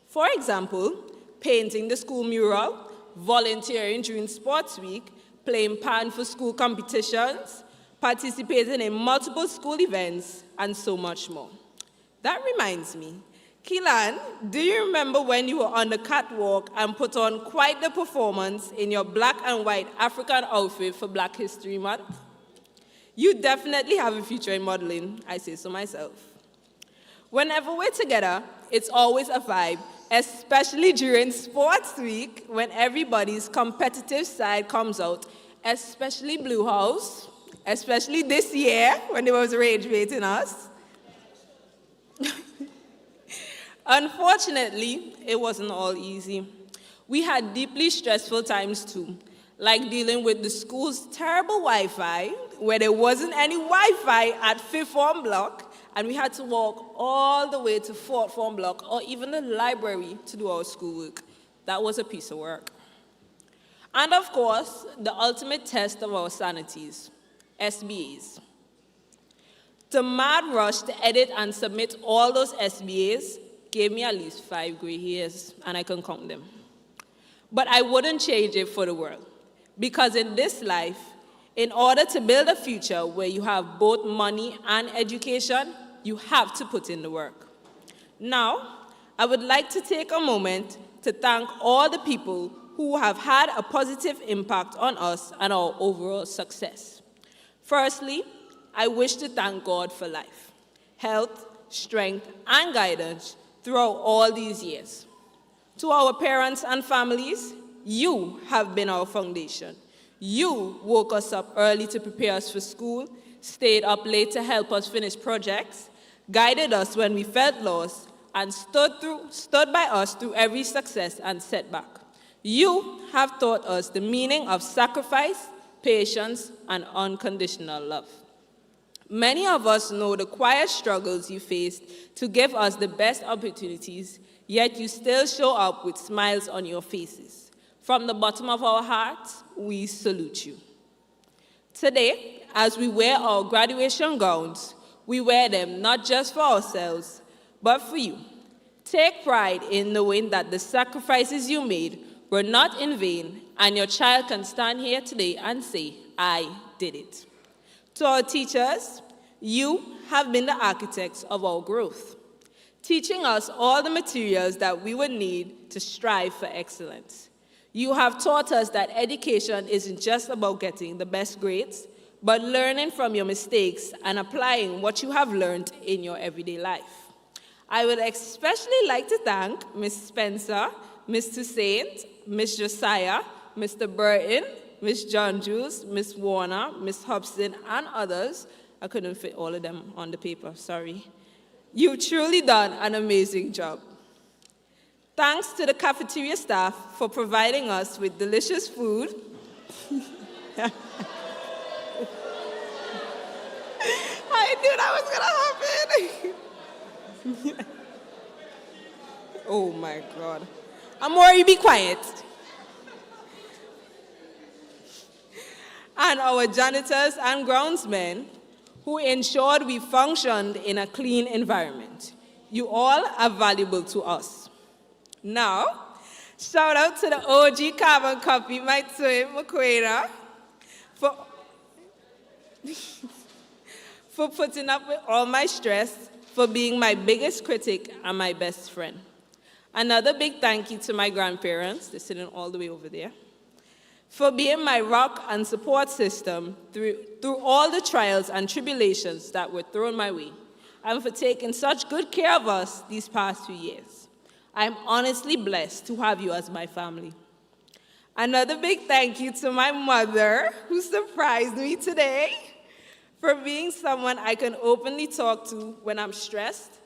For example, painting the school mural, volunteering during sports week, playing pan for school competitions, participating in multiple school events, and so much more. That reminds me, Keelan, do you remember when you were on the catwalk and put on quite the performance in your black and white African outfit for Black History Month? You definitely have a future in modeling, I say so myself. Whenever we're together, it's always a vibe, especially during sports week when everybody's competitive side comes out, especially Blue House, especially this year when there was rage baiting us. Unfortunately, it wasn't all easy. We had deeply stressful times too, like dealing with the school's terrible Wi-Fi, where there wasn't any Wi-Fi at 5th Form Block, and we had to walk all the way to 4th Form Block, or even the library to do our schoolwork. That was a piece of work. And of course, the ultimate test of our sanities, SBAs. The mad rush to edit and submit all those SBAs gave me at least 5 gray hairs, and I can count them. But I wouldn't change it for the world, because in this life, in order to build a future where you have both money and education, you have to put in the work. Now, I would like to take a moment to thank all the people who have had a positive impact on us and our overall success. Firstly, I wish to thank God for life, health, strength, and guidance throughout all these years. To our parents and families, you have been our foundation. You woke us up early to prepare us for school, stayed up late to help us finish projects, guided us when we felt lost, and stood by us through every success and setback. You have taught us the meaning of sacrifice, patience, and unconditional love. Many of us know the quiet struggles you faced to give us the best opportunities, yet you still show up with smiles on your faces. From the bottom of our hearts, we salute you. Today, as we wear our graduation gowns, we wear them not just for ourselves, but for you. Take pride in knowing that the sacrifices you made were not in vain, and your child can stand here today and say, I did it. To our teachers, You have been the architects of our growth, teaching us all the materials that we would need to strive for excellence. You have taught us that education isn't just about getting the best grades, but learning from your mistakes and applying what you have learned in your everyday life. I would especially like to thank Ms. Spencer, Ms. Toussaint, Ms. Josiah, Mr. Burton, Ms. John Jules, Ms. Warner, Ms. Hobson, and others. I couldn't fit all of them on the paper, sorry. You've truly done an amazing job. Thanks to the cafeteria staff for providing us with delicious food. I knew that was gonna happen. Oh my God. Amori, be quiet. And our janitors and groundsmen who ensured we functioned in a clean environment. You all are valuable to us. Now, shout out to the OG carbon copy, my twin, Maqueda, for putting up with all my stress, for being my biggest critic and my best friend. Another big thank you to my grandparents, they're sitting all the way over there, for being my rock and support system through all the trials and tribulations that were thrown my way, and for taking such good care of us these past few years. I'm honestly blessed to have you as my family. Another big thank you to my mother, who surprised me today, for being someone I can openly talk to when I'm stressed,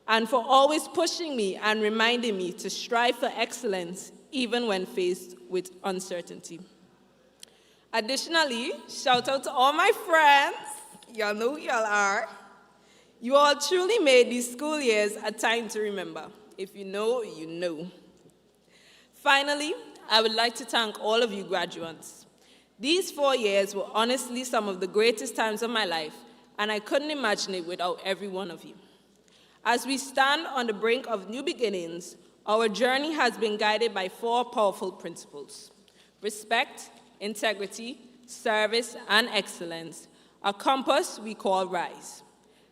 and for always pushing me and reminding me to strive for excellence even when faced with uncertainty. Additionally, shout out to all my friends. Y'all know who y'all are. You all truly made these school years a time to remember. If you know, you know. Finally, I would like to thank all of you graduates. These 4 years were honestly some of the greatest times of my life, and I couldn't imagine it without every one of you. As we stand on the brink of new beginnings, our journey has been guided by 4 powerful principles: respect, integrity, service, and excellence, a compass we call RISE.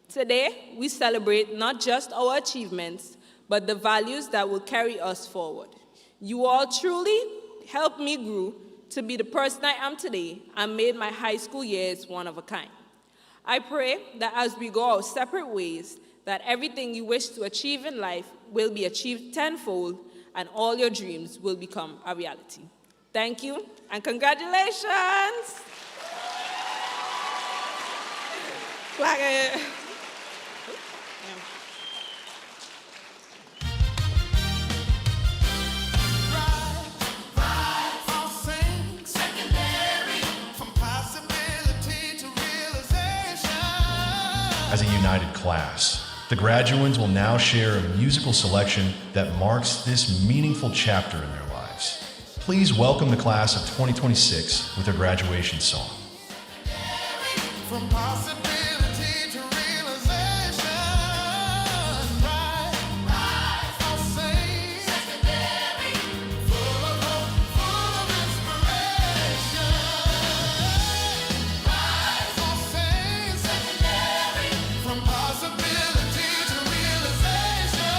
Today, we celebrate not just our achievements, but the values that will carry us forward. You all truly helped me grow to be the person I am today and made my high school years one of a kind. I pray that as we go our separate ways, that everything you wish to achieve in life will be achieved tenfold and all your dreams will become a reality. Thank you and congratulations! Flag it. As a united class, the graduands will now share a musical selection that marks this meaningful chapter in their lives. Please welcome the class of 2026 with their graduation song. From possibility to realization, rise, I'll sing. Secondary, full of hope, full of inspiration. Rise, I'll sing. Secondary, from possibility to realization.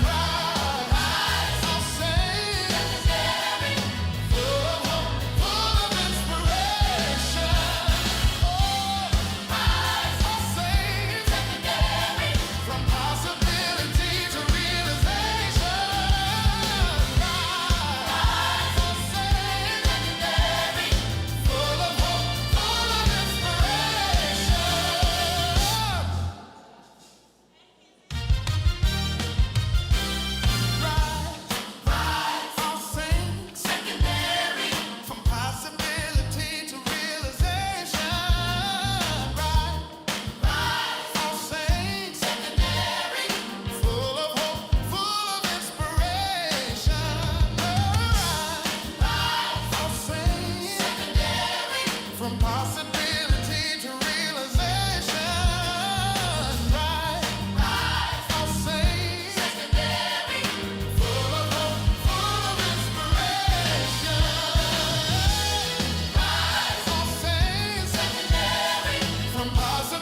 Rise, I'll sing. Secondary, full of hope, full of inspiration. From possibility to realization, rise, I'll sing. Secondary, full of hope, full of inspiration. Rise, I'll sing. Secondary, from possibility to realization. I'll sing. Secondary, full of hope, full of inspiration. I'll sing. Secondary, from possibility to realization. I'll sing. Secondary, full of hope, full of inspiration. I'll sing. Secondary, from possibility.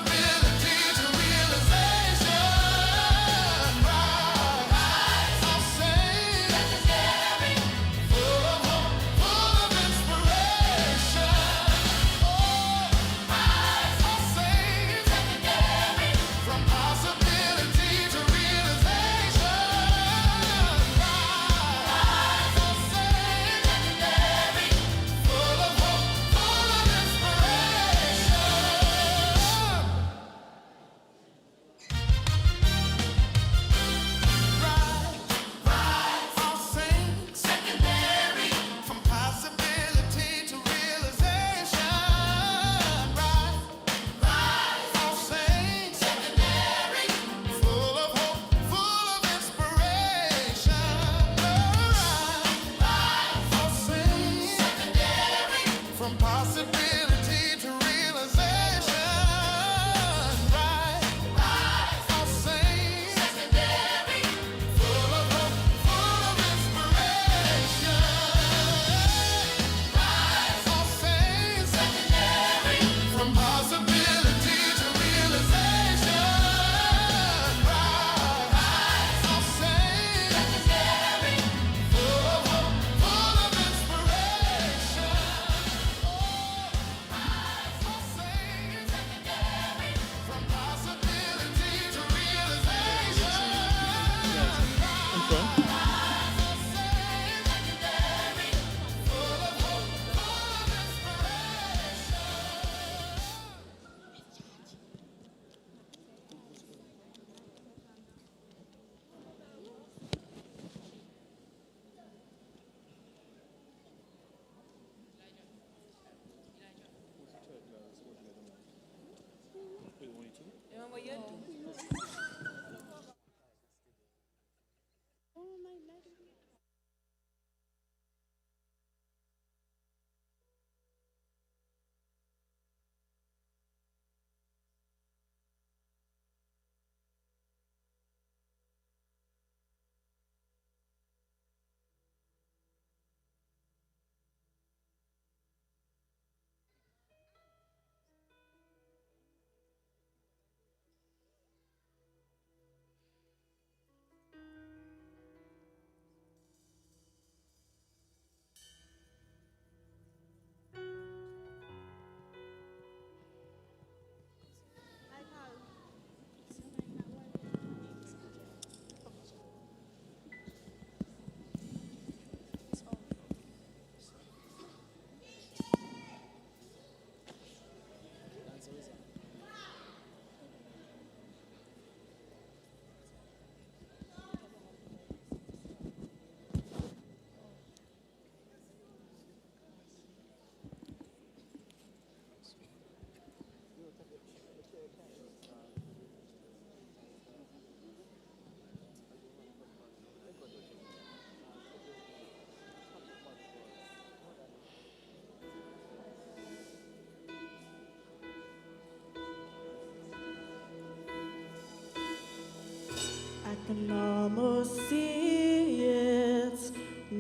can almost see it.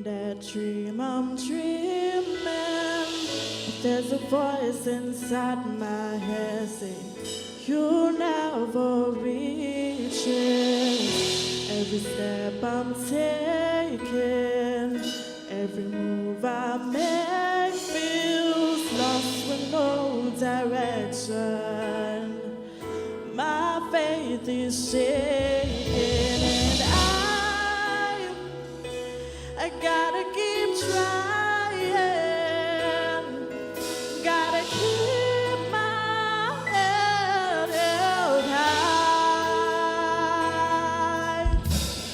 That dream I'm dreaming. But there's a voice inside my head saying, you'll never reach it. Every step I'm taking, every move I make feels lost with no direction. My faith is shaking, and I gotta keep trying, gotta keep my head held high.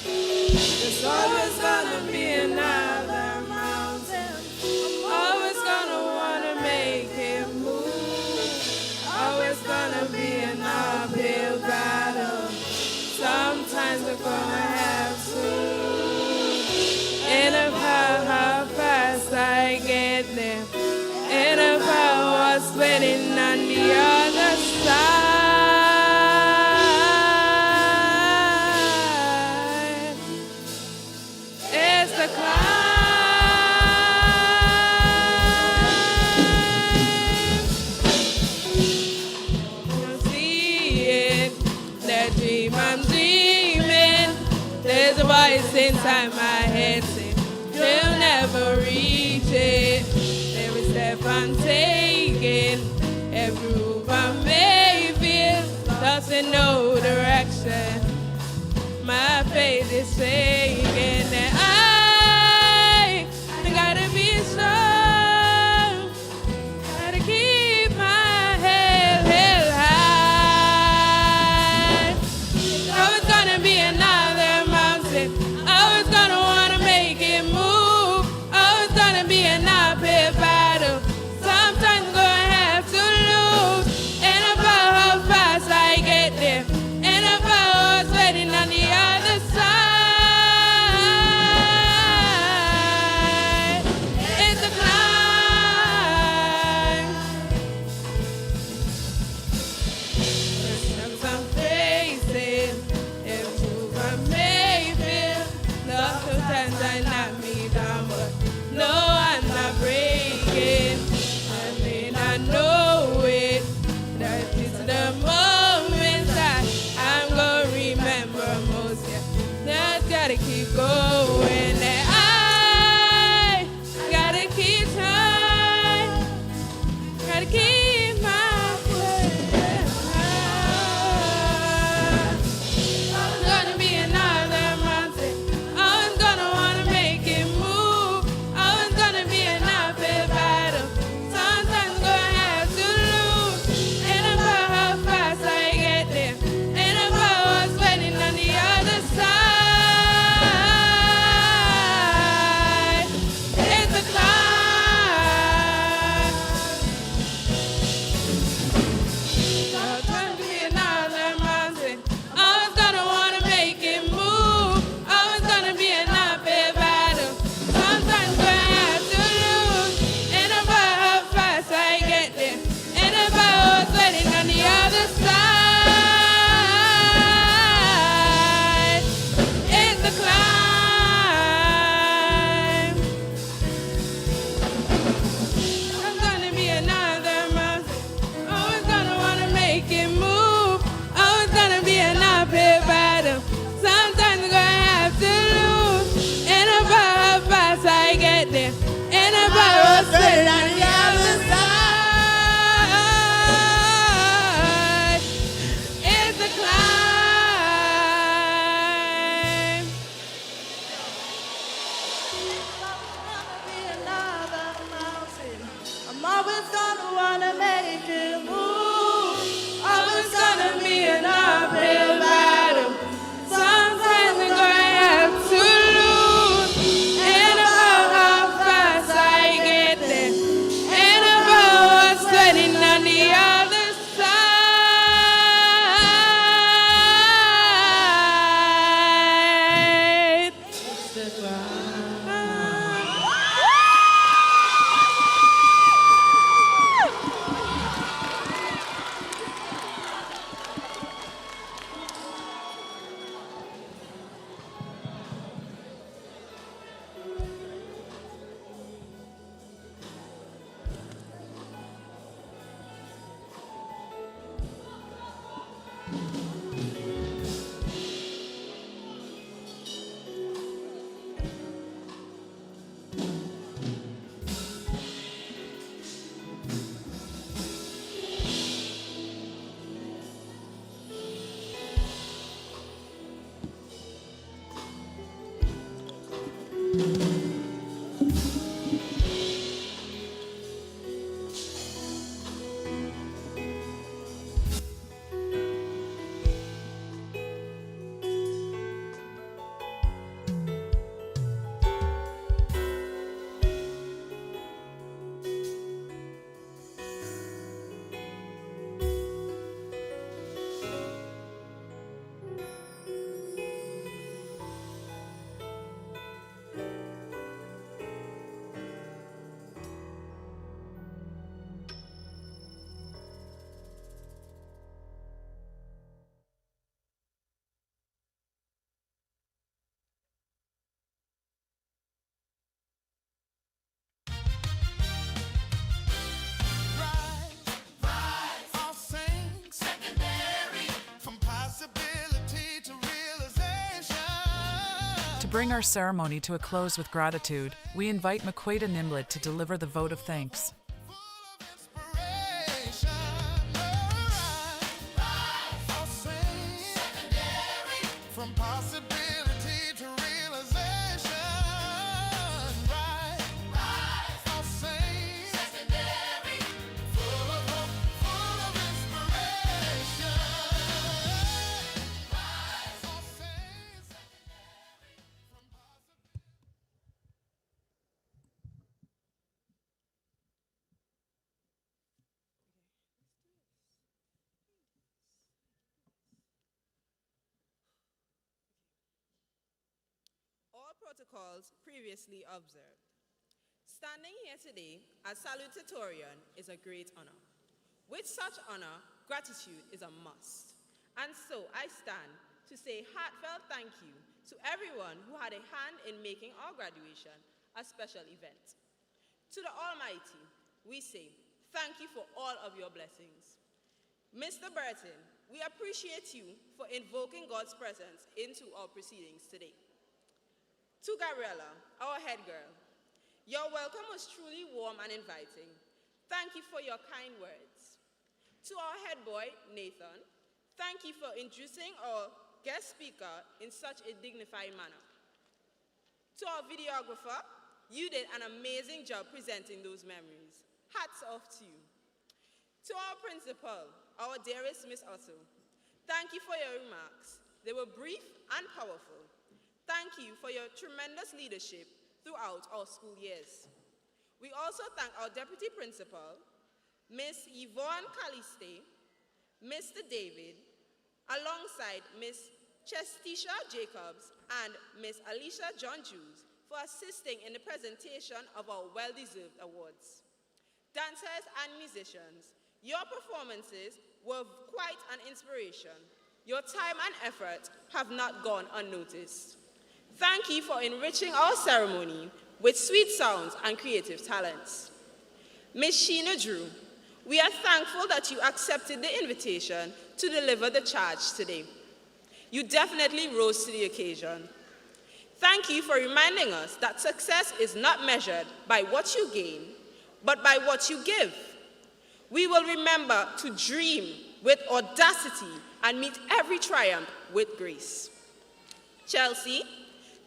There's always gonna be another mountain. I'm always gonna wanna make it move. Always gonna be an uphill battle. Sometimes we're gonna have to. And about how fast I get there. And about what's waiting on the other side. It's the climb. See it, that dream I'm dreaming. There's a voice inside my head saying, you'll never reach it. Every step I'm taking, every move I'm making, lost in no direction. My faith is shaking, and I gotta be strong, gotta keep my head held high. Always gonna be another mountain. Always gonna wanna make it move. Always gonna be an uphill battle. Sometimes I'm gonna have to lose. And about how fast I get there. And about what's waiting on the other side. I'll sing secondary from possibility to realization. To bring our ceremony to a close with gratitude, we invite Maqueda Nimblett to deliver the vote of thanks. I'll sing secondary from possibility to realization. I'll sing secondary full of hope, full of inspiration. I'll sing All protocols previously observed. Standing here today as salutatorian is a great honor. With such honor, gratitude is a must. And so I stand to say heartfelt thank you to everyone who had a hand in making our graduation a special event. To the Almighty, we say thank you for all of your blessings. Mr. Burton, we appreciate you for invoking God's presence into our proceedings today. To Gabriella, our head girl, your welcome was truly warm and inviting. Thank you for your kind words. To our head boy, Nathan, thank you for introducing our guest speaker in such a dignified manner. To our videographer, you did an amazing job presenting those memories. Hats off to you. To our principal, our dearest Miss Otto, thank you for your remarks. They were brief and powerful. Thank you for your tremendous leadership throughout our school years. We also thank our deputy principal, Miss Yvonne Caliste, Mr. David, alongside Miss Chestisha Jacobs and Miss Alicia John Jews for assisting in the presentation of our well-deserved awards. Dancers and musicians, your performances were quite an inspiration. Your time and effort have not gone unnoticed. Thank you for enriching our ceremony with sweet sounds and creative talents. Ms. Sheena Drew, we are thankful that you accepted the invitation to deliver the charge today. You definitely rose to the occasion. Thank you for reminding us that success is not measured by what you gain, but by what you give. We will remember to dream with audacity and meet every triumph with grace. Chelsea,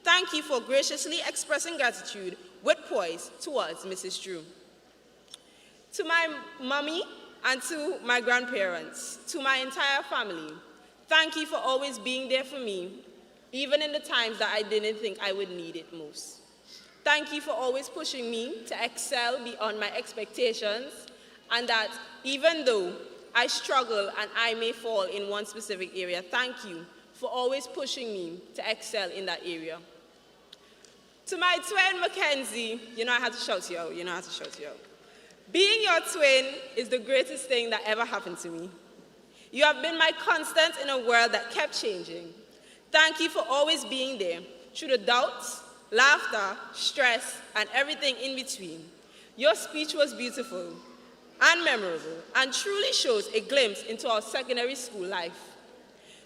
thank you for graciously expressing gratitude with poise towards Mrs. Drew. To my mommy and to my grandparents, to my entire family, thank you for always being there for me, even in the times that I didn't think I would need it most. Thank you for always pushing me to excel beyond my expectations, and that even though I struggle and I may fall in one specific area, thank you for always pushing me to excel in that area. To my twin, Mackenzie, you know I had to shout you out, Being your twin is the greatest thing that ever happened to me. You have been my constant in a world that kept changing. Thank you for always being there through the doubts, laughter, stress, and everything in between. Your speech was beautiful and memorable and truly shows a glimpse into our secondary school life.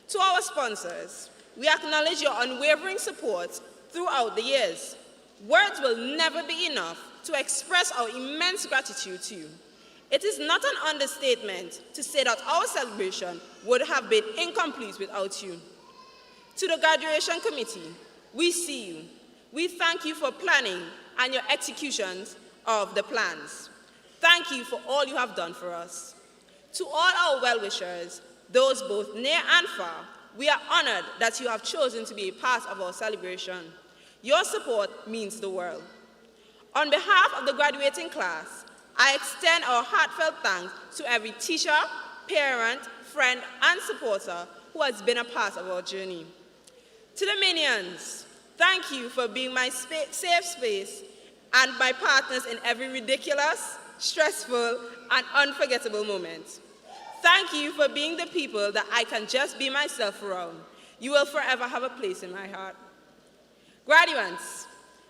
To our sponsors, we acknowledge your unwavering support throughout the years. Words will never be enough to express our immense gratitude to you. It is not an understatement to say that our celebration would have been incomplete without you. To the graduation committee, we see you. We thank you for planning and your executions of the plans. Thank you for all you have done for us. To all our well-wishers, those both near and far, we are honored that you have chosen to be a part of our celebration. Your support means the world. On behalf of the graduating class, I extend our heartfelt thanks to every teacher, parent, friend, and supporter who has been a part of our journey. To the minions, thank you for being my safe space and my partners in every ridiculous, stressful, and unforgettable moment. Thank you for being the people that I can just be myself around. You will forever have a place in my heart. Graduates,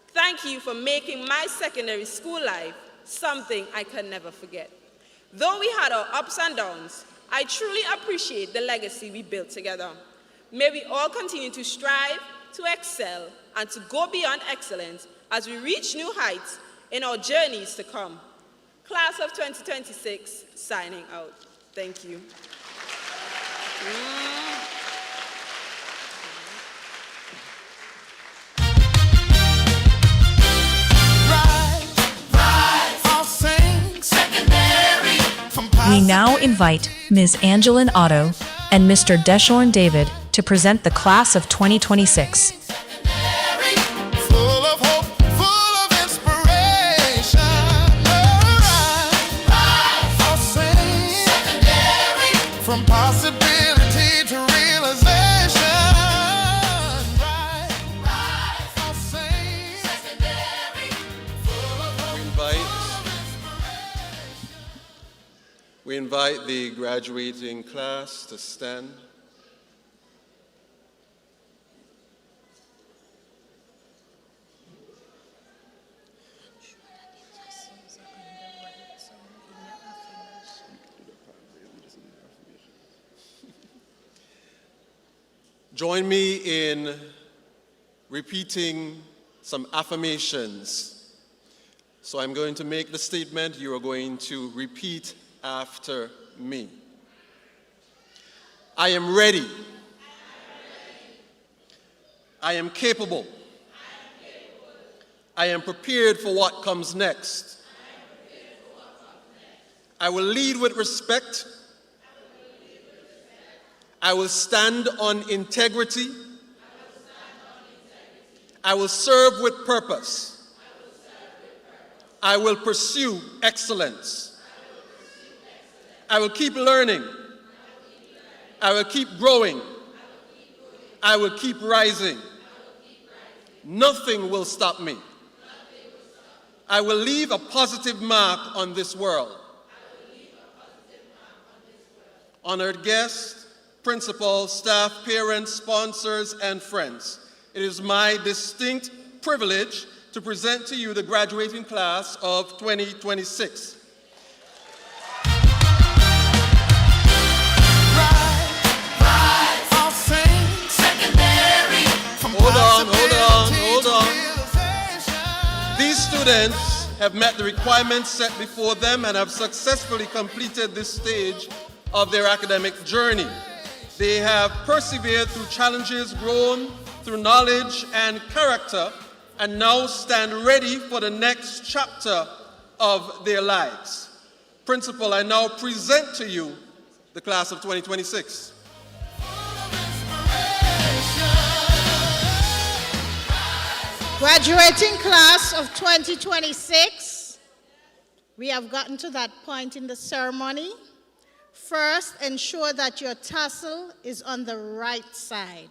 thank you for making my secondary school life something I can never forget. Though we had our ups and downs, I truly appreciate the legacy we built together. May we all continue to strive, to excel, and to go beyond excellence as we reach new heights in our journeys to come. Class of 2026, signing out. Thank you. We now invite Ms. Angeline Otto and Mr. Deshorn David to present the class of 2026. Full of hope, full of inspiration. I'll sing from possibility to realization. I'll sing full of hope. We invite the graduating class to stand. Join me in repeating some affirmations. So I'm going to make the statement, you are going to repeat after me. I am ready. I am capable. I am prepared for what comes next. I will lead with respect. I will stand on integrity. I will serve with purpose. I will pursue excellence. I will keep learning. I will keep growing. I will keep rising. Nothing will stop me. I will leave a positive mark on this world. Honored guests, principals, staff, parents, sponsors, and friends, it is my distinct privilege to present to you the graduating class of 2026. Hold on. These students have met the requirements set before them and have successfully completed this stage of their academic journey. They have persevered through challenges, grown through knowledge and character, and now stand ready for the next chapter of their lives. Principal, I now present to you the class of 2026. Graduating class of 2026, we have gotten to that point in the ceremony. First, ensure that your tassel is on the right side.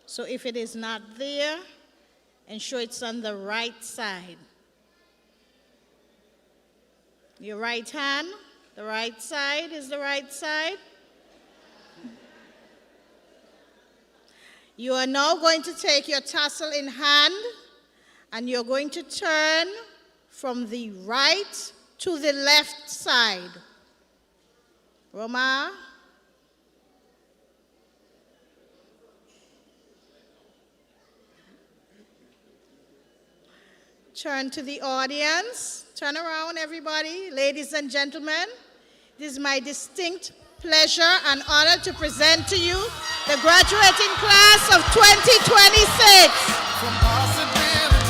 So if it is not there, ensure it's on the right side. Your right hand, the right side is the right side. You are now going to take your tassel in hand and you're going to turn from the right to the left side. Roma. Turn to the audience. Turn around, everybody. Ladies and gentlemen, it is my distinct pleasure and honor to present to you the graduating class of 2026. From possibility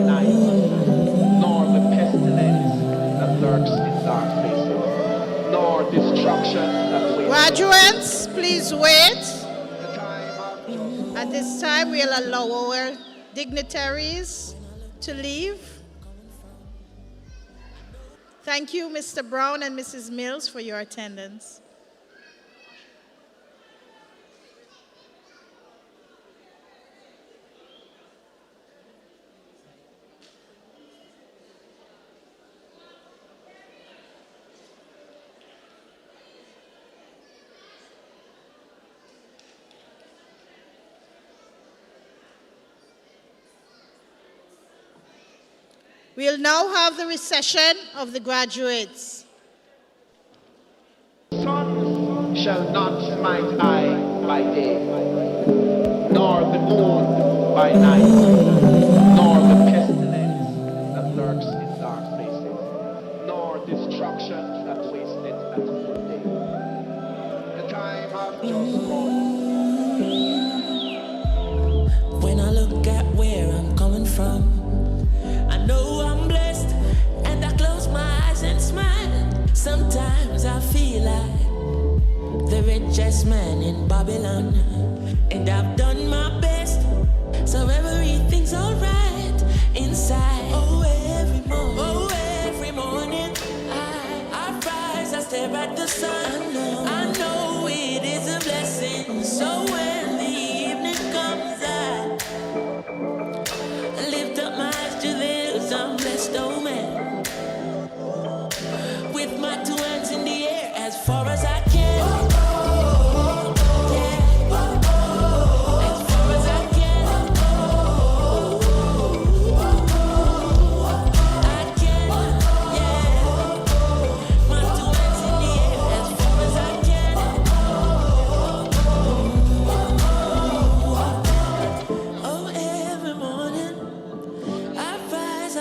night, nor the pestilence that lurks in dark places, nor destruction that waits. Graduates, please wait. At this time, we'll allow our dignitaries to leave. Thank you, Mr. Brown and Mrs. Mills, for your attendance. We'll now have the recession of the graduates. Sun shall not smite I by day, nor the moon by night, nor the pestilence that lurks in dark places, nor destruction that wasteth at noonday. The time hath just come. When I look at where I'm coming from, I know I'm blessed, and I close my eyes and smile. Sometimes I feel like the richest man in Babylon, and I've done my best, so everything's alright inside. Oh, every morning, I rise, I stare at the sun. I know it is a blessing. So when the evening comes, I lift up my eyes to this, I'm blessed, oh man. With my two hands in the air as far as I can.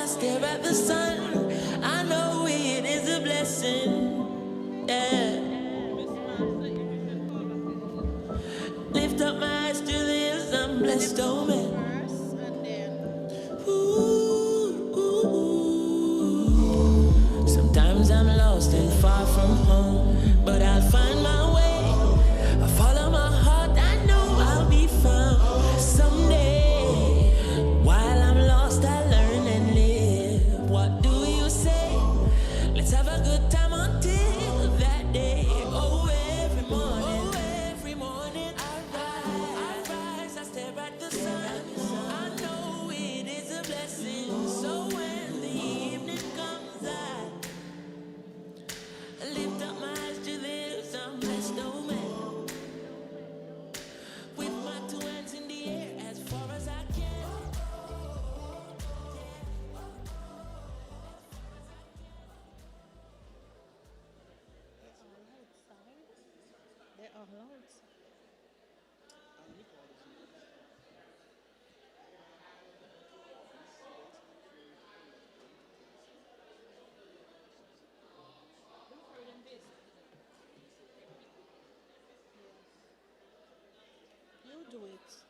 Stare at the sun, I know it is a blessing. Yeah. Lift up my eyes to this, I'm blessed, oh man. Ooh. Sometimes I'm lost and far from home, but I'll find my way. I follow my heart, I know I'll be found someday. While I'm lost, I learn and live. What do you say? Let's have a good time until that day. Oh, every morning, I rise, I stare at the sun. I know it is a blessing. So when the evening comes, I lift up my eyes to this, I'm blessed, oh man. With my two hands in the air as far as I can. You do it.